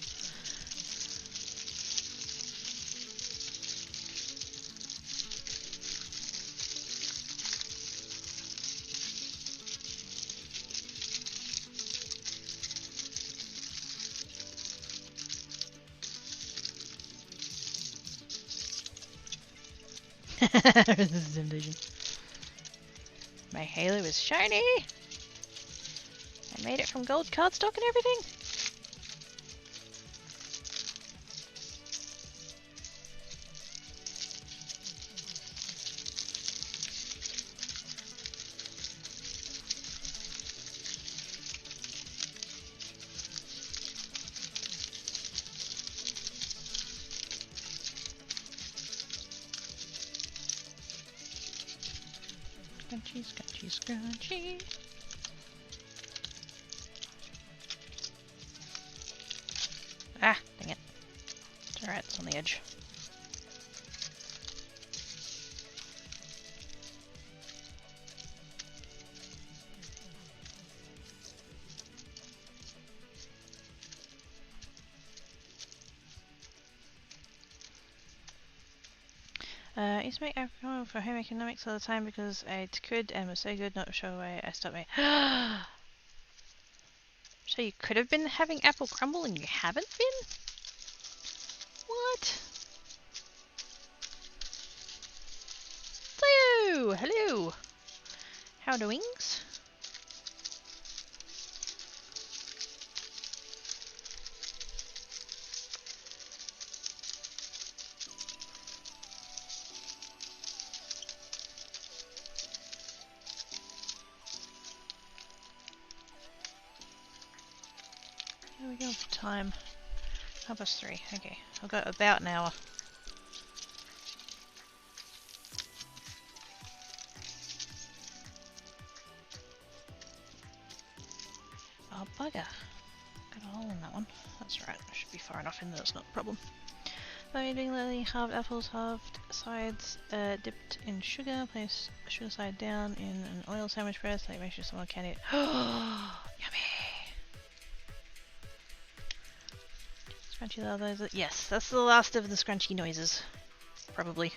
Temptation. My halo is shiny! I made it from gold cardstock and everything? Scrunchy, scrunchy, scrunchy. Ah, dang it. It's alright, it's on the edge. I used to make everyone for home economics all the time because I could and was so good not to show why I stopped my. So you could have been having apple crumble and you haven't been? What? Hello! Hello! How doings? Here we go for time. 3:30. Okay, I've got about an hour. Oh, bugger. Got a hole in that one. That's right. I should be far enough in that it's not a problem. By doing lily, halved apples, halved sides, dipped in sugar. Place sugar side down in an oil sandwich press. Like make sure someone can eat. Yummy! Scrunchy noises. Yes, that's the last of the scrunchy noises. Probably.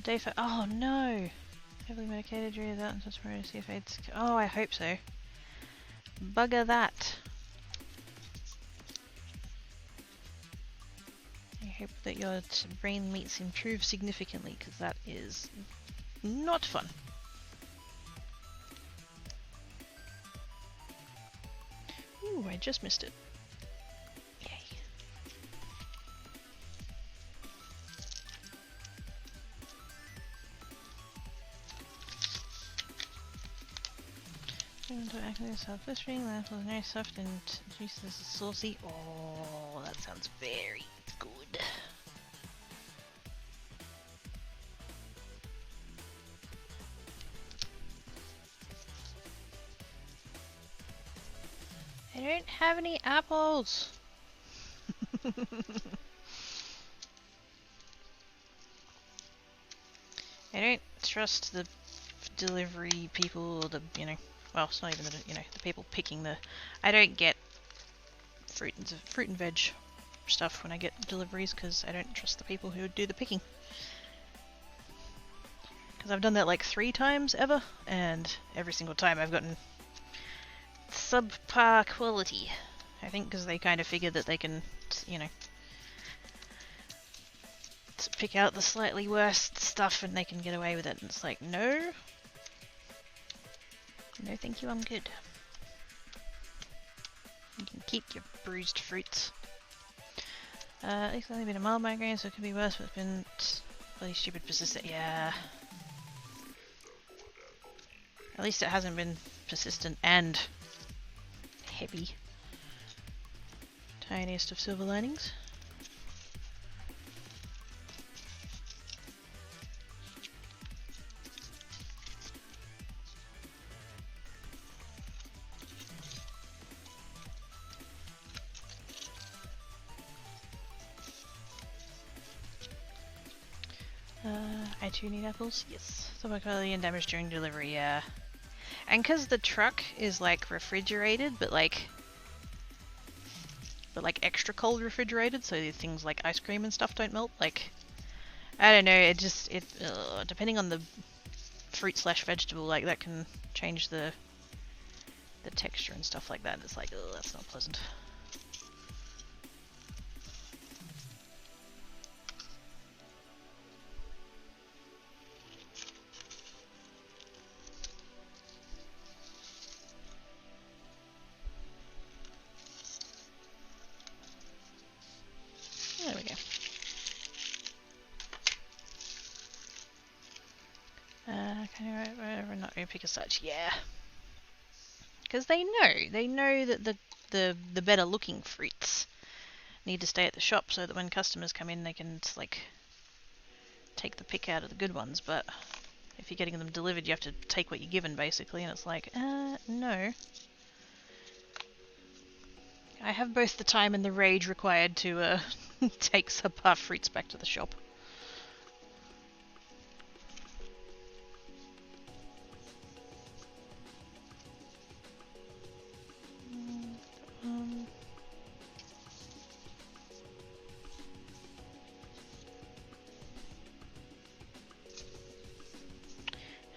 Day for. Oh no! Heavily medicated, drew that and such to see if AIDS. Oh, I hope so. Bugger that. I hope that your brain meats improve significantly because that is not fun. Ooh, I just missed it. Yay. To activate self-listening, the apple is very soft and juice is saucy. Oh, that sounds very good. I don't have any apples. I don't trust the delivery people, the, you know, well, it's not even the, you know, the people picking the, I don't get fruit and veg stuff when I get deliveries because I don't trust the people who do the picking. Because I've done that like 3 times ever, and every single time I've gotten subpar quality. I think because they kind of figure that they can, you know, pick out the slightly worse stuff and they can get away with it. And it's like, no. No, thank you, I'm good. You can keep your bruised fruits. At least only been a mild migraine, so it could be worse, but it's been really stupid persistent. Yeah. At least it hasn't been persistent and heavy. Tiniest of silver linings. I too need apples. Yes. Stomach quality and damage during delivery, yeah. And because the truck is like refrigerated, but like extra cold refrigerated, so things like ice cream and stuff don't melt. Like, I don't know. It just depending on the fruit / vegetable, like that can change the texture and stuff like that. It's like, oh, that's not pleasant. There we go. Can you write whatever, not really pick as such? Yeah. Because they know that the better looking fruits need to stay at the shop so that when customers come in they can just, like, take the pick out of the good ones, but if you're getting them delivered you have to take what you're given basically, and it's like, no. I have both the time and the rage required to take subpar fruits back to the shop.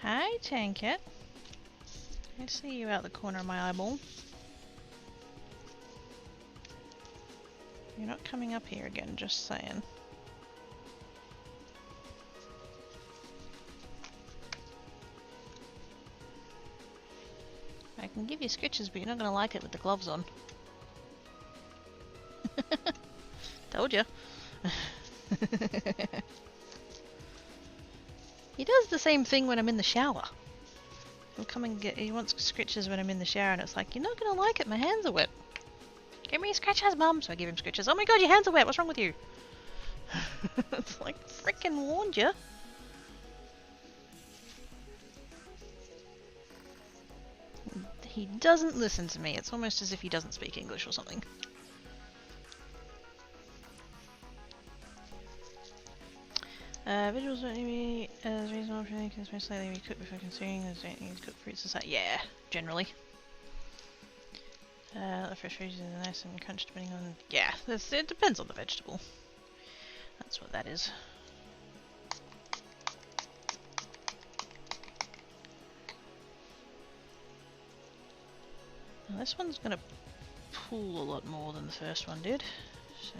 Hi, Tanket. I see you out the corner of my eyeball. You're not coming up here again, just saying. I can give you scratches, but you're not going to like it with the gloves on. Told ya. He does the same thing when I'm in the shower. He'll come and he wants scratches when I'm in the shower, and it's like, you're not going to like it, my hands are wet. Give me scratches, Mum. So I give him scratches. Oh my god, your hands are wet, what's wrong with you? It's like, frickin' warned you. He doesn't listen to me. It's almost as if he doesn't speak English or something. Visuals don't need to be as reasonable for anything, because most likely we cook before consuming. There's don't need to cook fruits as that. Yeah, generally. The fresh veggies are nice and crunched depending on... Yeah, it depends on the vegetable. That's what that is. Now this one's going to pull a lot more than the first one did. So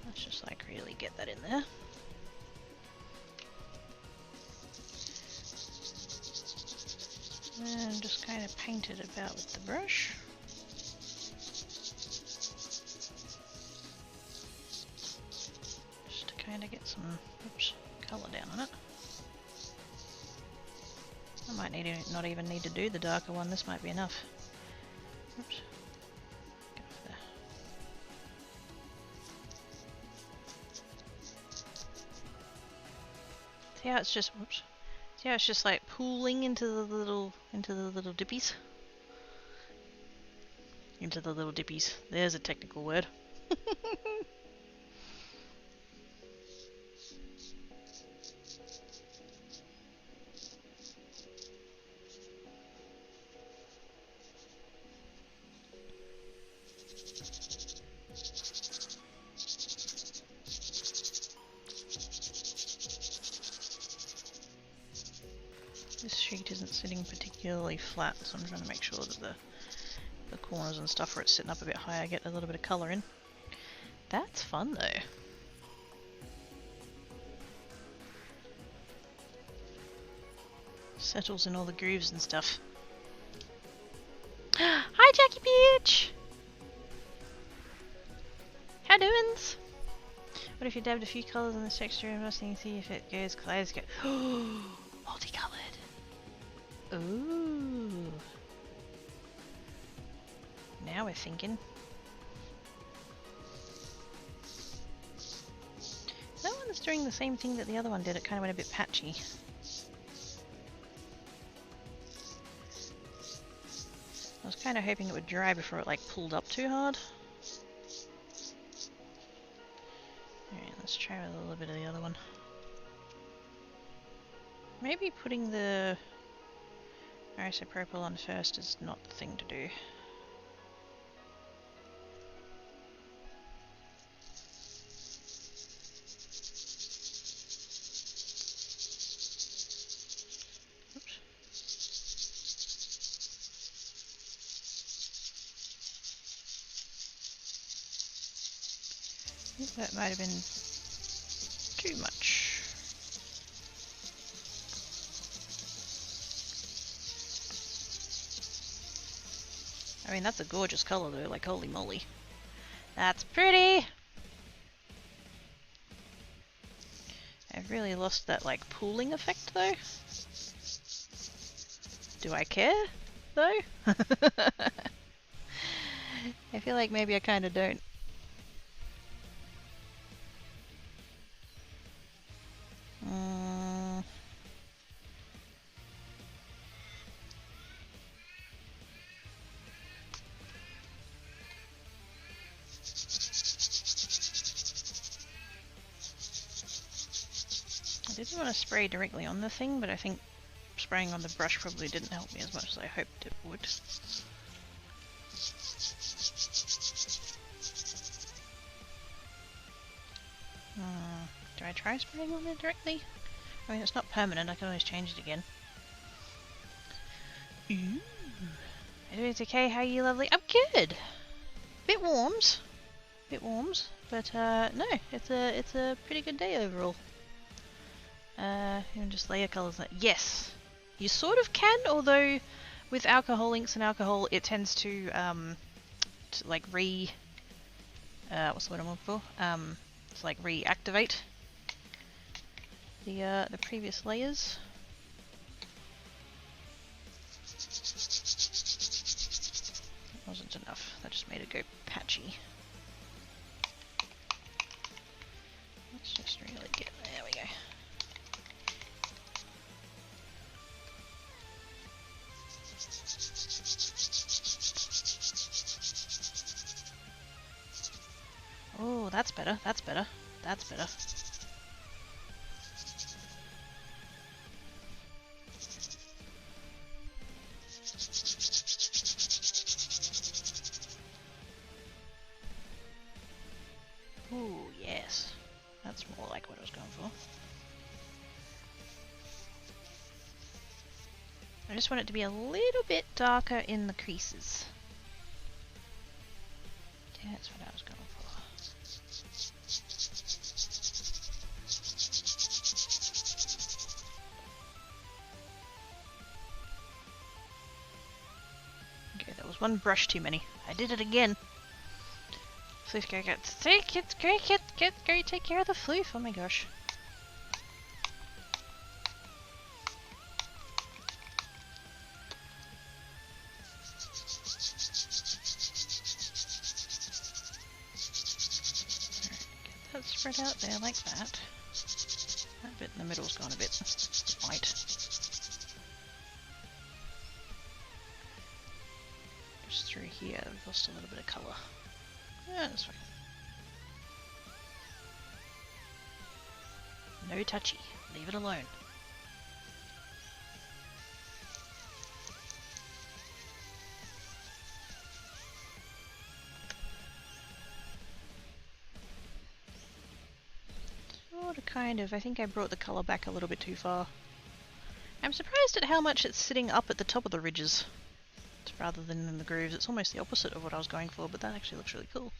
let's just like really get that in there. And just kind of paint it about with the brush. Just to kind of get some colour down on it. I might need to, not even need to do the darker one, this might be enough. Oops. Go for there. See how it's just, whoops. See how it's just like pooling into the little dippies? Into the little dippies. There's a technical word. This sheet isn't sitting particularly flat, so I'm trying to make sure that the corners and stuff where it's sitting up a bit higher get a little bit of colour in. That's fun though. Settles in all the grooves and stuff. Hi Jackie Peach! How doings? What if you dabbed a few colours on this texture and just see if it goes clouds go multicoloured. Ooh. Now we're thinking. That one's doing the same thing that the other one did, it kind of went a bit patchy. I was kind of hoping it would dry before it like pulled up too hard. Alright, let's try with a little bit of the other one. Maybe putting the isopropyl on first is not the thing to do. That might have been too much. I mean, that's a gorgeous colour though, like holy moly. That's pretty! really lost that like pooling effect though. Do I care though? I feel like maybe I kind of don't. I didn't want to spray directly on the thing, but I think spraying on the brush probably didn't help me as much as I hoped it would. Do I try spraying on it directly? I mean, it's not permanent, I can always change it again. Ooh. It's okay, how are you, lovely? I'm good! Bit warms, but no, it's a pretty good day overall. Even just layer colours. Yes, you sort of can, although with alcohol inks and alcohol, it tends to like what's the word I'm looking for? To like reactivate the previous layers. That wasn't enough. That just made it go patchy. Let's just really get there. We go. Oh, that's better. That's better. That's better. Ooh, yes. That's more like what I was going for. I just want it to be a little bit darker in the creases. Yeah, that's what I was going for. Okay, that was one brush too many. I did it again. Floof, go get go take care of the floof. Oh my gosh. Get that spread out there like that. That bit in the middle's gone a bit white. Just through here, we've lost a little bit of colour. Yeah, that's fine. No touchy. Leave it alone. Sort of, kind of. I think I brought the colour back a little bit too far. I'm surprised at how much it's sitting up at the top of the ridges rather than in the grooves. It's almost the opposite of what I was going for, but that actually looks really cool.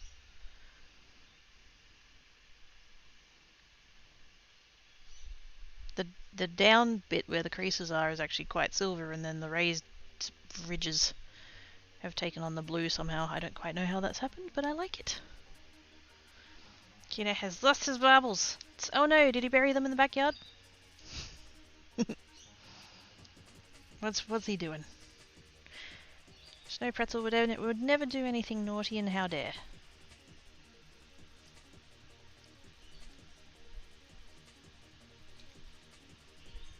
The down bit where the creases are is actually quite silver, and then the raised ridges have taken on the blue somehow. I don't quite know how that's happened, but I like it. Kino has lost his marbles. Oh no, did he bury them in the backyard? What's he doing? Snow Pretzel would never do anything naughty, and how dare.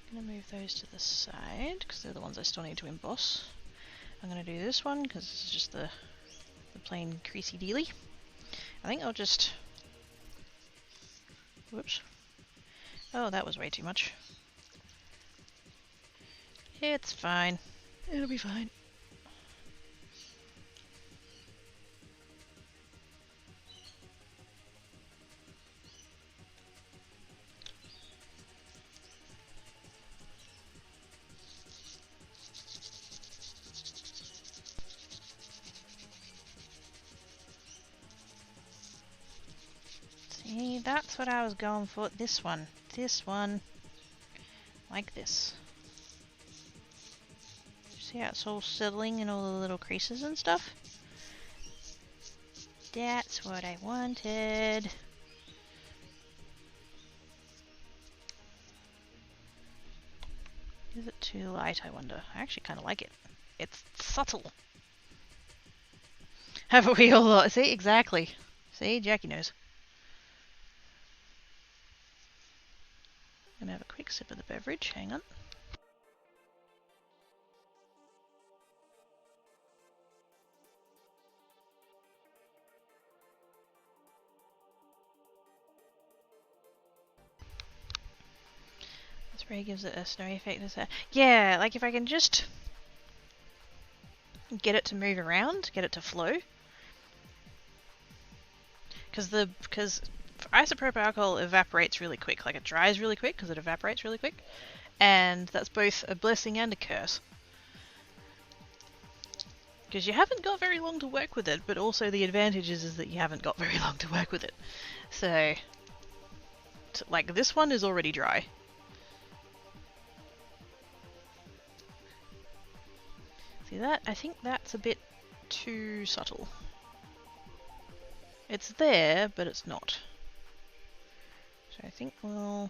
I'm going to move those to the side because they're the ones I still need to emboss. I'm going to do this one because this is just the plain creasy dealy. I think I'll just... Whoops. Oh, that was way too much. It's fine. It'll be fine. See, that's what I was going for. This one. This one. Like this. See how it's all settling in all the little creases and stuff? That's what I wanted. too light, I wonder? I actually kind of like it. It's subtle. Haven't we all? See, exactly. See, Jackie knows. I'm gonna have a quick sip of the beverage. Hang on. Spray gives it a snowy effect. Yeah, like if I can just get it to move around, get it to flow. Because isopropyl alcohol evaporates really quick, like it dries really quick because it evaporates really quick, and that's both a blessing and a curse. Because you haven't got very long to work with it, but also the advantage is that you haven't got very long to work with it. So, like this one is already dry. See that? I think that's a bit too subtle. It's there, but it's not. So I think we'll...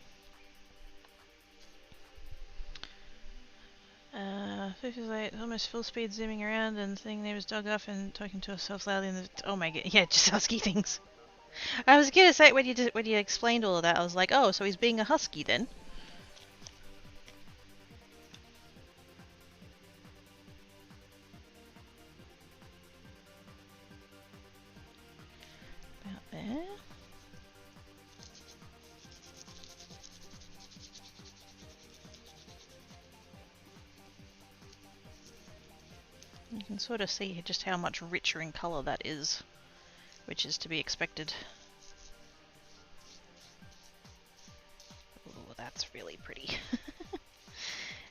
almost full speed zooming around and seeing neighbors dog off and talking to ourselves loudly in the... Oh my god, yeah, just husky things. I was gonna say, when you explained all of that, I was like, oh, so he's being a husky then? About there. You can sort of see just how much richer in colour that is, which is to be expected. Ooh, that's really pretty.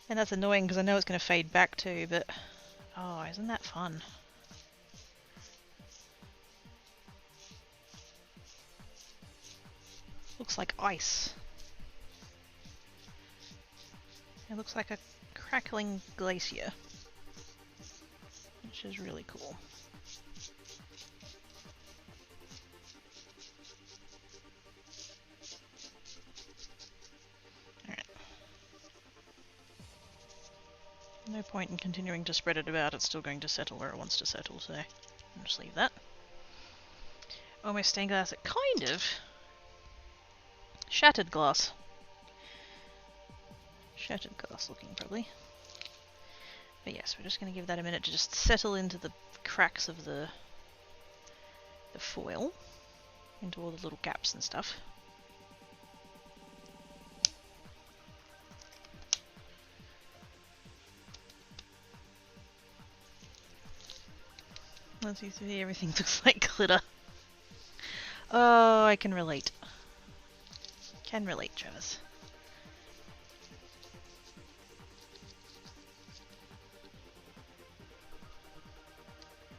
And that's annoying because I know it's going to fade back too, but... Oh, isn't that fun? Looks like ice. It looks like a crackling glacier, which is really cool. Alright. No point in continuing to spread it about, it's still going to settle where it wants to settle, so I'll just leave that. Almost stained glass, it kind of... Shattered glass. Shattered glass looking, probably. But yes, we're just going to give that a minute to just settle into the cracks of the foil, into all the little gaps and stuff. Once you see everything looks like glitter. Oh, I can relate. Can relate, Travis.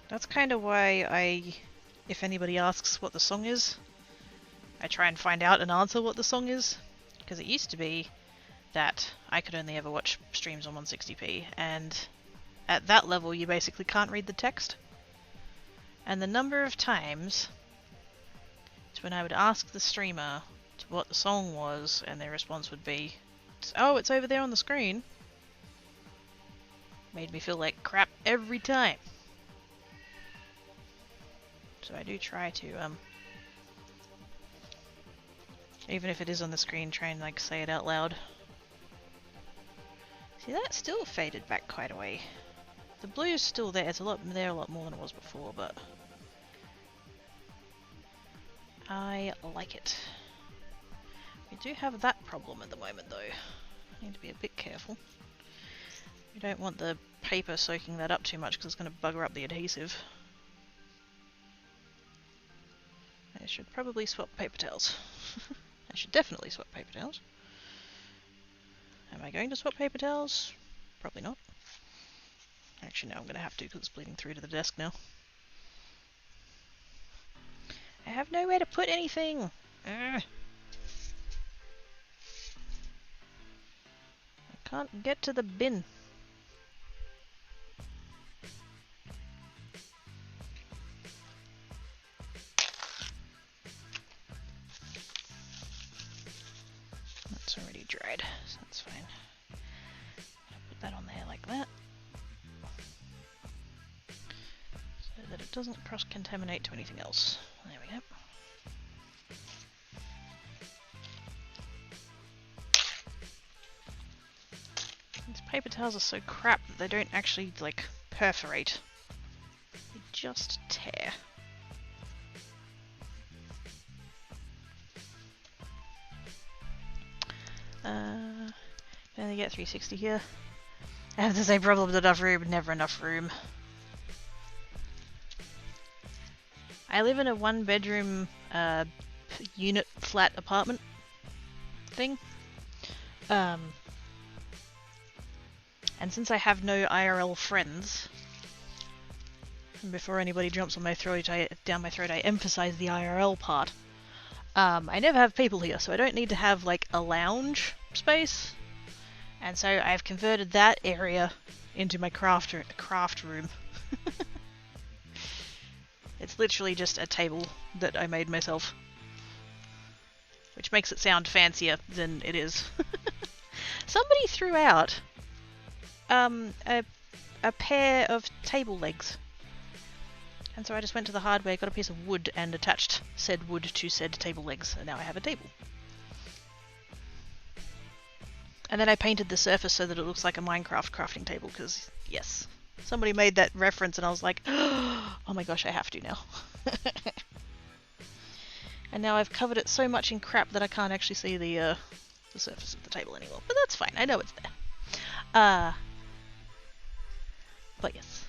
That's kind of why if anybody asks what the song is, I try and find out and answer what the song is. Because it used to be that I could only ever watch streams on 160p, and at that level you basically can't read the text. And the number of times when I would ask the streamer what the song was, and their response would be, oh, it's over there on the screen, made me feel like crap every time. So I do try to, even if it is on the screen, try and like say it out loud. See, that still faded back quite a way. The blue's still there, it's a lot more than it was before, but I like it. We do have that problem at the moment though. Need to be a bit careful. We don't want the paper soaking that up too much because it's going to bugger up the adhesive. I should probably swap paper towels. I should definitely swap paper towels. Am I going to swap paper towels? Probably not. Actually, no, I'm going to have to because it's bleeding through to the desk now. I have nowhere to put anything! Ugh. I can't get to the bin. That's already dried, so that's fine. Put that. So that it doesn't cross-contaminate to anything else. There we go. These paper towels are so crap that they don't actually, like, perforate. They just tear. Only get 360 here. I have the same problem with enough room, never enough room. I live in a one-bedroom unit flat apartment thing. And since I have no IRL friends, and before anybody jumps on my throat, down my throat, I emphasize the IRL part. I never have people here, so I don't need to have like a lounge space. And so I've converted that area into my craft room. It's literally just a table that I made myself. Which makes it sound fancier than it is. Somebody threw out a pair of table legs. And so I just went to the hardware, got a piece of wood and attached said wood to said table legs. And now I have a table. And then I painted the surface so that it looks like a Minecraft crafting table, because, yes, somebody made that reference and I was like, oh my gosh, I have to now. And now I've covered it so much in crap that I can't actually see the surface of the table anymore. But that's fine, I know it's there. But yes.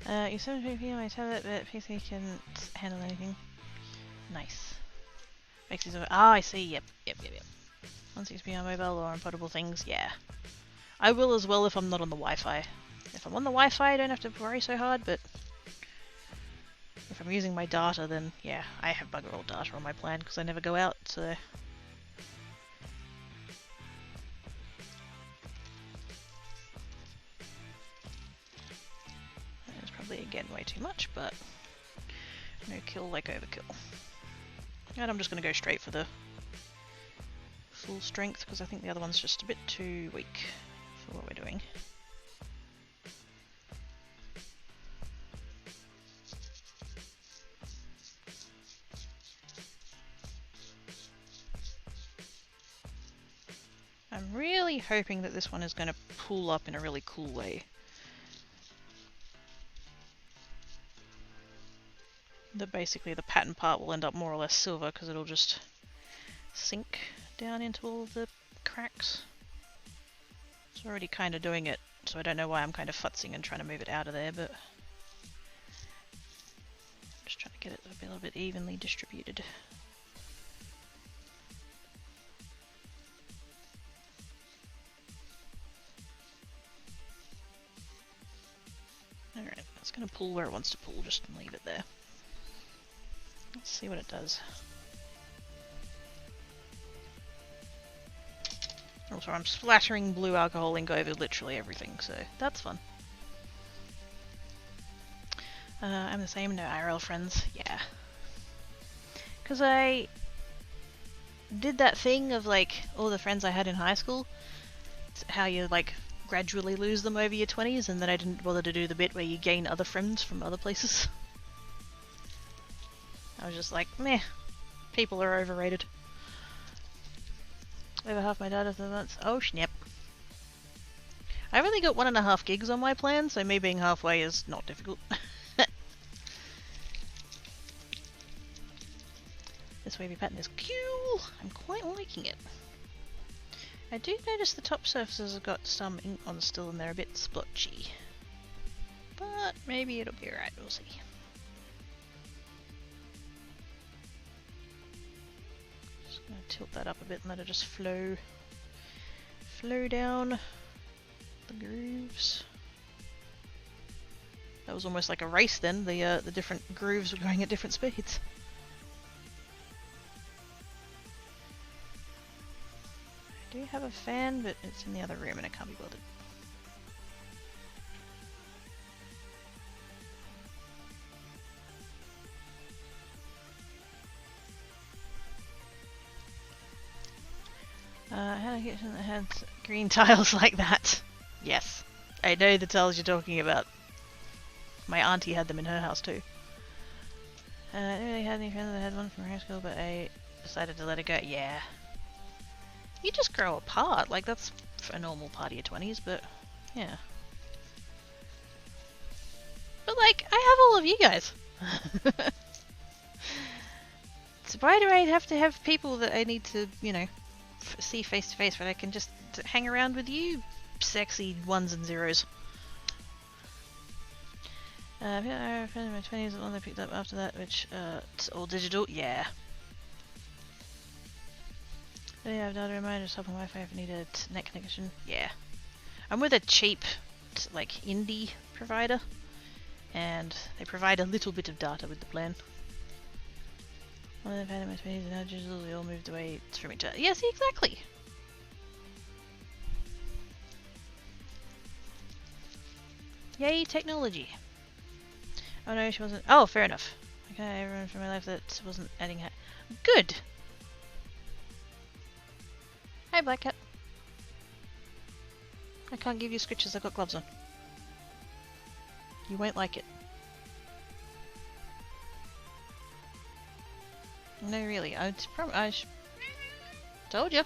You 720p on my tablet, but PC can handle anything. Nice. Makes these. Ah, I see. Yep. 160p on mobile or on portable things. Yeah, I will as well if I'm not on the Wi-Fi. If I'm on the Wi-Fi, I don't have to worry so hard. But if I'm using my data, then yeah, I have bugger all data on my plan because I never go out. So it's probably again way too much, but no kill like overkill. And I'm just going to go straight for the full strength because I think the other one's just a bit too weak for what we're doing. I'm really hoping that this one is going to pull up in a really cool way. That basically the pattern part will end up more or less silver because it'll just sink down into all of the cracks. It's already kind of doing it, so I don't know why I'm kind of futzing and trying to move it out of there, but I'm just trying to get it a little bit evenly distributed. Alright, it's going to pull where it wants to pull, just leave it there. Let's see what it does. Also, I'm splattering blue alcohol ink over literally everything, so that's fun. I'm the same, no IRL friends, yeah. Because I did that thing of like all the friends I had in high school, how you like gradually lose them over your 20s, and then I didn't bother to do the bit where you gain other friends from other places. I was just like, meh, people are overrated. Over half my data for months. Oh snap. I've only got 1.5 gigs on my plan, so me being halfway is not difficult. This wavy pattern is cool! I'm quite liking it. I do notice the top surfaces have got some ink on still and they're a bit splotchy. But maybe it'll be alright, we'll see. Just gonna tilt that up a bit and let it just flow down the grooves. That was almost like a race then, the different grooves were going at different speeds. I do have a fan, but it's in the other room and I can't be bothered. I had a kitchen that had green tiles like that. Yes. I know the tiles you're talking about. My auntie had them in her house too. I didn't really have any friends that had one from high school, but I decided to let it go. Yeah. You just grow apart. Like, that's a normal part of your 20s, but yeah. But like, I have all of you guys. So why do I have to have people that I need to, you know, see face to face when I can just hang around with you sexy ones and zeros? I think I found in my 20s the one I picked up after that, which, it's all digital. Yeah. I have data reminders, helping Wi-Fi if needed, net connection. Yeah. I'm with a cheap, like, indie provider, and they provide a little bit of data with the plan. One of the found in my 20s and now digital, we all moved away from each other. Yes, exactly. Yay, technology. Oh no, she wasn't. Oh, fair enough. Okay, everyone from my life that wasn't adding her. Good! Hi, Black Cat. I can't give you scritches, I've got gloves on. You won't like it. No, really, I told you.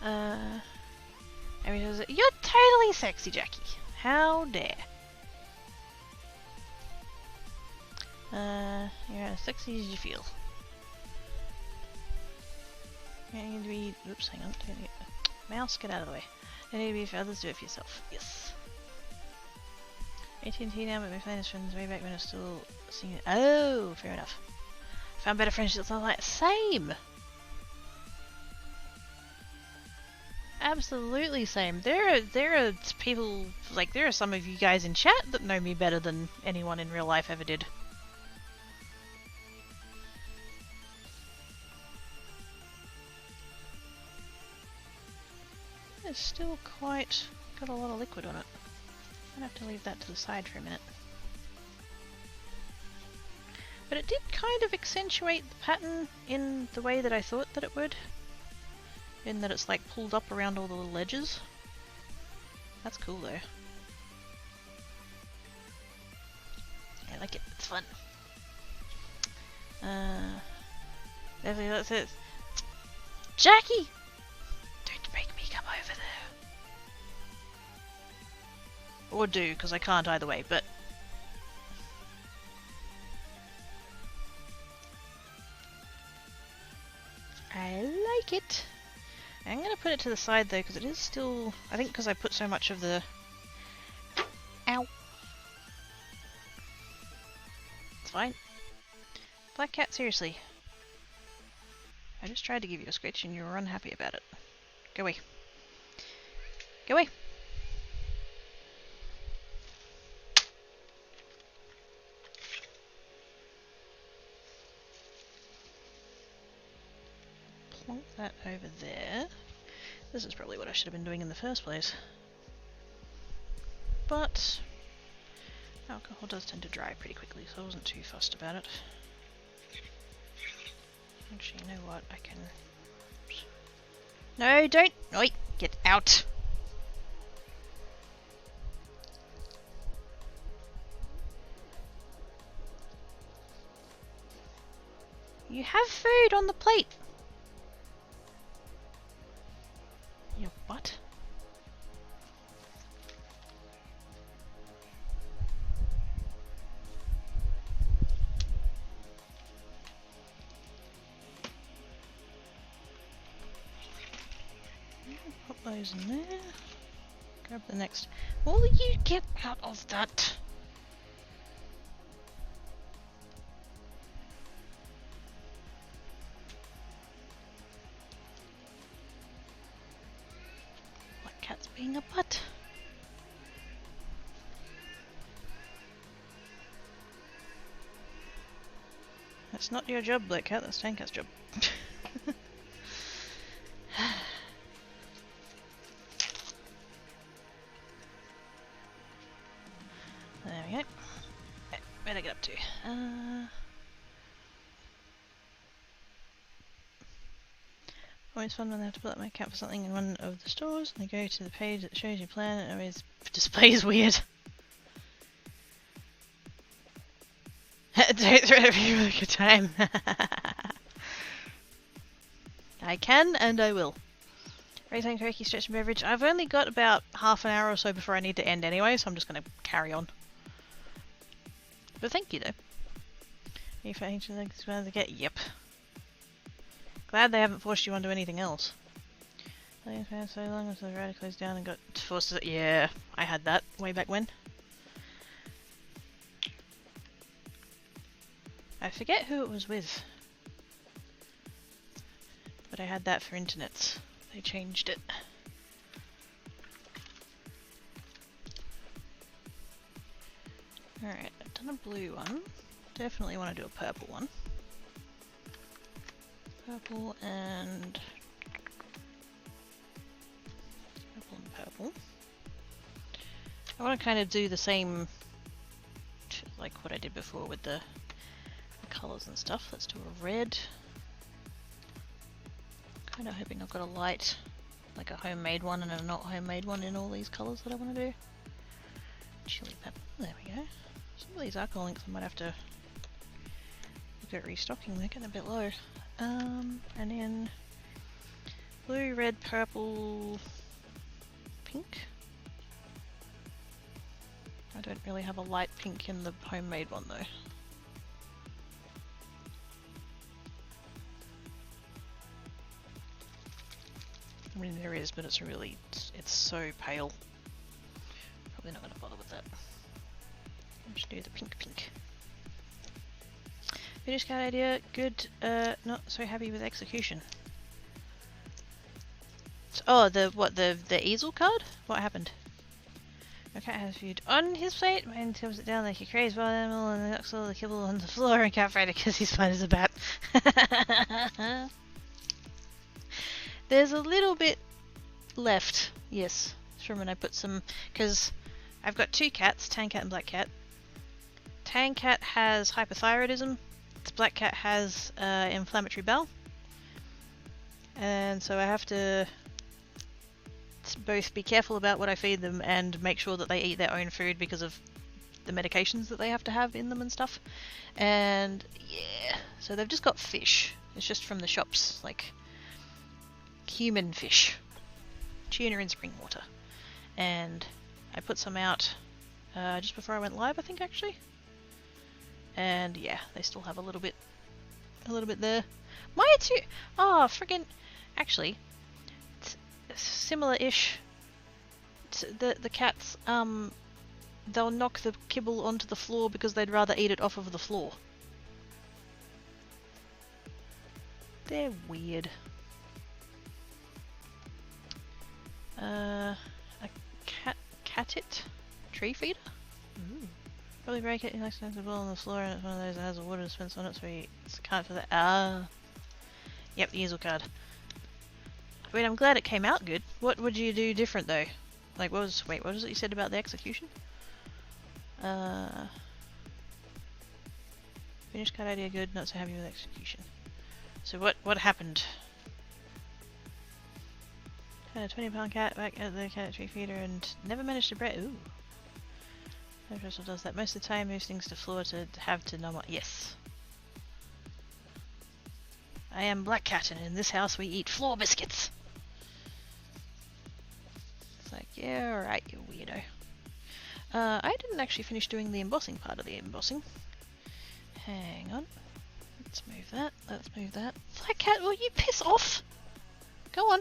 I mean, you're totally sexy, Jackie. How dare. You're as sexy as you feel. You need to be. Oops, hang on. Mouse, get out of the way. You need to be for others, do it for yourself. Yes. AT&T now, but my finest friends way back when I was still singing. Oh, fair enough. Found better friendships on like same. Absolutely same. There are people like there are some of you guys in chat that know me better than anyone in real life ever did. It's still quite got a lot of liquid on it. I'm gonna have to leave that to the side for a minute. But it did kind of accentuate the pattern in the way that I thought that it would. In that it's like pulled up around all the little ledges. That's cool though. I like it, it's fun. Definitely that's it. Jackie! Don't make me come over there. Or do, because I can't either way, but... I like it. I'm going to put it to the side though, because it is still... I think because I put so much of the... Ow! It's fine. Black Cat, seriously. I just tried to give you a scratch and you were unhappy about it. Go away. Go away! Plonk that over there. This is probably what I should have been doing in the first place. But alcohol does tend to dry pretty quickly, so I wasn't too fussed about it. Actually, you know what? I can... Oops. No, don't! Oi! Get out! You have food on the plate! Your butt? Put those in there. Grab the next. Will you get out of that? Black Cat's being a butt. That's not your job, Black Cat, that's Tankat's job. There we go. Right, where'd I get up to? Always fun when I have to pull up my account for something in one of the stores and I go to the page that shows your plan and it always displays weird. Don't throw it for a good time. I can and I will. Raytime Karaoke stretch and beverage. I've only got about half an hour or so before I need to end anyway, so I'm just going to carry on. But thank you though. Are you fighting to the get? Yep. Glad they haven't forced you onto anything else. So long as the router closed down and got forced to... Yeah, I had that way back when. I forget who it was with. But I had that for internets. They changed it. Alright, I've done a blue one. Definitely want to do a purple one. Purple and purple. I want to kind of do the same, like what I did before with the colours and stuff. Let's do a red. Kind of hoping I've got a light, like a homemade one and a not homemade one in all these colours that I want to do. Chili pepper. There we go. Some of these alcohol inks I might have to look at restocking. They're getting a bit low. And then blue, red, purple, pink. I don't really have a light pink in the homemade one though. I mean there is, but it's really, it's so pale. Probably not going to bother with that. I'll just do the pink. Finish card idea, good, not so happy with execution. Oh, the easel card? What happened? My cat has viewed on his plate, and comes it down like a crazed wild animal, and knocks all the kibble on the floor and can't find it because he's fine as a bat. There's a little bit left, yes, from when I put some, because I've got two cats, Tan Cat and Black Cat. Tan Cat has hypothyroidism, Black Cat has inflammatory bowel, and so I have to both be careful about what I feed them and make sure that they eat their own food because of the medications that they have to have in them and stuff. And yeah, so they've just got fish. It's just from the shops, like human fish, tuna in spring water. And I put some out just before I went live, I think actually. And yeah, they still have a little bit there. My two, oh friggin', actually, similar-ish. The cats, they'll knock the kibble onto the floor because they'd rather eat it off of the floor. They're weird. A catit tree feeder? Ooh. Probably break it, he likes to have the ball on the floor and it's one of those that has a water dispenser on it, so it's a card for that. Ah. Yep, the easel card. I mean, I'm glad it came out good. What would you do different though? Like, wait, what was it you said about the execution? Finished card idea good, not so happy with execution. So what happened? Had a 20-pound cat back at the cat tree feeder and never managed to break. Ooh. No Crystal does that. Most of the time moves things to floor to have to numb. Yes. I am Black Cat and in this house we eat floor biscuits. It's like, yeah, alright, you weirdo. I didn't actually finish doing the embossing part of the embossing. Hang on. Let's move that. Let's move that. Black Cat, will you piss off? Go on.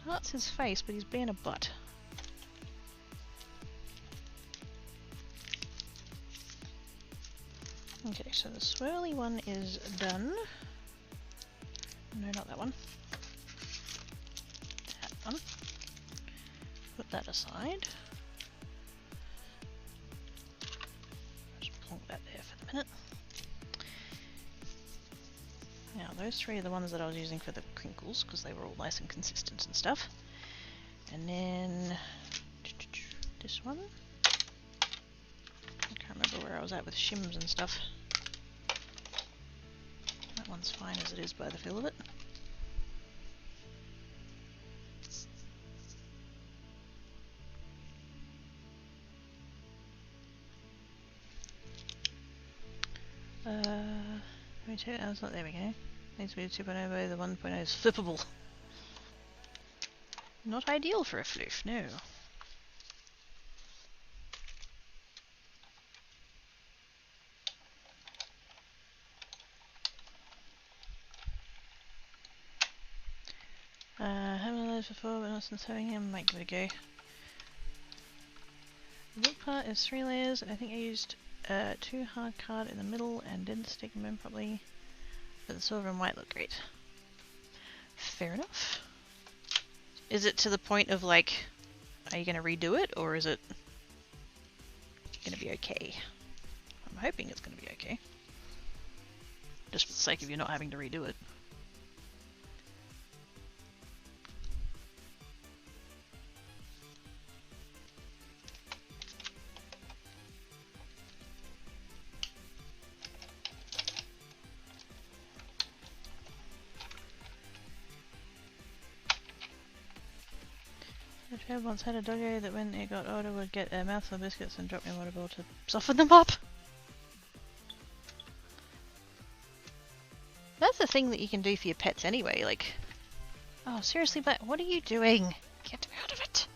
That's his face, but he's being a butt. Okay, so the swirly one is done. No, not that one. That one. Put that aside. Just plonk that there for the minute. Now, those three are the ones that I was using for the crinkles, because they were all nice and consistent and stuff. And then this one. I can't remember where I was at with shims and stuff. That one's fine as it is by the feel of it. Let me check. Oh, it's not. There we go. Needs to be a 2.0, but the 1.0 is flippable. Not ideal for a floof, no. Haven't those before, but not since having him. Might give it a go. The wood part is 3 layers. I think I used 2 hard card in the middle and didn't stick them in properly. But the silver and white look great. Fair enough. Is it to the point of like, are you going to redo it, or is it going to be okay? I'm hoping it's going to be okay. Just for the sake of you not having to redo it. The child once had a doggo that when it got older would get a mouthful of biscuits and drop me a water bottle to soften them up. That's the thing that you can do for your pets anyway, like... Oh, seriously, but what are you doing? Get out of it!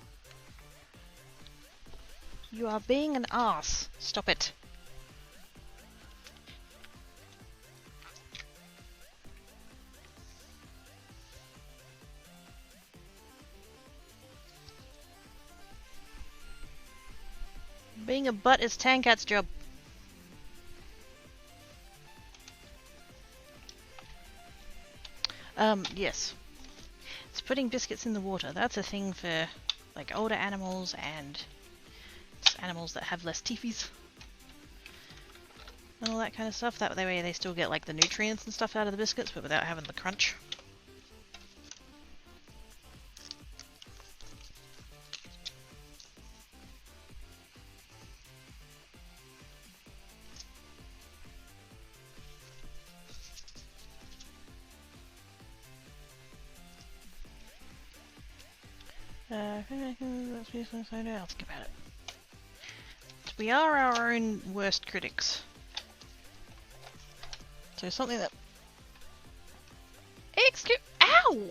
You are being an arse. Stop it. Being a butt is Tankat's job. Yes. It's putting biscuits in the water. That's a thing for, like, older animals and animals that have less teethies. And all that kind of stuff. That way they still get, like, the nutrients and stuff out of the biscuits, but without having the crunch. I'll think about it. We are our own worst critics. So something that... Excuse... Ow!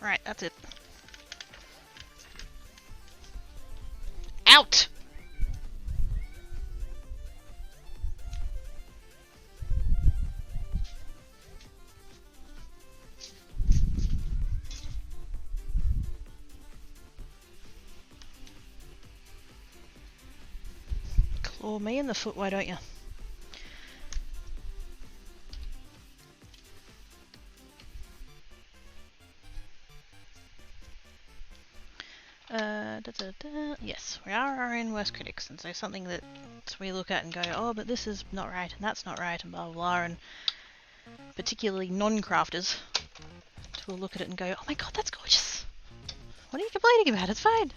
Right, that's it. Out! Claw me in the foot, why don't you? Yes, we are our own worst critics, and so something that we look at and go, oh, but this is not right, and that's not right, and blah blah blah, and particularly non-crafters will look at it and go, oh my god, that's gorgeous! What are you complaining about? It's fine!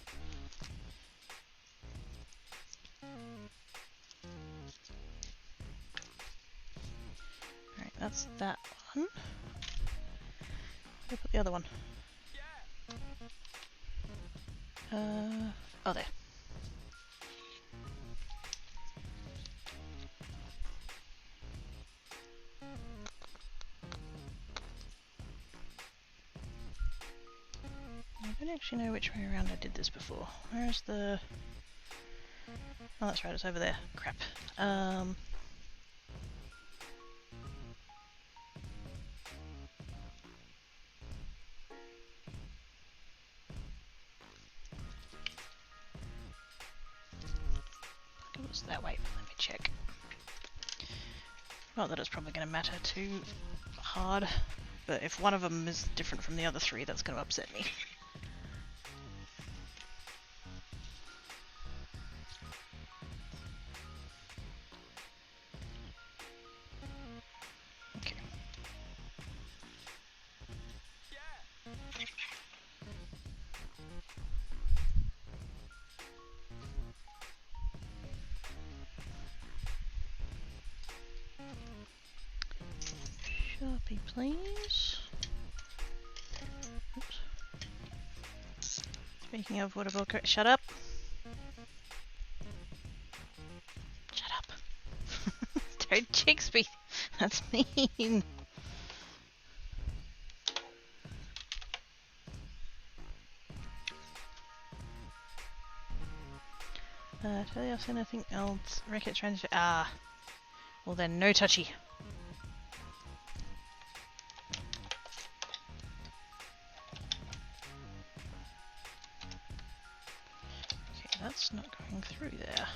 Alright, that's that one. Where put the other one? Oh, there. I don't actually know which way around I did this before. Where's the... Oh, that's right, it's over there. Crap. It was that way, let me check. Not that it's probably going to matter too hard, but if one of them is different from the other three, that's going to upset me. Okay. Copy, please. Oops. Speaking of what about... Shut up! Shut up! Don't jinx me! That's mean! Tell you anything else? Record transfer... Ah! Well then, no touchy. Okay, that's not going through there.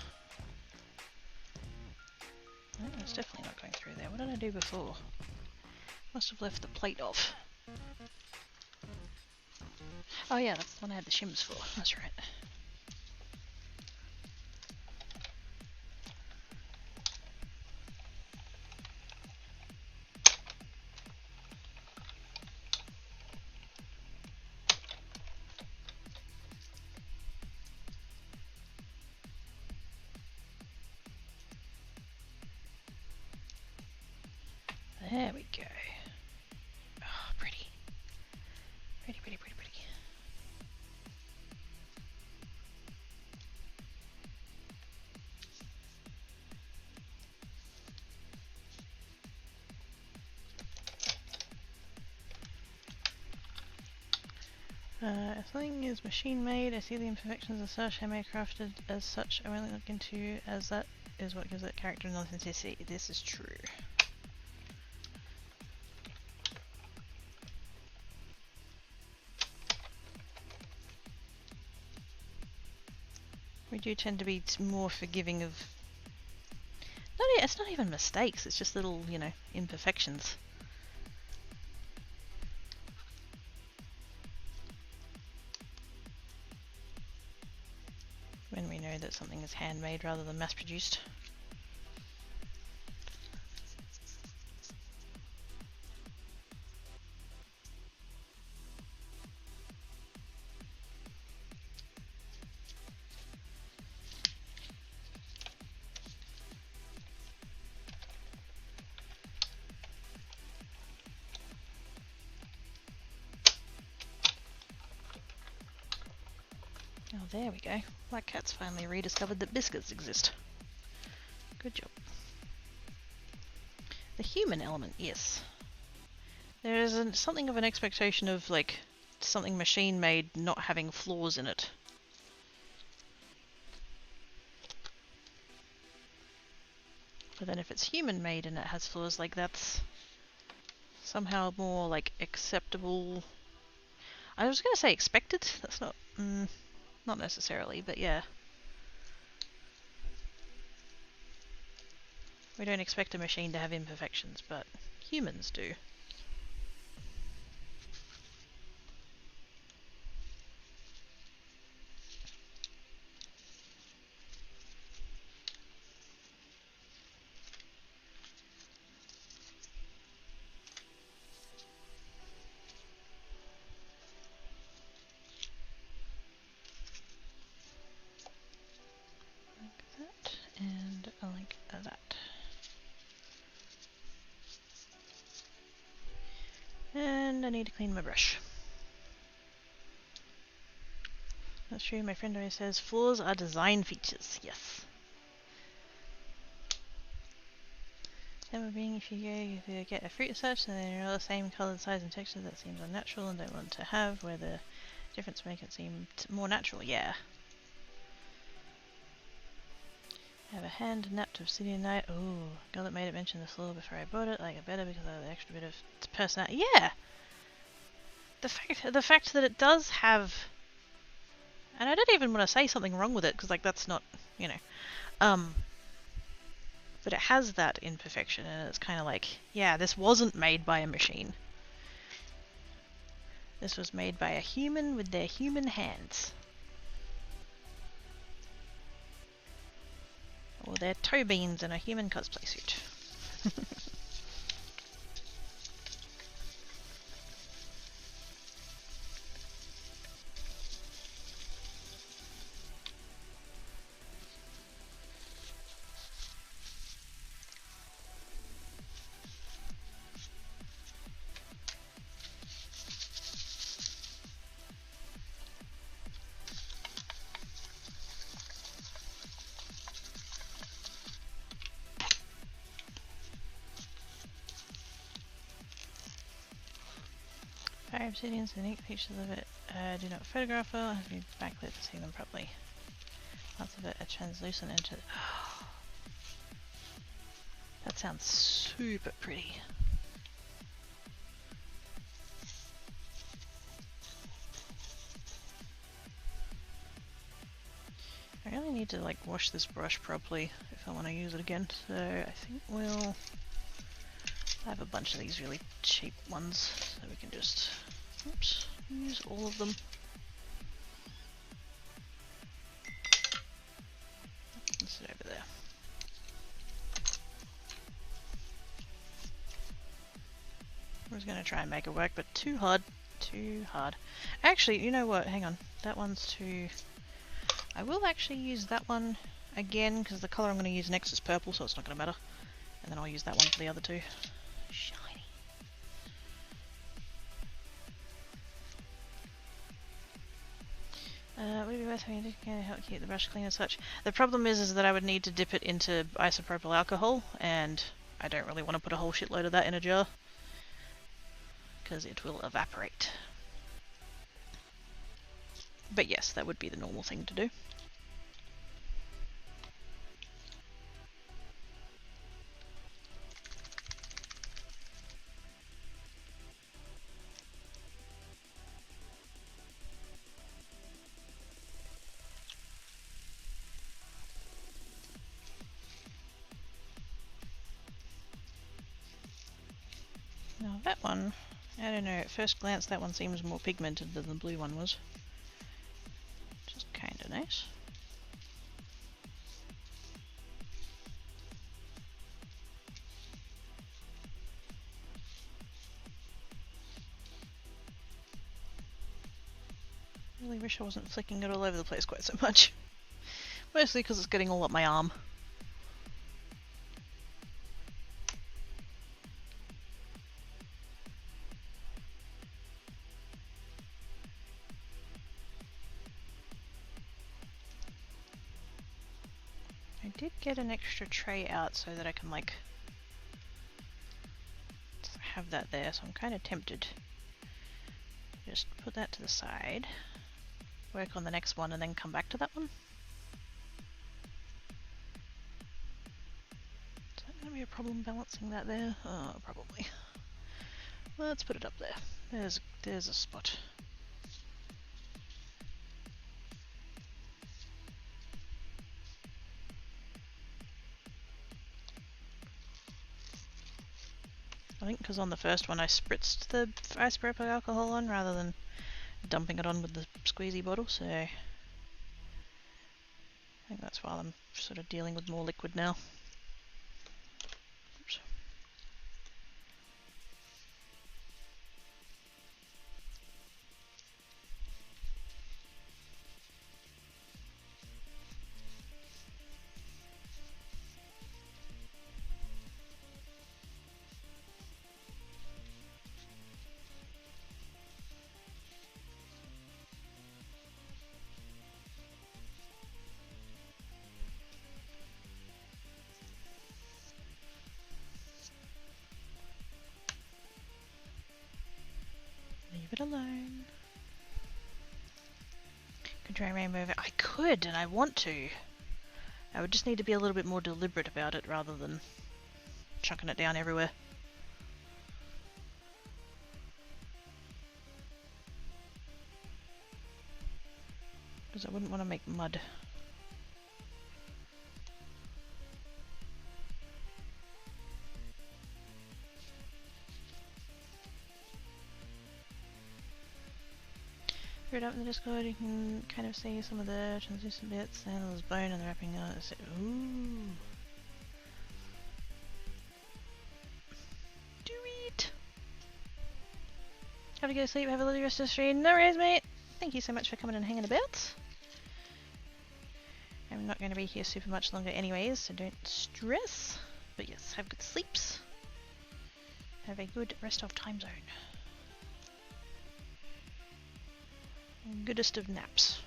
No, it's definitely not going through there. What did I do before? Must have left the plate off. Oh yeah, that's the one I had the shims for. That's right. There we go. Oh, pretty. Pretty, pretty, pretty, pretty. If something is machine made, I see the imperfections as such, handmade-crafted as such, I won't look into as that is what gives it character and authenticity. This is true. We do tend to be more forgiving of... it's not even mistakes, it's just little, you know, imperfections. When we know that something is handmade rather than mass-produced. Oh, there we go. Black Cat's finally rediscovered that biscuits exist. Good job. The human element, yes. There is something of an expectation of, like, something machine-made not having flaws in it. But then if it's human-made and it has flaws, like, that's somehow more, like, acceptable. I was gonna say expected. That's not... not necessarily, but yeah. We don't expect a machine to have imperfections, but humans do. And like that. And I need to clean my brush. That's true, my friend always says flaws are design features. Yes. Same being if you get a fruit as such and they're all the same colour, size and texture, that seems unnatural and don't want to have, where the difference make it seem more natural. Yeah. I have a hand napped obsidian knight. Ooh, girl that made it mention the flaw before I bought it. Like it better because I have the extra bit of personality. Yeah. The fact that it does have, and I don't even want to say something wrong with it because like that's not, you know, but it has that imperfection and it's kind of like, yeah, this wasn't made by a machine. This was made by a human with their human hands. Or their toe beans in a human cosplay suit. Entire obsidians, the unique features of it do not photograph well, has to be backlit to see them properly. Parts of it are translucent into. That sounds super pretty. I really need to like wash this brush properly if I want to use it again, so I think we'll have a bunch of these really cheap ones so we can just use all of them. Let's sit over there. I was going to try and make it work, but too hard. Too hard. Actually, you know what? Hang on. That one's too... I will actually use that one again, because the colour I'm going to use next is purple, so it's not going to matter. And then I'll use that one for the other two. Shiny. Would it be worth having to help keep the brush clean as such? The problem is that I would need to dip it into isopropyl alcohol, and I don't really want to put a whole shitload of that in a jar, because it will evaporate. But yes, that would be the normal thing to do. Now that one, I don't know, at first glance that one seems more pigmented than the blue one was. Which is kinda nice. Really wish I wasn't flicking it all over the place quite so much. Mostly because it's getting all up my arm. I did get an extra tray out so that I can like have that there, so I'm kind of tempted. Just put that to the side, work on the next one and then come back to that one. Is that going to be a problem balancing that there? Oh, probably. Let's put it up there. There's a spot. I think because on the first one I spritzed the isopropyl alcohol on rather than dumping it on with the squeezy bottle, so I think that's why I'm sort of dealing with more liquid now. Oops. Leave it alone. Could try and rainbow over. I could, and I want to. I would just need to be a little bit more deliberate about it rather than chucking it down everywhere. Because I wouldn't want to make mud. Throw it up in the Discord, you can kind of see some of the translucent bits, and there's bone and the wrapping on it. Ooh. Do it! Have a go to sleep, have a lovely rest of the stream. No worries, mate! Thank you so much for coming and hanging about. I'm not going to be here super much longer anyways, so don't stress. But yes, have good sleeps. Have a good rest of time zone. Goodest of naps.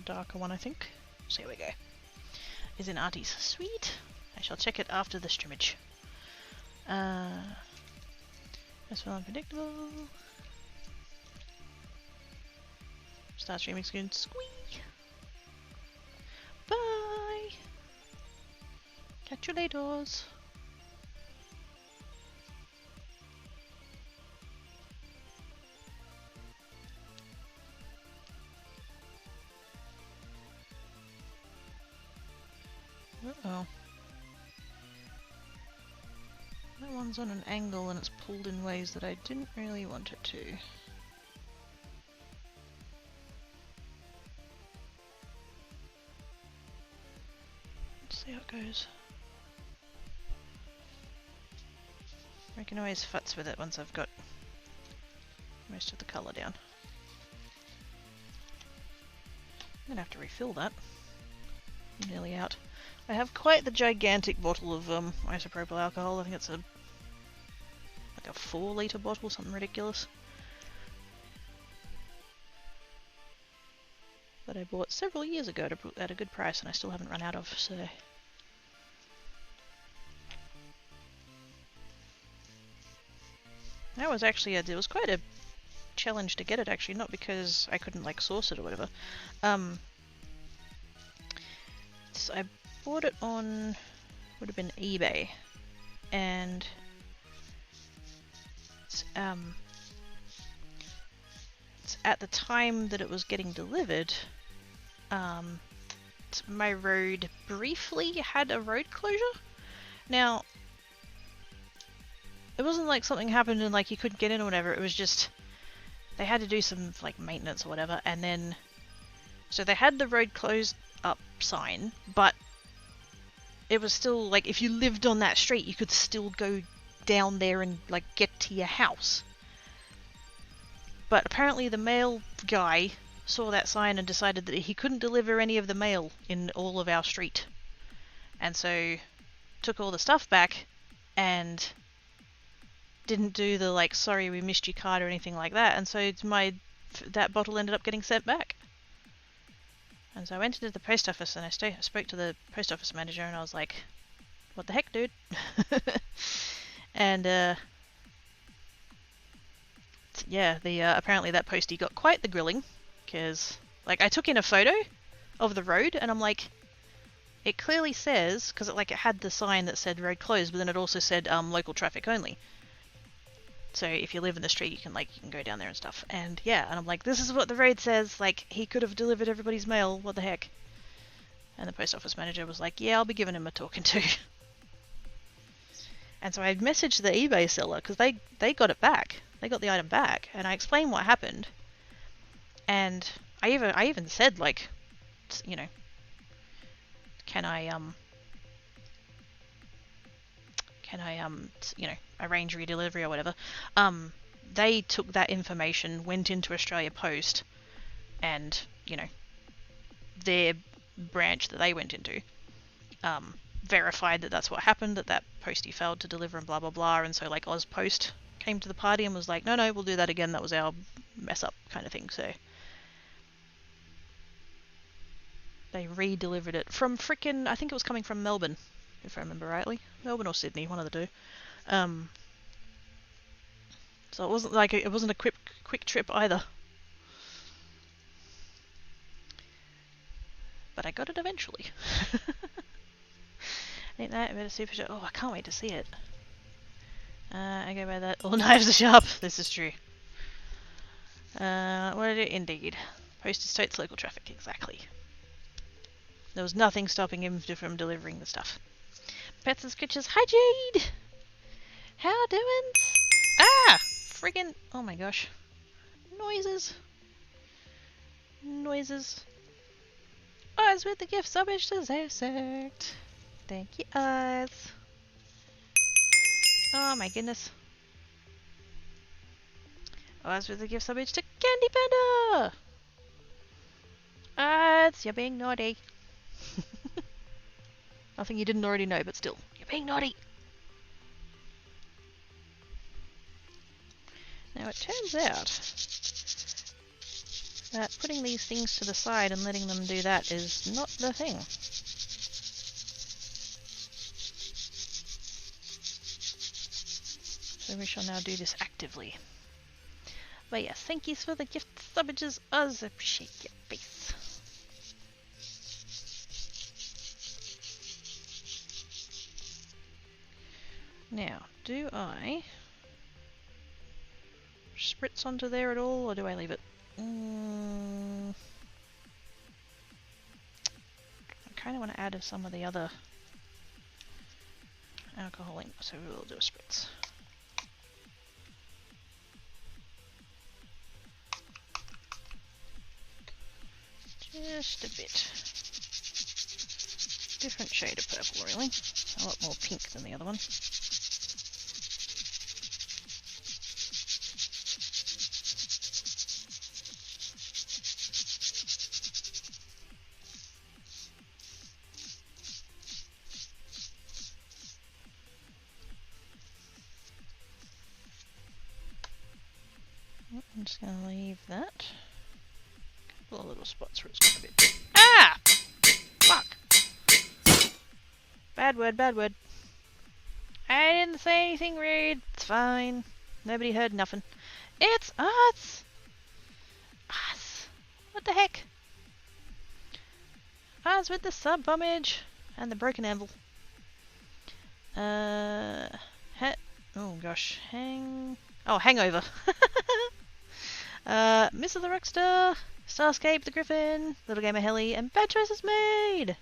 darker one, I think. So here we go. Is in Artie's. Sweet! I shall check it after the streamage. That's well unpredictable. Start streaming soon. Squee! Bye! Catch you laters. Uh-oh. That one's on an angle and it's pulled in ways that I didn't really want it to. Let's see how it goes. I can always futz with it once I've got most of the colour down. I'm gonna have to refill that. I'm nearly out. I have quite the gigantic bottle of isopropyl alcohol. I think it's like a 4-litre bottle, something ridiculous. That I bought several years ago at a good price and I still haven't run out of, so... That was actually it was quite a challenge to get it actually, not because I couldn't like source it or whatever. So I bought it on, would have been eBay, and it's at the time that it was getting delivered, my road briefly had a road closure. Now, it wasn't like something happened and like you couldn't get in or whatever, it was just they had to do some like maintenance or whatever, and then so they had the road closed up sign, but it was still like if you lived on that street you could still go down there and like get to your house. But apparently the mail guy saw that sign and decided that he couldn't deliver any of the mail in all of our street, and so took all the stuff back and didn't do the like sorry we missed your card or anything like that, and so that bottle ended up getting sent back. And so I went into the post office and I spoke to the post office manager and I was like, what the heck, dude? And yeah, apparently that postie got quite the grilling, because like I took in a photo of the road and I'm like, it clearly says, because it had the sign that said road closed, but then it also said local traffic only. So if you live in the street, you can go down there and stuff. And yeah, and I'm like, this is what the road says. Like, he could have delivered everybody's mail. What the heck? And the post office manager was like, yeah, I'll be giving him a talking to. And so I messaged the eBay seller because they got it back. They got the item back, and I explained what happened. And I even said like, you know, can I you know, arrange redelivery or whatever. They took that information, went into Australia Post, and, you know, their branch that they went into, verified that that's what happened, that postie failed to deliver and blah blah blah, and so like Oz Post came to the party and was like, no, we'll do that again, that was our mess up kind of thing, so they re-delivered it from frickin', I think it was coming from Melbourne, if I remember rightly. Melbourne or Sydney, one of the two. So it wasn't like it wasn't a quick trip either. But I got it eventually. Ain't that a bit of super show? Oh, I can't wait to see it. I go by that. All knives are sharp. This is true. What did it? Indeed. Postage states local traffic. Exactly. There was nothing stopping him from delivering the stuff. Pets and Scritches. Hi, Jade! How doing? Ah! Friggin'. Oh my gosh. Noises. Oz with the gift subbage to Zosert. Thank you, Oz. Oh my goodness. Oz with the gift subbage to Candy Panda! Oz, you're being naughty. Nothing you didn't already know, but still. You're being naughty! Now it turns out that putting these things to the side and letting them do that is not the thing. So we shall now do this actively. But yes, thank you for the gift subbages. Oz, appreciate your face. Now, do I spritz onto there at all, or do I leave it? I kind of want to add some of the other alcohol in, so we will do a spritz. Just a bit. Different shade of purple, really. A lot more pink than the other one. I'm just going to leave that. A couple of little spots where it's got a bit... Ah! Fuck! Bad word, bad word. I didn't say anything rude. It's fine. Nobody heard nothing. It's us! Us! What the heck? Us with the sub-bombage and the broken anvil. Oh gosh. Hangover. Miss of the Rockstar, Starscape the Griffin, Little Gamer Helly, and Bad Choices Made!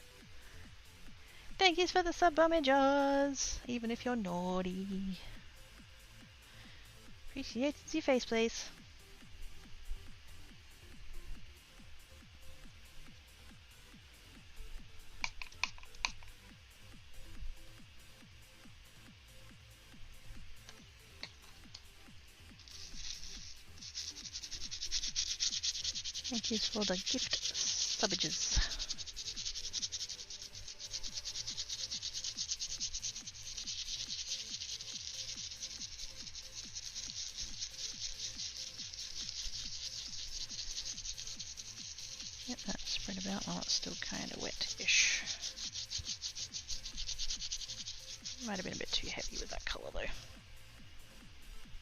Thank yous for the sub-bombage, Oz, even if you're naughty. Appreciate your face, please. Thank yous for the gift subbages. Get that spread about while it's still kind of wet-ish. Might have been a bit too heavy with that colour though.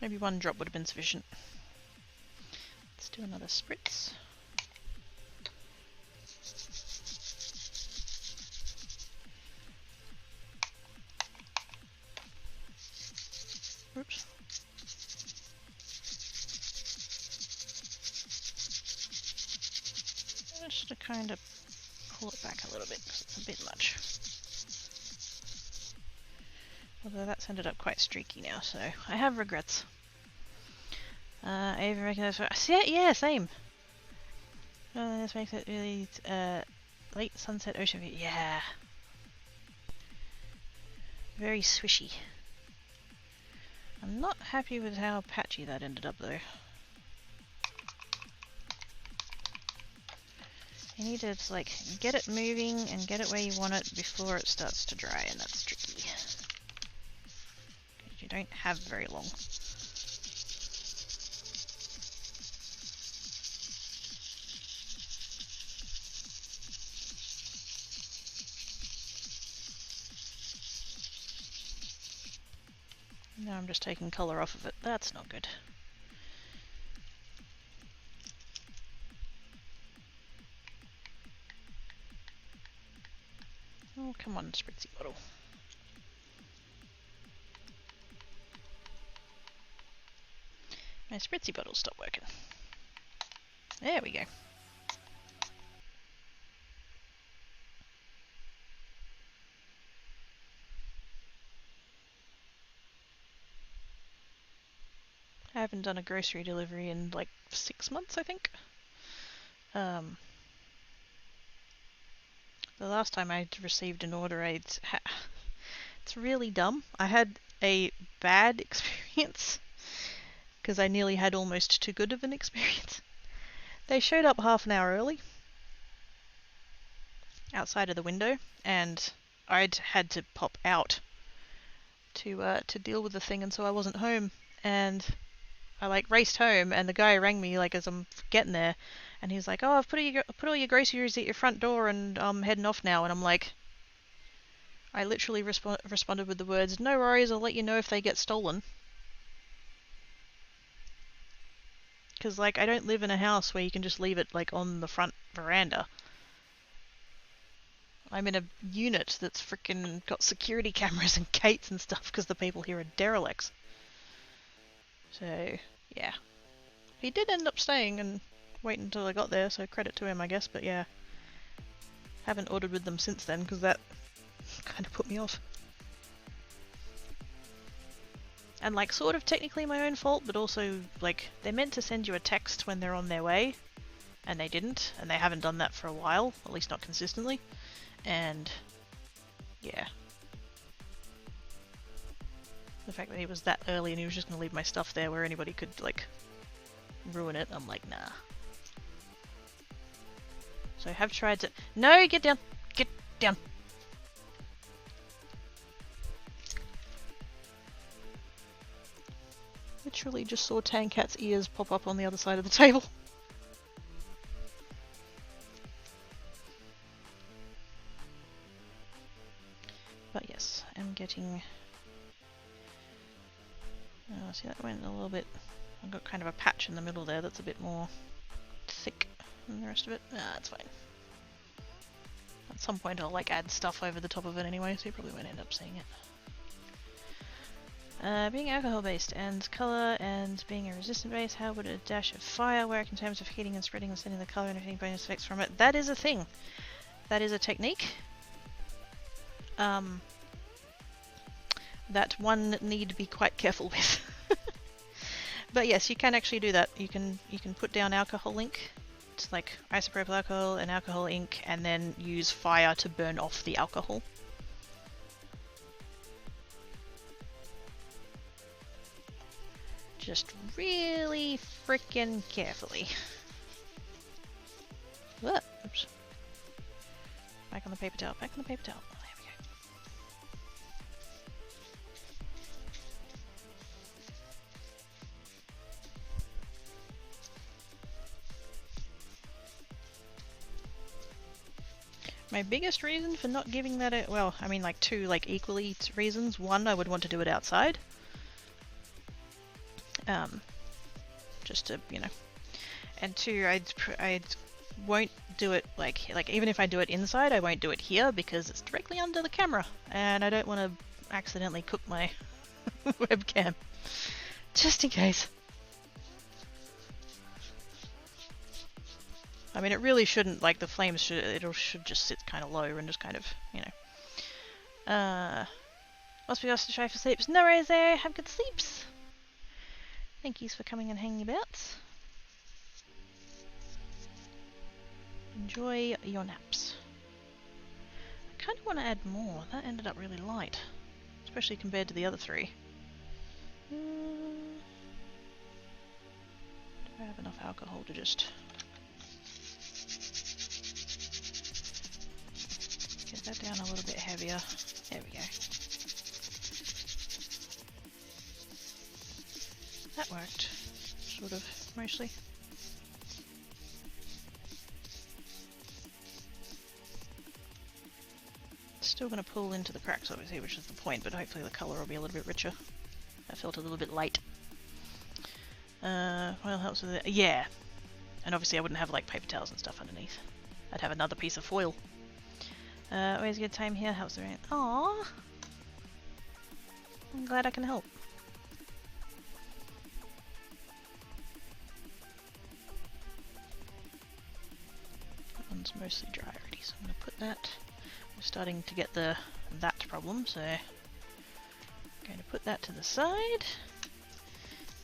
Maybe one drop would have been sufficient. Let's do another spritz. Oops. Just to kind of pull it back a little bit because it's a bit much. Although that's ended up quite streaky now, so I have regrets. I even recognize. Yeah, same. This makes it really late sunset ocean view. Yeah, very swishy. I'm not happy with how patchy that ended up though. You need to like get it moving and get it where you want it before it starts to dry, and that's tricky. You don't have very long. Now I'm just taking colour off of it. That's not good. Oh, come on, spritzy bottle. My spritzy bottle stopped working. There we go. I haven't done a grocery delivery in like 6 months, I think. The last time I received an order, it's really dumb. I had a bad experience because I nearly had almost too good of an experience. They showed up half an hour early outside of the window, and I'd had to pop out to deal with the thing, and so I wasn't home. And I like raced home, and the guy rang me like as I'm getting there, And he's like, oh, I've put all your groceries at your front door and I'm heading off now. And I'm like, I literally responded with the words, no worries, I'll let you know if they get stolen. Because, like, I don't live in a house where you can just leave it, like, on the front veranda. I'm in a unit that's frickin' got security cameras and gates and stuff because the people here are derelicts. So, yeah. He did end up staying and waiting until I got there, so credit to him, I guess, but yeah. Haven't ordered with them since then because that kind of put me off. And, like, sort of technically my own fault, but also, like, they're meant to send you a text when they're on their way, and they didn't, and they haven't done that for a while, at least not consistently. And yeah, the fact that he was that early and he was just going to leave my stuff there where anybody could, like, ruin it, I'm like, nah. So I have tried to... No, get down! Get down! Literally just saw Tankat's ears pop up on the other side of the table. But yes, I'm getting... Oh, see, that went a little bit... I've got kind of a patch in the middle there that's a bit more thick than the rest of it. Ah, it's fine. At some point I'll, like, add stuff over the top of it anyway, so you probably won't end up seeing it. Being alcohol-based and colour and being a resistant base, how would a dash of fire work in terms of heating and spreading and sending the colour and anything bonus effects from it? That is a thing. That is a technique. That one need be quite careful with. But yes, you can actually do that. You can put down alcohol ink. It's like isopropyl alcohol and alcohol ink, and then use fire to burn off the alcohol. Just really frickin' carefully. Whoa, oops. Back on the paper towel, back on the paper towel. There we go. My biggest reason for not giving that a... Well, I mean, like, two, like, equally reasons. One, I would want to do it outside. Just to, you know. And two, I won't do it, like, even if I do it inside, I won't do it here because it's directly under the camera. And I don't want to accidentally cook my webcam. Just in case. I mean, it really shouldn't, like, the flames should just sit kind of low and just kind of, you know. Must be asked to try for sleeps. No worries there, have good sleeps. Thank yous for coming and hanging about. Enjoy your naps. I kind of want to add more. That ended up really light, especially compared to the other three. Do I have enough alcohol to just... get that down a little bit heavier. There we go. That worked, sort of, mostly. Still going to pull into the cracks, obviously, which is the point, but hopefully the colour will be a little bit richer. That felt a little bit light. What helps with it? Yeah! And obviously I wouldn't have, like, paper towels and stuff underneath. I'd have another piece of foil. Always a good time here, helps the rain. Aww! I'm glad I can help. That one's mostly dry already, so I'm going to put that. We're starting to get that problem, so I'm going to put that to the side.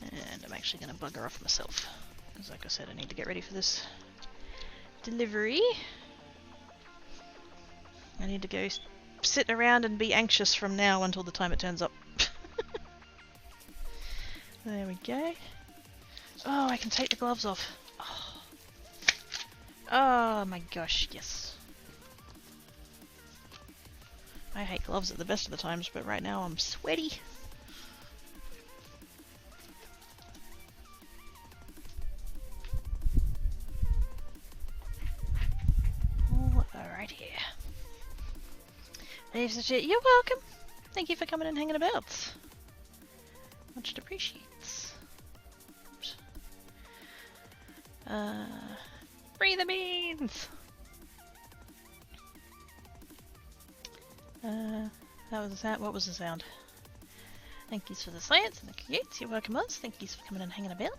And I'm actually going to bugger off myself, because like I said, I need to get ready for this delivery. I need to go sit around and be anxious from now until the time it turns up. There we go. Oh, I can take the gloves off. Oh my gosh, yes. I hate gloves at the best of the times, but right now I'm sweaty. You're welcome. Thank you for coming and hanging about. Much appreciates. Free the beans! That was the sound. What was the sound? Thank yous for the science and the creates. You're welcome, us. Thank yous for coming and hanging about.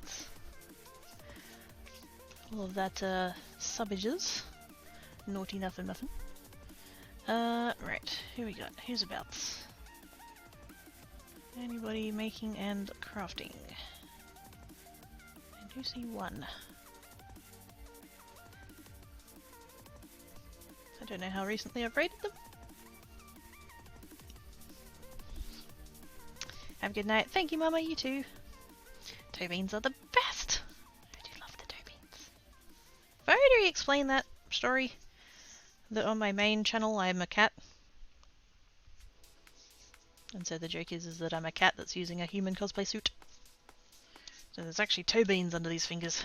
All of that, subbages. Naughty nothing nothing. Right. Who we got? Who's abouts? Anybody making and crafting? I do see one. I don't know how recently I've raided them. Have a good night. Thank you, Mama. You too. Toe beans are the best. I do love the toe beans. Have I already explained that story? That on my main channel I'm a cat. And so the joke is that I'm a cat that's using a human cosplay suit. So there's actually toe beans under these fingers.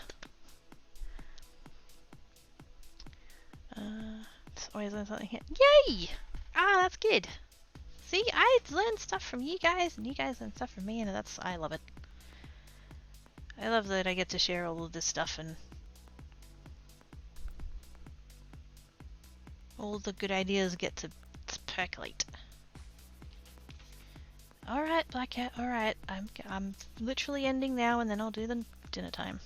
Always learn something here. Yay! Ah, that's good. See, I learn stuff from you guys, and you guys learn stuff from me, and I love it. I love that I get to share all of this stuff, and all the good ideas get to percolate. Alright, Black Cat, alright. I'm literally ending now, and then I'll do the dinner time.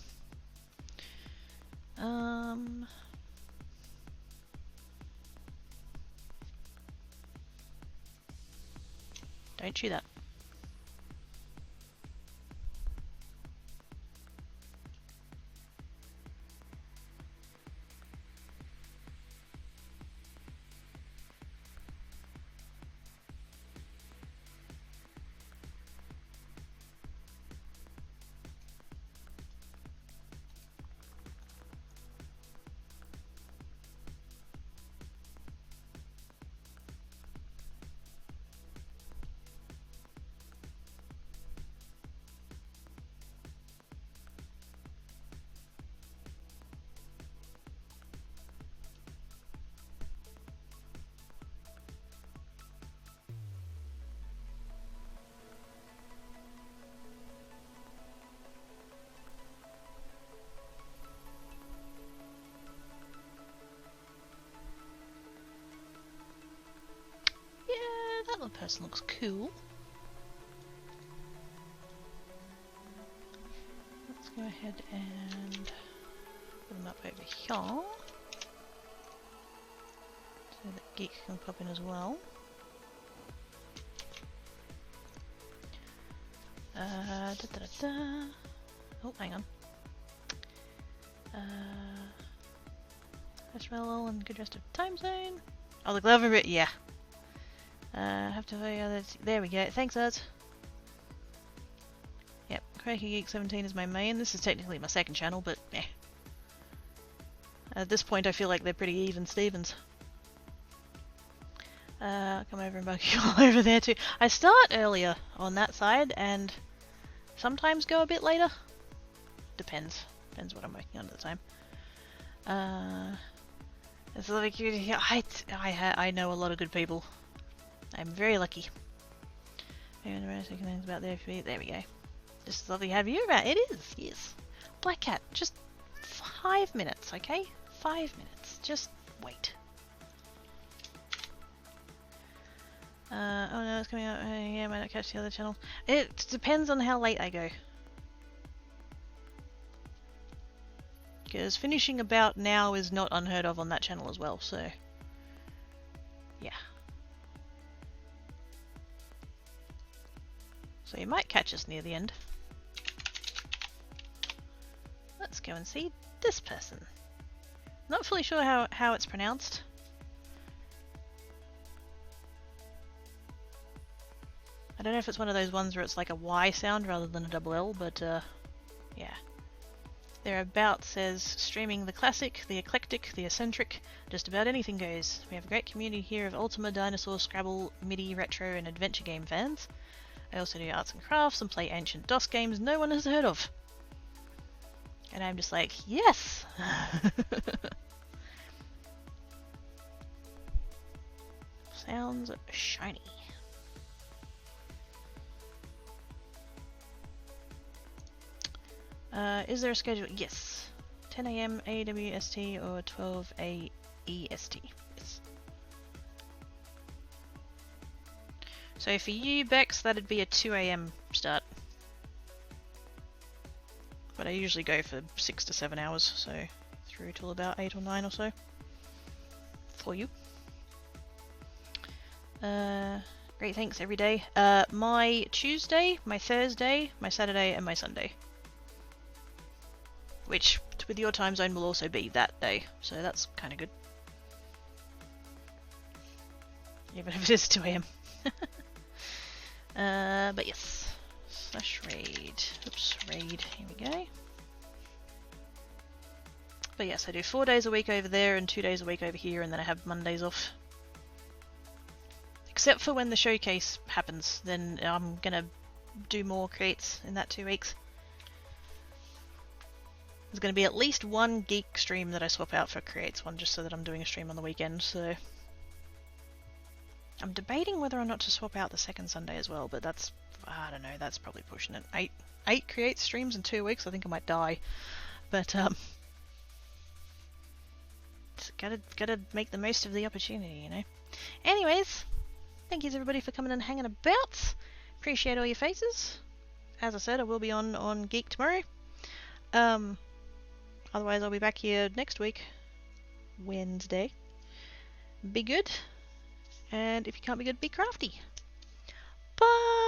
Don't chew that. That little person looks cool. Let's go ahead and put them up over here. So that Geek can pop in as well. Oh, hang on. Marshmallow and good rest of time zone. Oh, the Glover bit, yeah. Have to there we go. Thanks, Urs. Yep, Cranky Geek 17 is my main. This is technically my second channel, but eh. At this point, I feel like they're pretty even Stevens. Come over and bug you all over there too. I start earlier on that side and sometimes go a bit later. Depends. Depends what I'm working on at the time. It's like I know a lot of good people. I'm very lucky. There we go. Just lovely to have you around. It is, yes. Black Cat, just 5 minutes, okay? 5 minutes. Just wait. Oh no, it's coming out. Yeah, I might not catch the other channel. It depends on how late I go. Because finishing about now is not unheard of on that channel as well, so yeah. So you might catch us near the end. Let's go and see this person. Not fully sure how it's pronounced. I don't know if it's one of those ones where it's like a Y sound rather than a double L, but yeah. Their about says, streaming the classic, the eclectic, the eccentric, just about anything goes. We have a great community here of Ultima, Dinosaur, Scrabble, MIDI, retro and adventure game fans. I also do arts and crafts and play ancient DOS games no one has heard of. And I'm just like, yes! So Sounds shiny. Is there a schedule? Yes. 10 AM AWST or 12 AEST. Yes. So for you, Bex, that'd be a 2 AM start. But I usually go for 6 to 7 hours, so through till about 8 or 9 or so. For you. Great, thanks every day. My Tuesday, my Thursday, my Saturday, and my Sunday. Which, with your time zone, will also be that day, so that's kind of good. Even if it is 2 AM. But yes. Slash raid. Oops, raid. Here we go. But yes, I do 4 days a week over there and 2 days a week over here, and then I have Mondays off. Except for when the showcase happens, then I'm gonna do more creates in that 2 weeks. There's gonna be at least one geek stream that I swap out for creates one, just so that I'm doing a stream on the weekend, so... I'm debating whether or not to swap out the second Sunday as well, but that's... I don't know, that's probably pushing it. Eight create streams in 2 weeks, I think I might die. But, gotta make the most of the opportunity, you know? Anyways, thank you everybody for coming and hanging about. Appreciate all your faces. As I said, I will be on Geek tomorrow. Otherwise I'll be back here next week, Wednesday. Be good. And if you can't be good, be crafty. Bye!